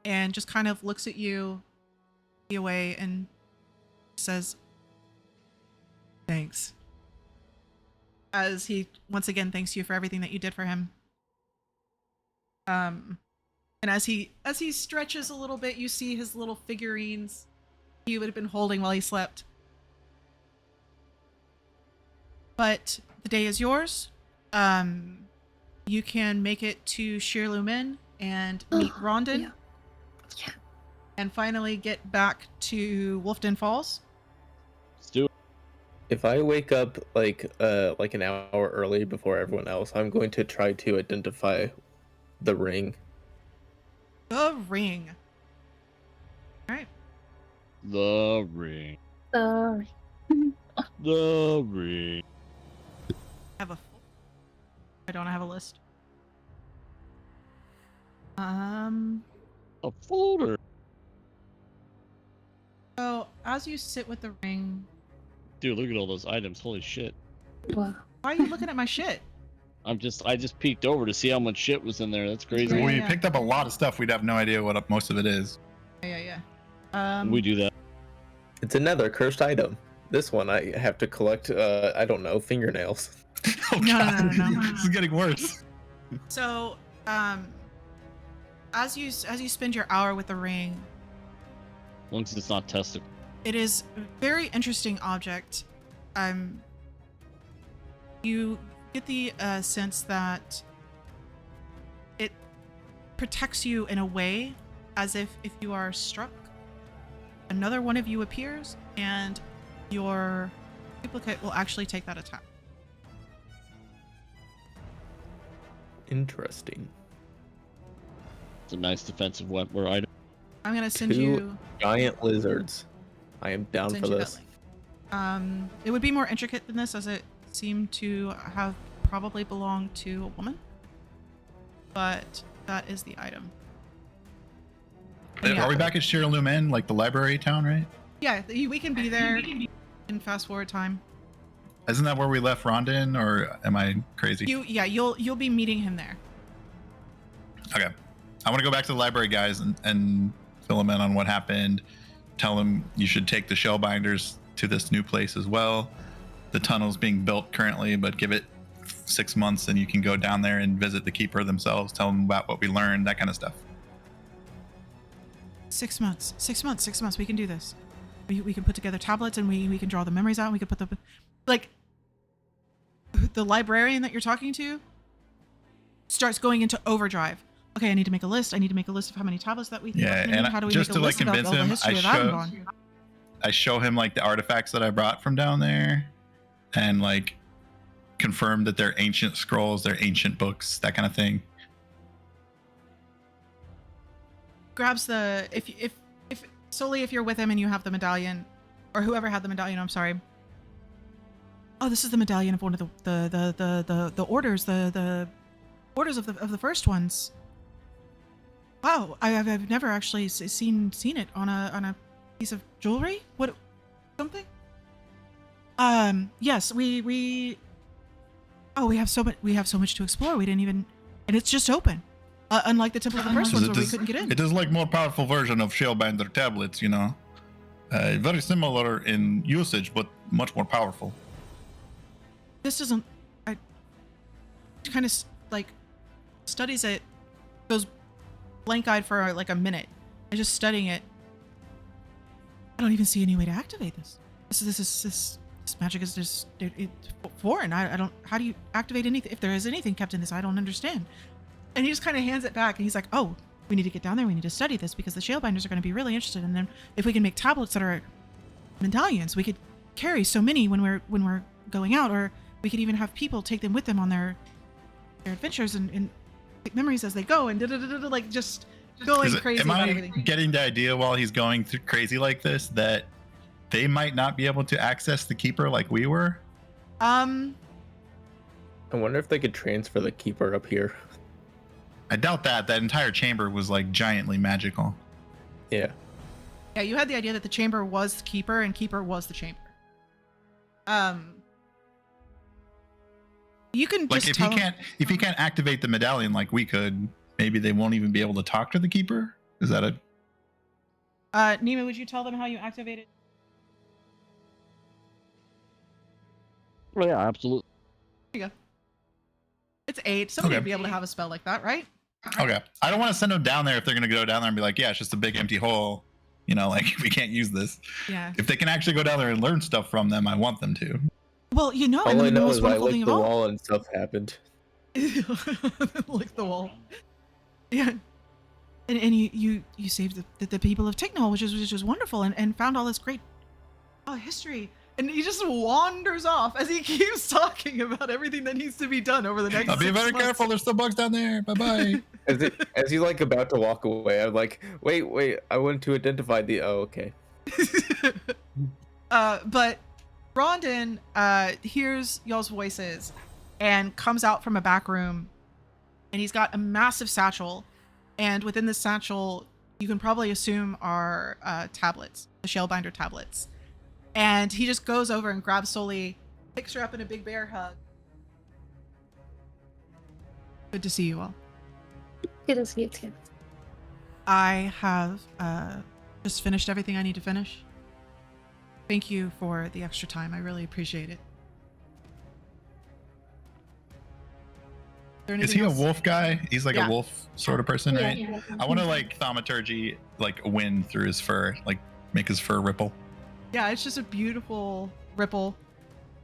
and just kind of looks at you, away, and says, "Thanks." As he once again thanks you for everything that you did for him. And as he stretches a little bit, you see his little figurines he would have been holding while he slept. But the day is yours. You can make it to Shir Lumen and meet Rondon. Yeah. Yeah. And finally get back to Wolfden Falls. Let's do it. If I wake up like an hour early before everyone else, I'm going to try to identify the ring. The ring. All right. The ring. Sorry. The ring. I don't have a list. A folder. So as you sit with the ring, Dude, look at all those items. Holy shit. Wow. why are you looking at my shit? I just peeked over to see how much shit was in there. That's crazy. Yeah, we yeah. picked up a lot of stuff. We'd have no idea what most of it is. Yeah. We do that. It's another cursed item. This one I have to collect. I don't know, fingernails. Oh, No. This is getting worse. So, as you spend your hour with the ring, As long as it's not tested. it is a very interesting object. You get the sense that it protects you in a way as if you are struck, another one of you appears and your duplicate will actually take that attack. Interesting. It's a nice defensive weapon or item. I'm gonna send Two you giant lizards. I am down send for you that this. link. It would be more intricate than this, as it seemed to have probably belonged to a woman. But that is the item. And Are we back at Shir Lumen, like the library town, right? Yeah, we can be there in fast forward time. Isn't that where we left Rondon, or am I crazy? You'll be meeting him there. Okay. I want to go back to the library guys and fill them in on what happened. Tell them you should take the shell binders to this new place as well. The tunnel's being built currently, but give it 6 months and you can go down there and visit the keeper themselves. Tell them about what we learned, that kind of stuff. 6 months. 6 months. 6 months. We can do this. We can put together tablets and we can draw the memories out and we can put the like the librarian that you're talking to starts going into overdrive. Okay, I need to make a list. I need to make a list of how many tablets that we think Yeah, we need. and How do we just make a to, like, list about convince all the him, history I of Avon? I show him like the artifacts that I brought from down there and like confirm that they're ancient scrolls, they're ancient books, that kind of thing. Grabs the if solely if you're with him and you have the medallion, or whoever had the medallion. I'm sorry. Oh, this is the medallion of one of the orders, the orders of the first ones. Wow, I've never actually seen it on a piece of jewelry. What, something? Yes, we have so much to explore. We didn't even, and it's just open. Unlike the Temple of the First Ones where we couldn't get in. It is like more powerful version of Shellbinder tablets, you know. Very similar in usage, but much more powerful. This doesn't. I kind of like studies it, goes blank-eyed for like a minute. I'm just studying it. I don't even see any way to activate this. This magic is just it's foreign. I don't. How do you activate anything? If there is anything kept in this, I don't understand. And he just kind of hands it back, and he's like, "Oh, we need to get down there. We need to study this because the Shellbinders are going to be really interested. And then if we can make tablets that are medallions, we could carry so many when we're going out, or we could even have people take them with them on their adventures and take memories as they go and like just going crazy Am about I everything." getting the idea while he's going through crazy like this that they might not be able to access the keeper like we were? I wonder if they could transfer the keeper up here. I doubt that. That entire chamber was like giantly magical. Yeah. Yeah, you had the idea that the chamber was Keeper and Keeper was the chamber. You can Like just if he can't activate the medallion like we could, maybe they won't even be able to talk to the keeper. Is that a? Nima, would you tell them how you activate it? Oh yeah, absolutely. There you go. It's 8. Somebody Okay. would be able to have a spell like that, right? Okay. I don't want to send them down there if they're going to go down there and be like, yeah, it's just a big empty hole. You know, like we can't use this. Yeah. If they can actually go down there and learn stuff from them, I want them to. Well, you know, All and I the know most is I wonderful thing licked of the all. wall and stuff happened. Lick the wall. Yeah. And you saved the people of Ticknall, which is wonderful, and found all this great history. And he just wanders off as he keeps talking about everything that needs to be done over the next. I'll be 6 very months. careful. There's still bugs down there. Bye bye. As he's like about to walk away, I'm like, wait, I want to identify the. Oh, okay. But Rondon hears y'all's voices and comes out from a back room, and he's got a massive satchel, and within this satchel, you can probably assume are tablets, the Shellbinder tablets. And he just goes over and grabs Sully, picks her up in a big bear hug. Good to see you all. Good to see you too. I have just finished everything I need to finish. Thank you for the extra time. I really appreciate it. Is he a wolf guy? He's like Yeah. a wolf sort of person, right? Yeah. I want to like thaumaturgy, like a wind through his fur, like make his fur ripple. Yeah, it's just a beautiful ripple.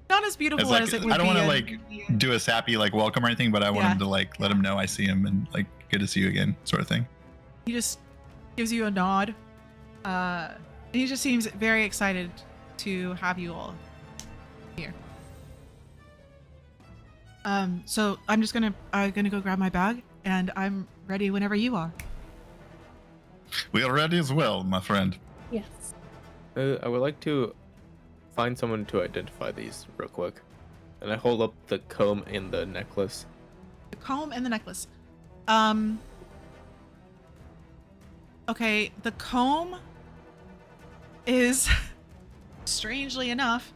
Not as beautiful It's like, as it would I don't be. want to like do a sappy like welcome or anything, but I want Yeah. him to like let him know I see him and like good to see you again, sort of thing. He just gives you a nod. And he just seems very excited to have you all here. So I'm just gonna go grab my bag, and I'm ready whenever you are. We are ready as well, my friend. Yes. I would like to find someone to identify these real quick. And I hold up the comb and the necklace. The comb and the necklace. Okay, the comb is strangely enough,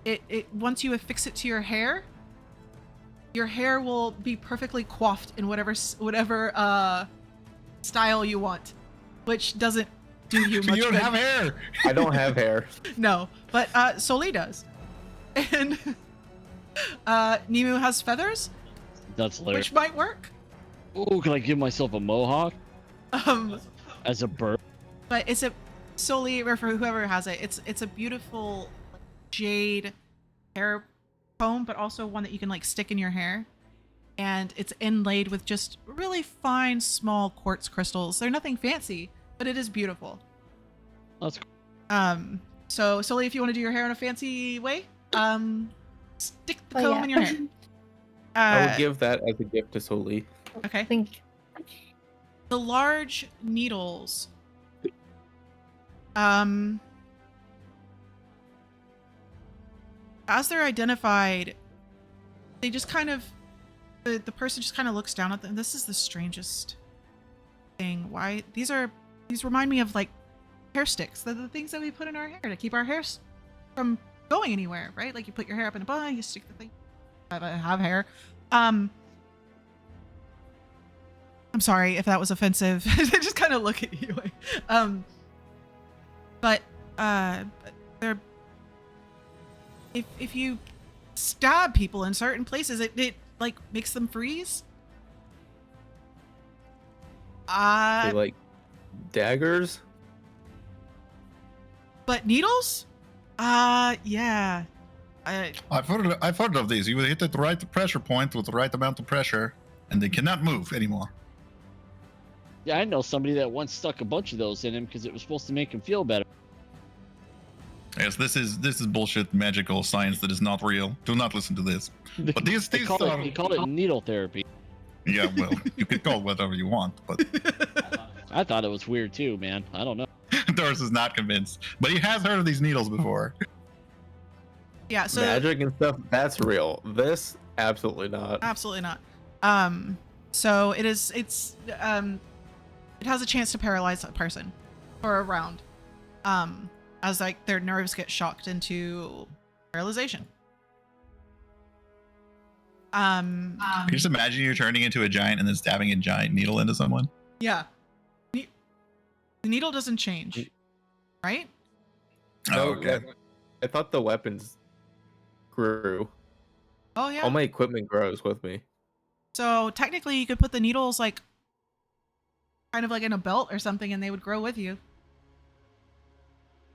it once you affix it to your hair will be perfectly coiffed in whatever style you want, which doesn't do you much You don't good. have hair. I don't have hair. No, but Soli does. And Nemu has feathers, That's hilarious. which might work. Oh, can I give myself a mohawk as a bird? But it's a Soli, or for whoever has it, it's a beautiful jade hair comb, but also one that you can like stick in your hair. And it's inlaid with just really fine, small quartz crystals. They're nothing fancy, but it is beautiful. That's cool. So Soli, if you want to do your hair in a fancy way, stick the Oh, comb yeah. in your hair. I would give that as a gift to Soli. Okay. Thank you. The large needles. As they're identified, they just kind of, the person just kind of looks down at them. This is the strangest thing. Why? These remind me of like hair sticks. They're the things that we put in our hair to keep our hair from going anywhere, right? Like you put your hair up in a bun, you stick the thing. I have hair. I'm sorry if that was offensive. They just kind of look at you. But they're, if you stab people in certain places, it like makes them freeze. They like daggers. But needles? Yeah. I've heard of these. You hit the right pressure point with the right amount of pressure, and they cannot move anymore. Yeah, I know somebody that once stuck a bunch of those in him because it was supposed to make him feel better. Yes, this is bullshit magical science that is not real. Do not listen to this. But these They call are... it needle therapy. Yeah, well, you could call it whatever you want, but I thought it was weird too, man. I don't know. Doris is not convinced. But he has heard of these needles before. Yeah, so Magic and stuff, that's real. This, absolutely not. absolutely not. So it has a chance to paralyze a person for a round. As like their nerves get shocked into paralyzation. Can you just imagine you're turning into a giant and then stabbing a giant needle into someone? Yeah. The needle doesn't change, right? Oh, okay. I thought the weapons grew. Oh yeah. All my equipment grows with me. So technically you could put the needles like kind of like in a belt or something and they would grow with you.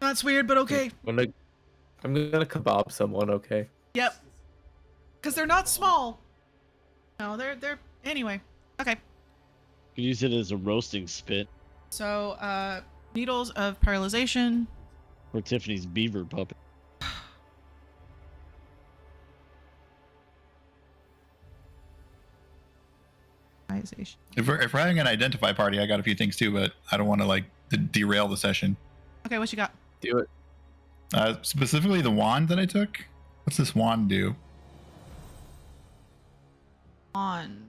That's weird, but okay. I'm gonna kebab someone, okay? Yep. Because they're not small. No, they're anyway. Okay. You could use it as a roasting spit So, needles of paralyzation. for Tiffany's beaver puppet. If we're having an identify party, I got a few things too, but I don't want to like derail the session. Okay, what you got? Do it. Specifically the wand that I took. What's this wand do? On.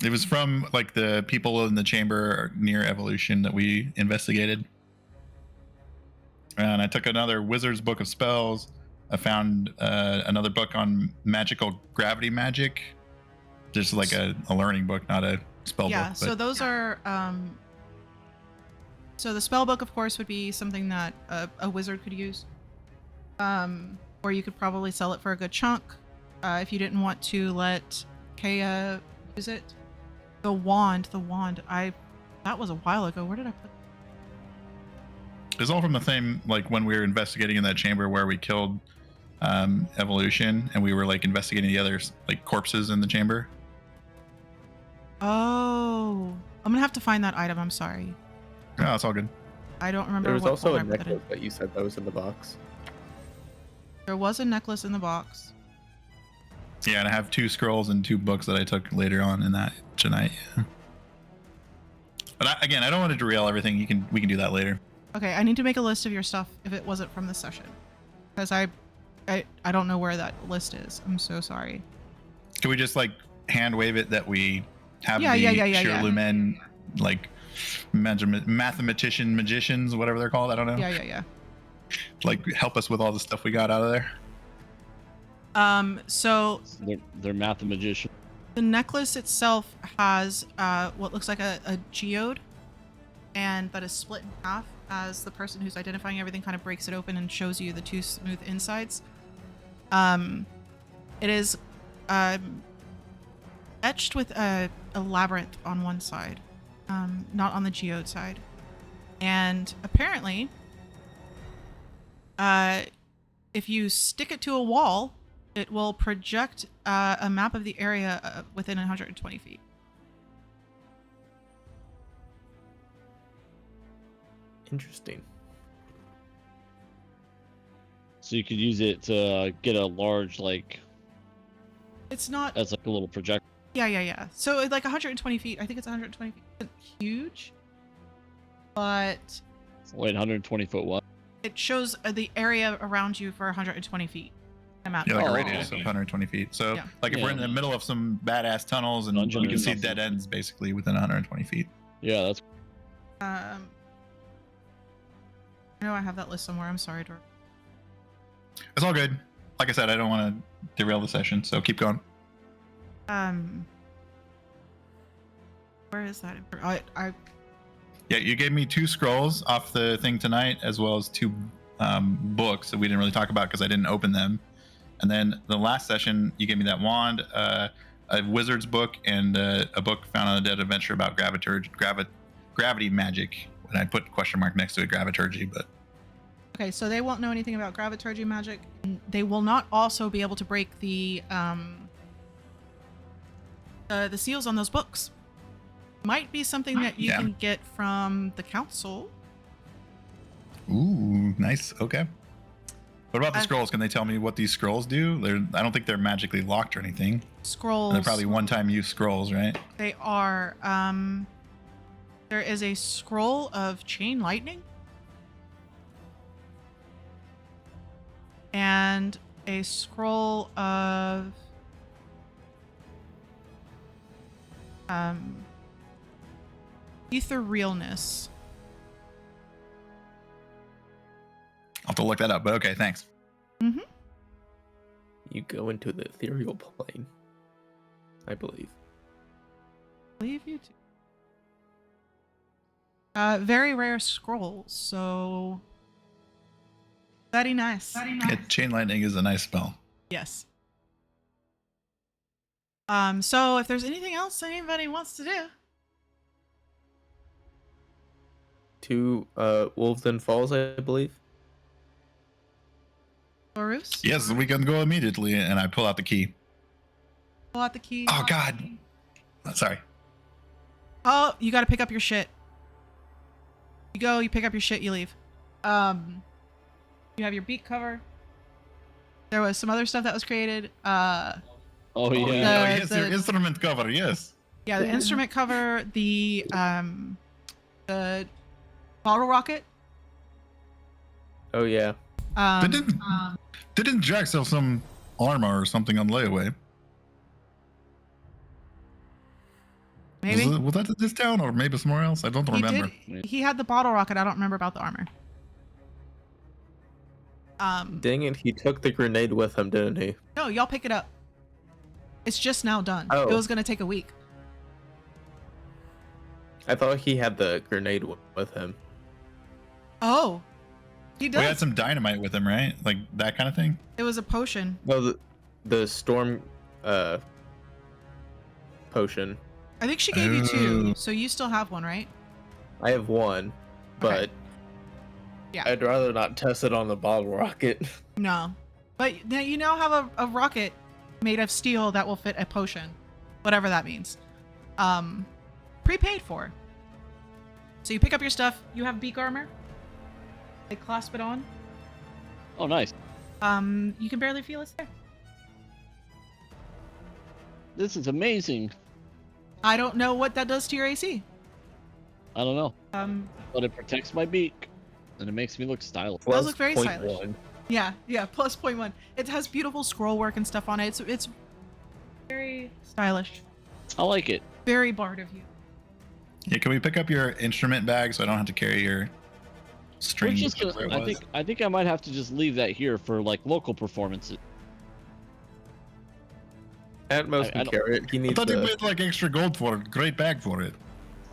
It was from like the people in the chamber near evolution that we investigated. And I took another wizard's book of spells. I found another book on magical gravity magic. Just like a learning book, not a spell Yeah, book. so those are so the spell book of course would be something that a wizard could use. Or you could probably sell it for a good chunk if you didn't want to let Kaya use it. The wand, that was a while ago. Where did I put it's all from the same, like when we were investigating in that chamber where we killed evolution, and we were like investigating the other like corpses in the chamber. Oh, I'm gonna have to find that item. I'm sorry. No, it's all good. I don't remember. There was what also folder a I put that in. necklace that you said that was in the box. There was a necklace in the box. Yeah, and I have 2 scrolls and 2 books that I took later on in that tonight. Yeah. But again, I don't want to derail everything. We can do that later. Okay, I need to make a list of your stuff if it wasn't from the session, because I don't know where that list is. I'm so sorry. Can we just like hand wave it that we have Yeah, the yeah. Lumen like mathematician magicians, whatever they're called? I don't know. Yeah. Like help us with all the stuff we got out of there. So They're mathematicians. the necklace itself has what looks like a geode, and that is split in half as the person who's identifying everything kind of breaks it open and shows you the 2 smooth insides. It is etched with a labyrinth on one side, not on the geode side. And apparently, if you stick it to a wall, it will project a map of the area within 120 feet. Interesting. So you could use it to get a large, like, It's not. as like a little projector. Yeah. So like 120 feet. I think it's 120 feet. It's huge, but Wait, 120 foot what? it shows the area around you for 120 feet. I'm out. Yeah, like Oh, a radius okay. of 120 feet. So Yeah. like if we're in the middle of some badass tunnels and Dungeon we can or see something. dead ends basically within 120 feet. Yeah, that's I know I have that list somewhere. I'm sorry, Dor. It's all good. Like I said, I don't want to derail the session, so keep going. Where is that? Yeah, you gave me 2 scrolls off the thing tonight, as well as 2 books that we didn't really talk about because I didn't open them. And then the last session, you gave me that wand, a wizard's book, and a book found on a dead adventure about gravity magic. And I put question mark next to it, graviturgy, but Okay, so they won't know anything about graviturgy magic. They will not also be able to break the seals on those books. Might be something that you Yeah. can get from the council. ooh, nice. Okay. What about the I've- scrolls? Can they tell me what these scrolls do? I don't think they're magically locked or anything. Scrolls. They're probably one-time use scrolls, right? They are. There is a scroll of chain lightning. And a scroll of etherealness. I'll have to look that up, but okay, thanks. Mm-hmm. You go into the ethereal plane, I believe. Believe you too. Very rare scrolls, so very nice. Yeah, chain lightning is a nice spell. Yes. So if there's anything else anybody wants to do, to Wolves and Falls, I believe. Horus? Yes, we can go immediately. And I pull out the key. Pull out the key. Oh, God. Sorry. Oh, you got to pick up your shit. You go, you pick up your shit, you leave. You have your beak cover. There was some other stuff that was created. Oh yeah. Oh, yes, your instrument cover, yes. Yeah, the instrument cover, the bottle rocket. Oh yeah. Didn't Jack sell some armor or something on layaway? Maybe Was that in this town or maybe somewhere else? I don't he remember. did. He had the bottle rocket. I don't remember about the armor. Dang it, he took the grenade with him, didn't he? No, y'all pick it up. It's just now done. Oh. It was gonna take a week. I thought he had the grenade with him. Oh, he We had does. some dynamite with him, right? Like that kind of thing. It was a potion. No, the storm potion. I think she gave you two, Oh. so you still have one, right? I have one, but Okay. Yeah. I'd rather not test it on the bottle rocket. No, but now you now have a rocket made of steel that will fit a potion, whatever that means. Prepaid for. So you pick up your stuff. You have beak armor. They clasp it on. Oh, nice. You can barely feel it's there. This is amazing. I don't know what that does to your AC. I don't know, Um, but it protects my beak, and it makes me look stylish. Those look very Plus stylish. 0.1. yeah, plus 0.1. It has beautiful scroll work and stuff on it. It's very stylish. I like it. Very Bard of you. Yeah, can we pick up your instrument bag so I don't have to carry your We're strings? just gonna, whatever it was? I think I might have to just leave that here for like local performances. At most, I we don't- carry it. He I needs thought you the... paid like extra gold for it. Great bag for it.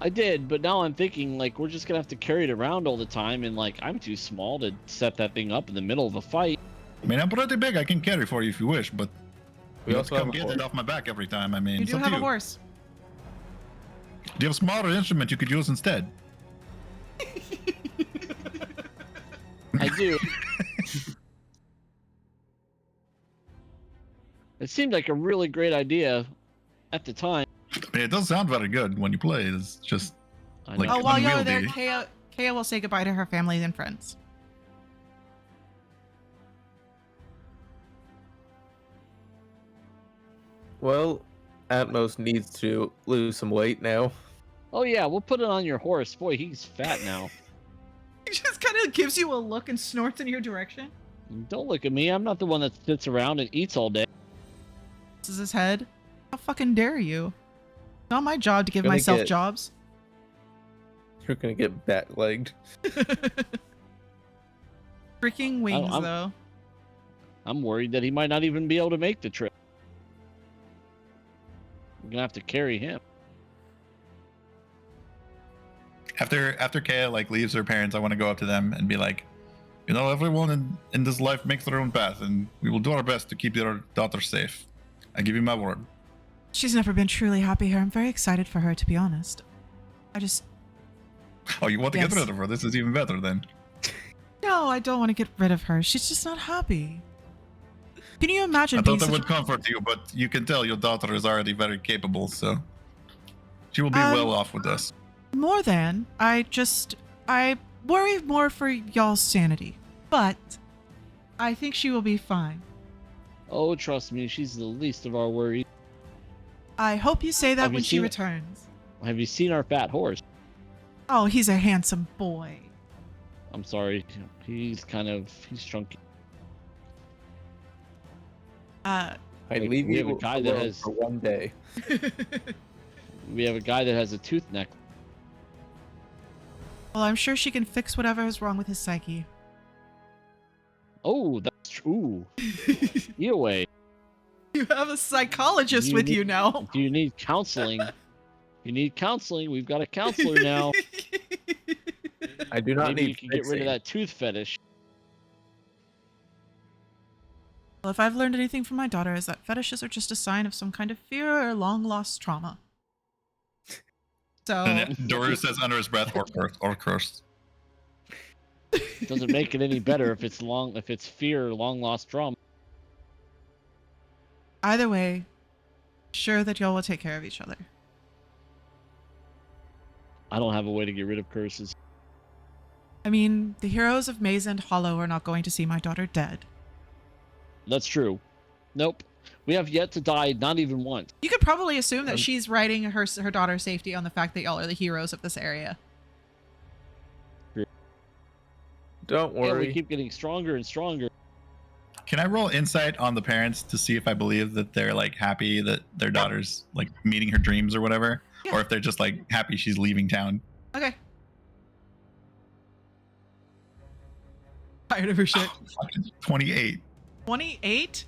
I did, but now I'm thinking like we're just gonna have to carry it around all the time, and like I'm too small to set that thing up in the middle of a fight. I mean, I'm pretty big. I can carry for you if you wish, but We you also have have to a come get horse. it off my back every time. I mean, You it's do up have to a you. horse. Do you have a smaller instrument you could use instead? I do. It seemed like a really great idea at the time. I mean, it does sound very good when you play. It's just I Like- know. Oh, while y'all are there, unwieldy. Kea will say goodbye to her family and friends. Well, Atmos needs to lose some weight now. Oh yeah, we'll put it on your horse. Boy, he's fat now. He just kind of gives you a look and snorts in your direction. Don't look at me. I'm not the one that sits around and eats all day. This is his head. How fucking dare you? It's not my job to give Gonna myself get- jobs. You're gonna get back-legged. Freaking wings, I'm- though. I'm worried that he might not even be able to make the trip. We're gonna have to carry him. after Kaya like leaves her parents, I want to go up to them and be like, you know, everyone in this life makes their own path, and we will do our best to keep your daughter safe. I give you my word. She's never been truly happy here. I'm very excited for her, to be honest. I just... Oh, you want to Yes. get rid of her? This is even better then. No, I don't want to get rid of her. She's just not happy. Can you imagine I being thought that such would comfort you, but you can tell your daughter is already very capable, so she will be Um, well off with us. more than... I worry more for y'all's sanity. But I think she will be fine. Oh, trust me, she's the least of our worries. I hope you say that Have you when she seen- returns. Have you seen our fat horse? Oh, he's a handsome boy. I'm sorry, he's chunky. I We- leave we have you a guy that alone has- for one day. We have a guy that has a tooth neck. Well, I'm sure she can fix whatever is wrong with his psyche. Oh, that's true. Either way, You have a psychologist with you now. do you need counseling? You need counseling. We've got a counselor now. I do not Maybe you need can get rid fixing. of that tooth fetish. Well, if I've learned anything from my daughter, is that fetishes are just a sign of some kind of fear or long lost trauma. So, And Doris says under his breath, or cursed. Doesn't make it any better if it's fear, long lost trauma. Either way, sure that y'all will take care of each other. I don't have a way to get rid of curses. I mean, the heroes of Maze and Hollow are not going to see my daughter dead. That's true. Nope. We have yet to die, not even once. You could probably assume that she's writing her daughter's safety on the fact that y'all are the heroes of this area. Don't Yeah, worry. we keep getting stronger and stronger. Can I roll insight on the parents to see if I believe that they're like happy that their daughter's like meeting her dreams or whatever, Yeah. or if they're just like happy she's leaving town? Okay. Tired of her shit. Fucking 28. 28?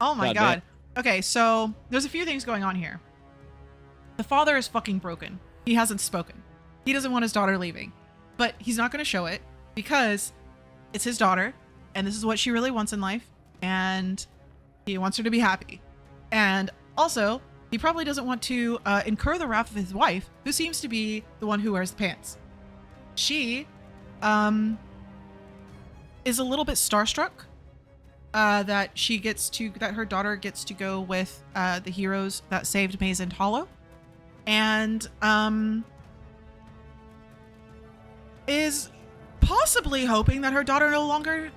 Oh my God god. Okay, so there's a few things going on here. The father is fucking broken. He hasn't spoken. He doesn't want his daughter leaving. But he's not going to show it because it's his daughter and this is what she really wants in life and he wants her to be happy. And also, he probably doesn't want to incur the wrath of his wife, who seems to be the one who wears the pants. She is a little bit starstruck that her daughter gets to go with the heroes that saved Maze and Hollow, and is possibly hoping that her daughter no longer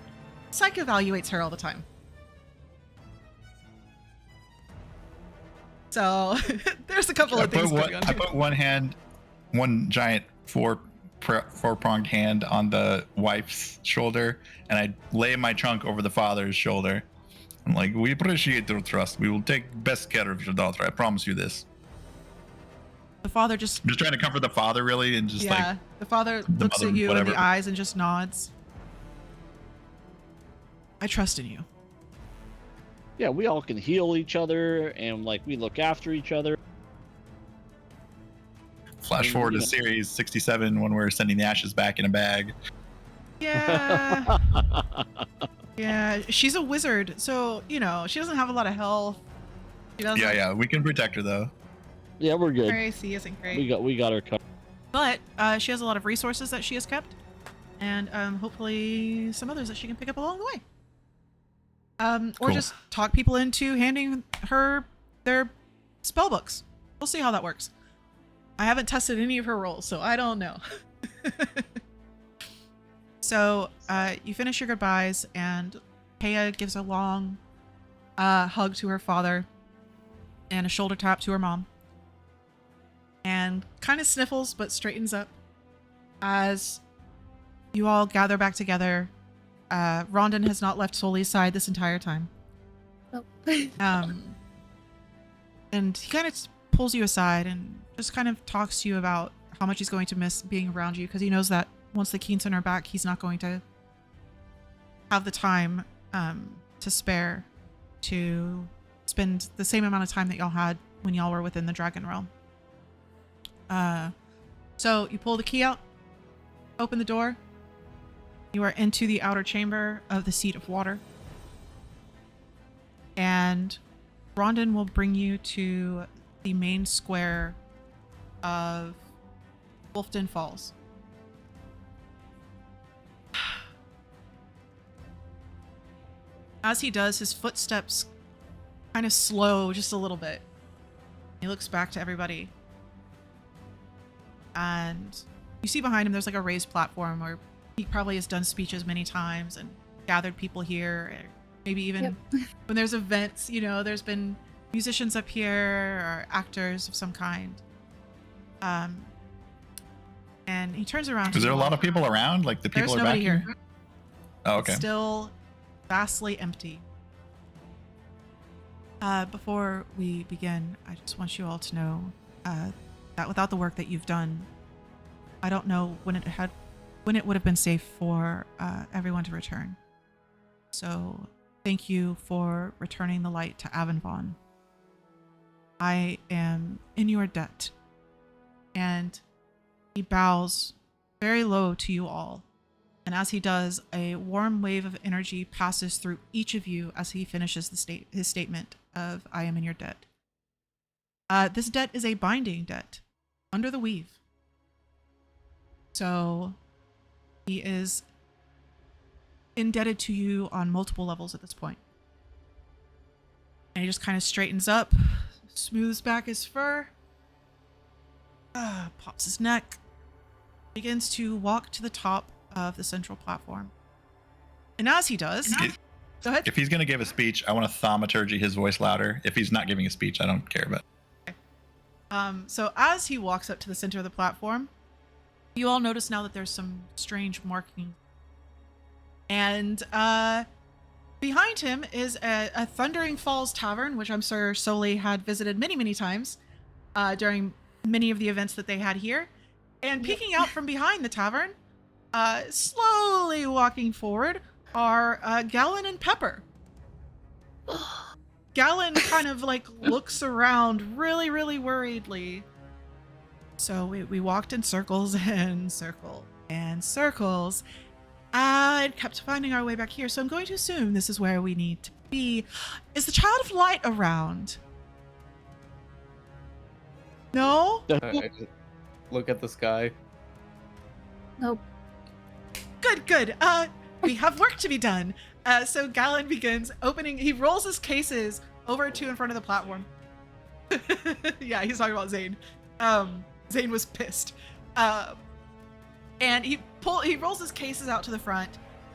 psych evaluates her all the time. So there's a couple of things going on. I put one giant four-pronged hand on the wife's shoulder, and I lay my trunk over the father's shoulder. I'm like, we appreciate your trust. We will take best care of your daughter. I promise you this. The father I'm just trying to comfort the father, really, and just the father looks mother, at you whatever. in the eyes and just nods. I trust in you. Yeah, we all can heal each other, and like we look after each other. Flash forward to series 67 when we're sending the ashes back in a bag. Yeah. Yeah, she's a wizard, so, you know, she doesn't have a lot of health. She doesn't. Yeah, we can protect her though. Yeah, we're good. Her AC isn't great. We got her covered. But she has a lot of resources that she has kept, and hopefully some others that she can pick up along the way. Or Cool. just talk people into handing her their spell books. We'll see how that works. I haven't tested any of her rolls, so I don't know. So you finish your goodbyes, and Kaya gives a long hug to her father and a shoulder tap to her mom, and kind of sniffles but straightens up as you all gather back together. Rondon has not left Soli's side this entire time. Nope. And he kind of pulls you aside and just kind of talks to you about how much he's going to miss being around you, because he knows that once the Keenson are back, he's not going to have the time to spare to spend the same amount of time that y'all had when y'all were within the Dragon Realm. So you pull the key out, open the door. You are into the outer chamber of the Seat of Water. And Rondon will bring you to the main square of Wolfden Falls. As he does, his footsteps kind of slow just a little bit. He looks back to everybody. And you see behind him there's like a raised platform where he probably has done speeches many times and gathered people here. Or maybe even when there's events, you know, there's been musicians up here or actors of some kind. And he turns around. Is there a lot of people around? Like the people There's are back nobody here. Oh, okay. It's still vastly empty. Before we begin, I just want you all to know that without the work that you've done, I don't know when it would have been safe for everyone to return. So thank you for returning the light to Avonvon. I am in your debt. And he bows very low to you all. And as he does, a warm wave of energy passes through each of you as he finishes his statement of I am in your debt. This debt is a binding debt under the weave. So He is indebted to you on multiple levels at this point. And he just kind of straightens up, smooths back his fur, pops his neck, begins to walk to the top of the central platform. And as he does, go ahead. If he's going to give a speech, I want to thaumaturgy his voice louder. If he's not giving a speech, I don't care about it. So as he walks up to the center of the platform, you all notice now that there's some strange markings. And behind him is a Thundering Falls Tavern, which I'm sure Soli had visited many, many times during many of the events that they had here. And peeking out from behind the tavern, slowly walking forward, are Gallon and Pepper. Gallon kind of like looks around really, really worriedly. So we walked in circles and circles and circles and kept finding our way back here. So I'm going to assume this is where we need to be. Is the Child of Light around? No? I just look at the sky. Nope. Good. We have work to be done. So Gallon begins opening. He rolls his cases over to in front of the platform. Yeah, he's talking about Zane. Zane was pissed. And he rolls his cases out to the front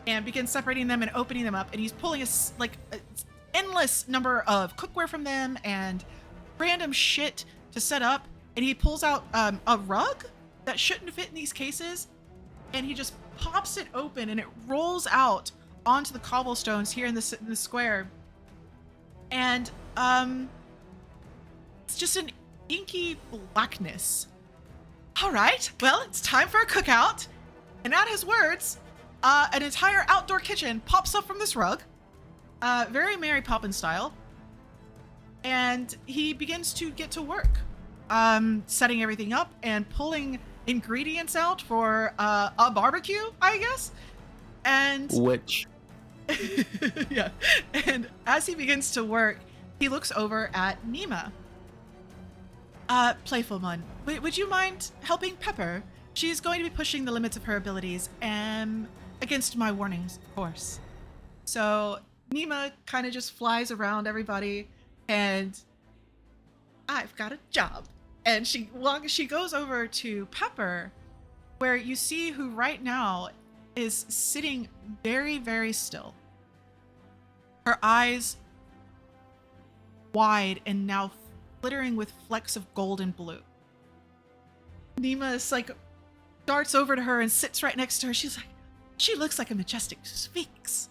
and begins separating them and opening them up. And he's pulling an endless number of cookware from them and random shit to set up. And he pulls out a rug that shouldn't fit in these cases. And he just pops it open and it rolls out onto the cobblestones here in the square. And it's just an inky blackness. All right, well, it's time for a cookout. And at his words, an entire outdoor kitchen pops up from this rug, very Mary Poppins style. And he begins to get to work, setting everything up and pulling ingredients out for a barbecue, I guess. And Which? yeah. And as he begins to work, he looks over at Nima. Playful one, would you mind helping Pepper? She's going to be pushing the limits of her abilities, against my warnings, of course. So Nima kind of just flies around everybody, and I've got a job. And she goes over to Pepper, where you see who right now is sitting very, very still. Her eyes wide and now glittering with flecks of gold and blue. Nima is like, darts over to her and sits right next to her. She's like, she looks like a majestic sphinx.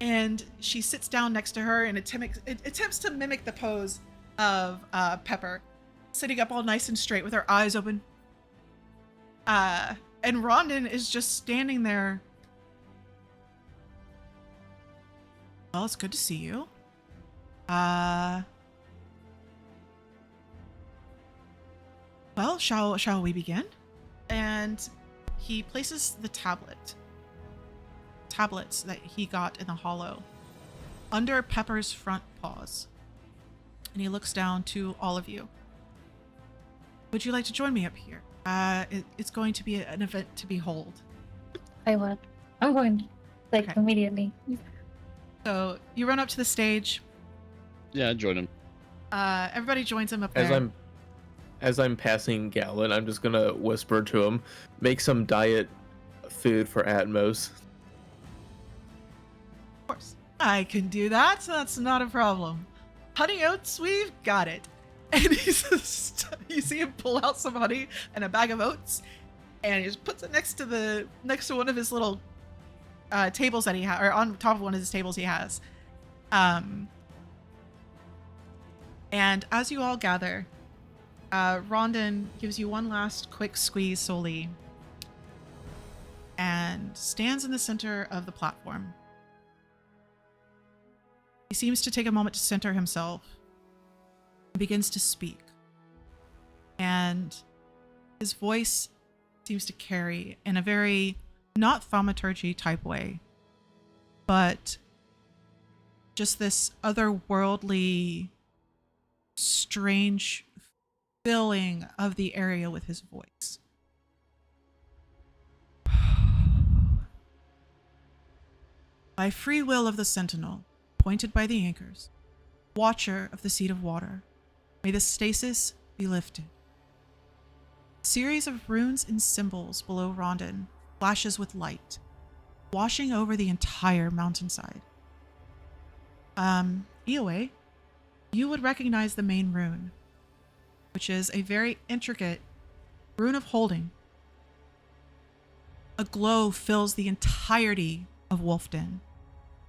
And she sits down next to her and attempts to mimic the pose of Pepper, sitting up all nice and straight with her eyes open. And Rondon is just standing there. Well, it's good to see you. Well, shall we begin? And he places the tablets that he got in the hollow under Pepper's front paws. And he looks down to all of you. Would you like to join me up here? It's going to be an event to behold. I would. I'm going, like, Okay. immediately. So you run up to the stage. Yeah, join him. Everybody joins him up there. As I'm passing Gallon, I'm just gonna whisper to him, make some diet food for Atmos. Of course. I can do that. That's not a problem. Honey oats, we've got it. And he's just, you see him pull out some honey and a bag of oats, and he just puts it next to one of his little tables that he has, or on top of one of his tables he has. And as you all gather, Rondon gives you one last quick squeeze, Soli, and stands in the center of the platform. He seems to take a moment to center himself and begins to speak. And his voice seems to carry in a very not thaumaturgy type way, but just this otherworldly, strange filling of the area with his voice. By free will of the sentinel, appointed by the anchors, watcher of the seat of water, may the stasis be lifted. A series of runes and symbols below Rondon flashes with light, washing over the entire mountainside. Eoway, you would recognize the main rune, which is a very intricate rune of holding. A glow fills the entirety of Wolfden,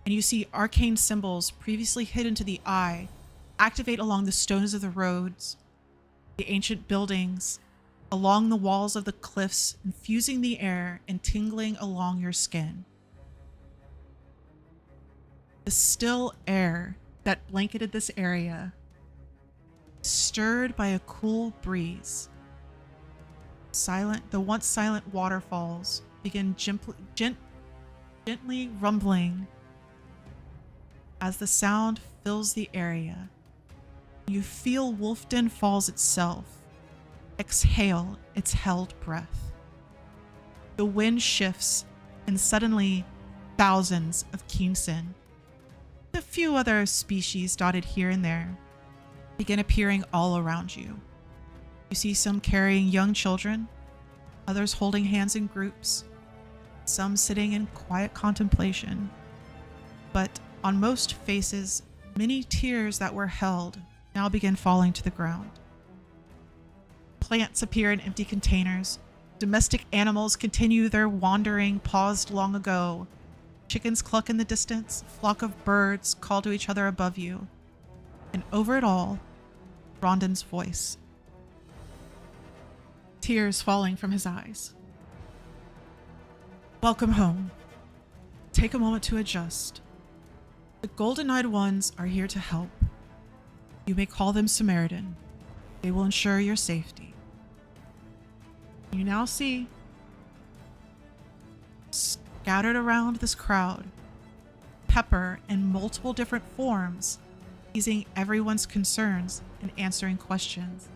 and you see arcane symbols previously hidden to the eye activate along the stones of the roads, the ancient buildings, along the walls of the cliffs, infusing the air and tingling along your skin. The still air that blanketed this area, stirred by a cool breeze. The once silent waterfalls begin gently rumbling as the sound fills the area. You feel Wolfden Falls itself exhale its held breath. The wind shifts, and suddenly thousands of Keenson, a few other species dotted here and there, begin appearing all around you. You see some carrying young children, others holding hands in groups, some sitting in quiet contemplation. But on most faces, many tears that were held now begin falling to the ground. Plants appear in empty containers. Domestic animals continue their wandering paused long ago. Chickens cluck in the distance. A flock of birds call to each other above you. And over it all, Rondon's voice. Tears falling from his eyes. Welcome home. Take a moment to adjust. The golden-eyed ones are here to help. You may call them Samaritan. They will ensure your safety. You now see, scattered around this crowd, Pepper in multiple different forms, easing everyone's concerns and answering questions.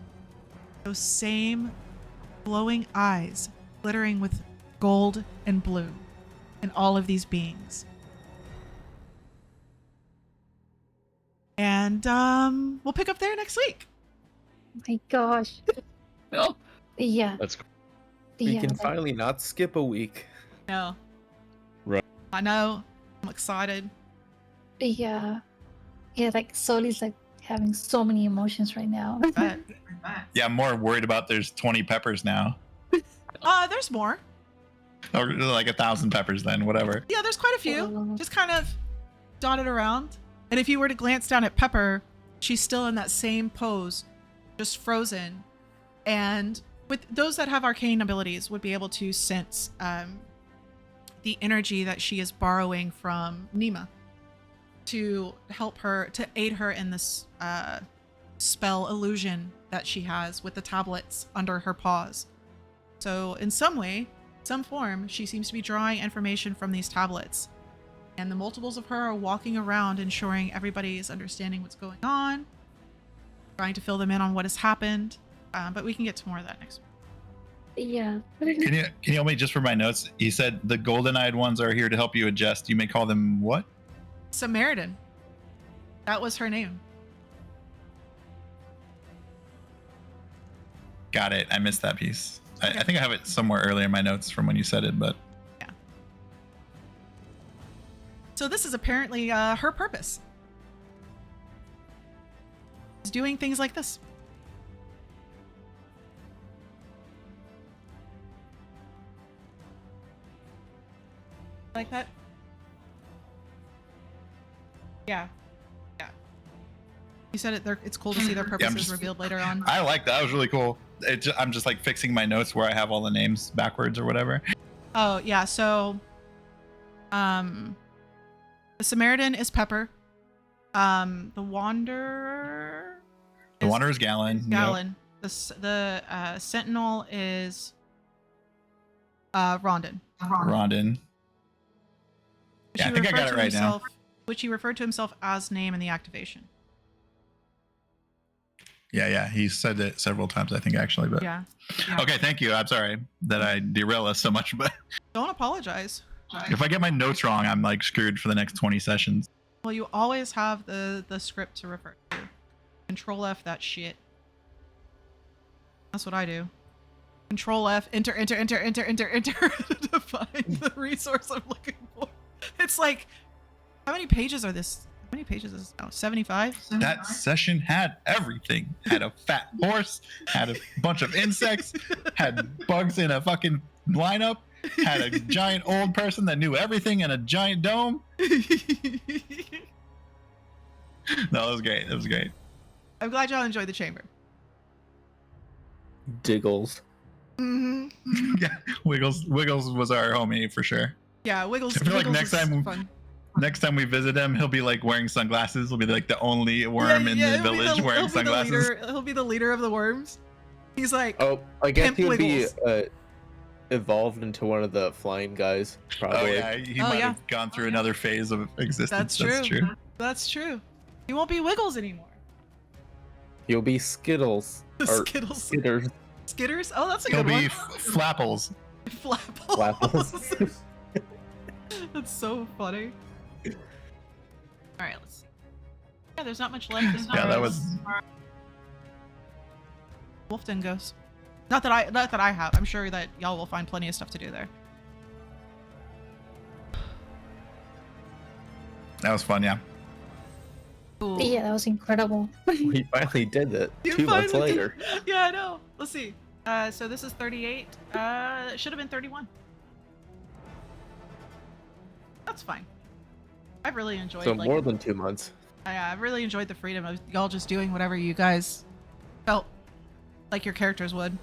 Those same glowing eyes glittering with gold and blue in all of these beings. And we'll pick up there next week. My gosh. Oh, Yeah. that's cool. We Yeah. can like- finally not skip a week. No. Right. I know. I'm excited. Yeah. Yeah, like Soli's like having so many emotions right now. But Yeah, I'm more worried about there's 20 peppers now. there's more. Or like 1,000 peppers then, whatever. Yeah, there's quite a few. Oh. Just kind of dotted around. And if you were to glance down at Pepper, she's still in that same pose, just frozen. And with those that have arcane abilities would be able to sense the energy that she is borrowing from Nima to help her, to aid her in this spell illusion that she has with the tablets under her paws. So in some way, some form, she seems to be drawing information from these tablets. And the multiples of her are walking around ensuring everybody is understanding what's going on, trying to fill them in on what has happened. But we can get to more of that next week. Yeah. Can you help me just for my notes? You said the golden-eyed ones are here to help you adjust. You may call them what? Samaritan. That was her name. Got it. I missed that piece. I think I have it somewhere earlier in my notes from when you said it, but So this is apparently her purpose. Is doing things like this. Like that? Yeah. Yeah. You said it. It's cool to see their purposes just- revealed later on. I like that. That was really cool. I'm just like fixing my notes where I have all the names backwards or whatever. Oh yeah. So, the Samaritan is Pepper. The Wanderer. The Wanderer's Gallon. Gallon. The Sentinel is Rondon. Rondon. Which Yeah, he I think I referred got to it right now. himself- Which he referred to himself as name in the activation. Yeah. He said it several times, I think, actually. But Yeah. okay, thank you. I'm sorry that I derail us so much, but Don't apologize. If I get my notes wrong, I'm like screwed for the next 20 sessions. Well, you always have the script to refer to. Control F that shit. That's what I do. Control F, enter to find the resource I'm looking for. It's like, how many pages are this? How many pages is this now? 75? That session had everything. Had a fat horse, had a bunch of insects, had bugs in a fucking lineup, had a giant old person that knew everything in a giant dome. No, it was great. It was great. I'm glad y'all enjoyed the chamber. Diggles. Mm-hmm. Yeah, Wiggles was our homie for sure. Yeah, Wiggles. I feel like Wiggles next is time- fun. Next time we visit him, he'll be like wearing sunglasses. He'll be like the only worm in the he'll be village wearing sunglasses. He'll be the leader of the worms. He's like, Oh, I guess Pimp he would be Wiggles. evolved into one of the flying guys. Oh Probably. yeah, he Oh, might yeah. have gone through another phase of existence. That's true. That's true. He won't be Wiggles anymore. He'll be Skittles. Or Skittles. Skitters. Skitters? Oh, that's a He'll good be one. Flapples. Flapples. Flapples. That's so funny. All right, let's see. Yeah, there's not much left. As far Yeah, that as was. Wolfden goes. Not that I have. I'm sure that y'all will find plenty of stuff to do there. That was fun. Yeah. Cool. Yeah, that was incredible. We finally did it. You 2 months finally later. did- Yeah, I know. Let's see. So this is 38. It should have been 31. That's fine. I've really enjoyed. So like, more than 2 months. I've really enjoyed the freedom of y'all just doing whatever you guys felt like your characters would.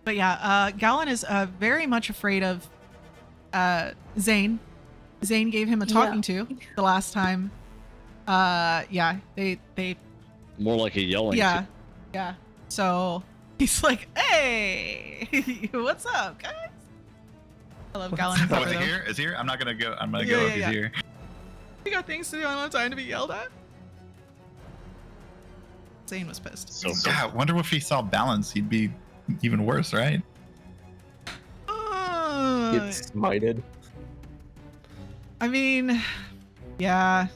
But yeah, Gallon is very much afraid of Zane. Zane gave him a talking to the last time. Yeah, they More like a yelling. yeah, yeah. So he's like, "Hey, what's up, guys?" I love Gallon and Oh, is Pepper, he though. here? Is he here? I'm not gonna go. I'm gonna Yeah, go yeah, if he's yeah. here. We got things to do. I don't have time to be yelled at. Zane was pissed. So Yeah, I wonder if he saw balance, he'd be even worse, right? Get smited. I mean, yeah,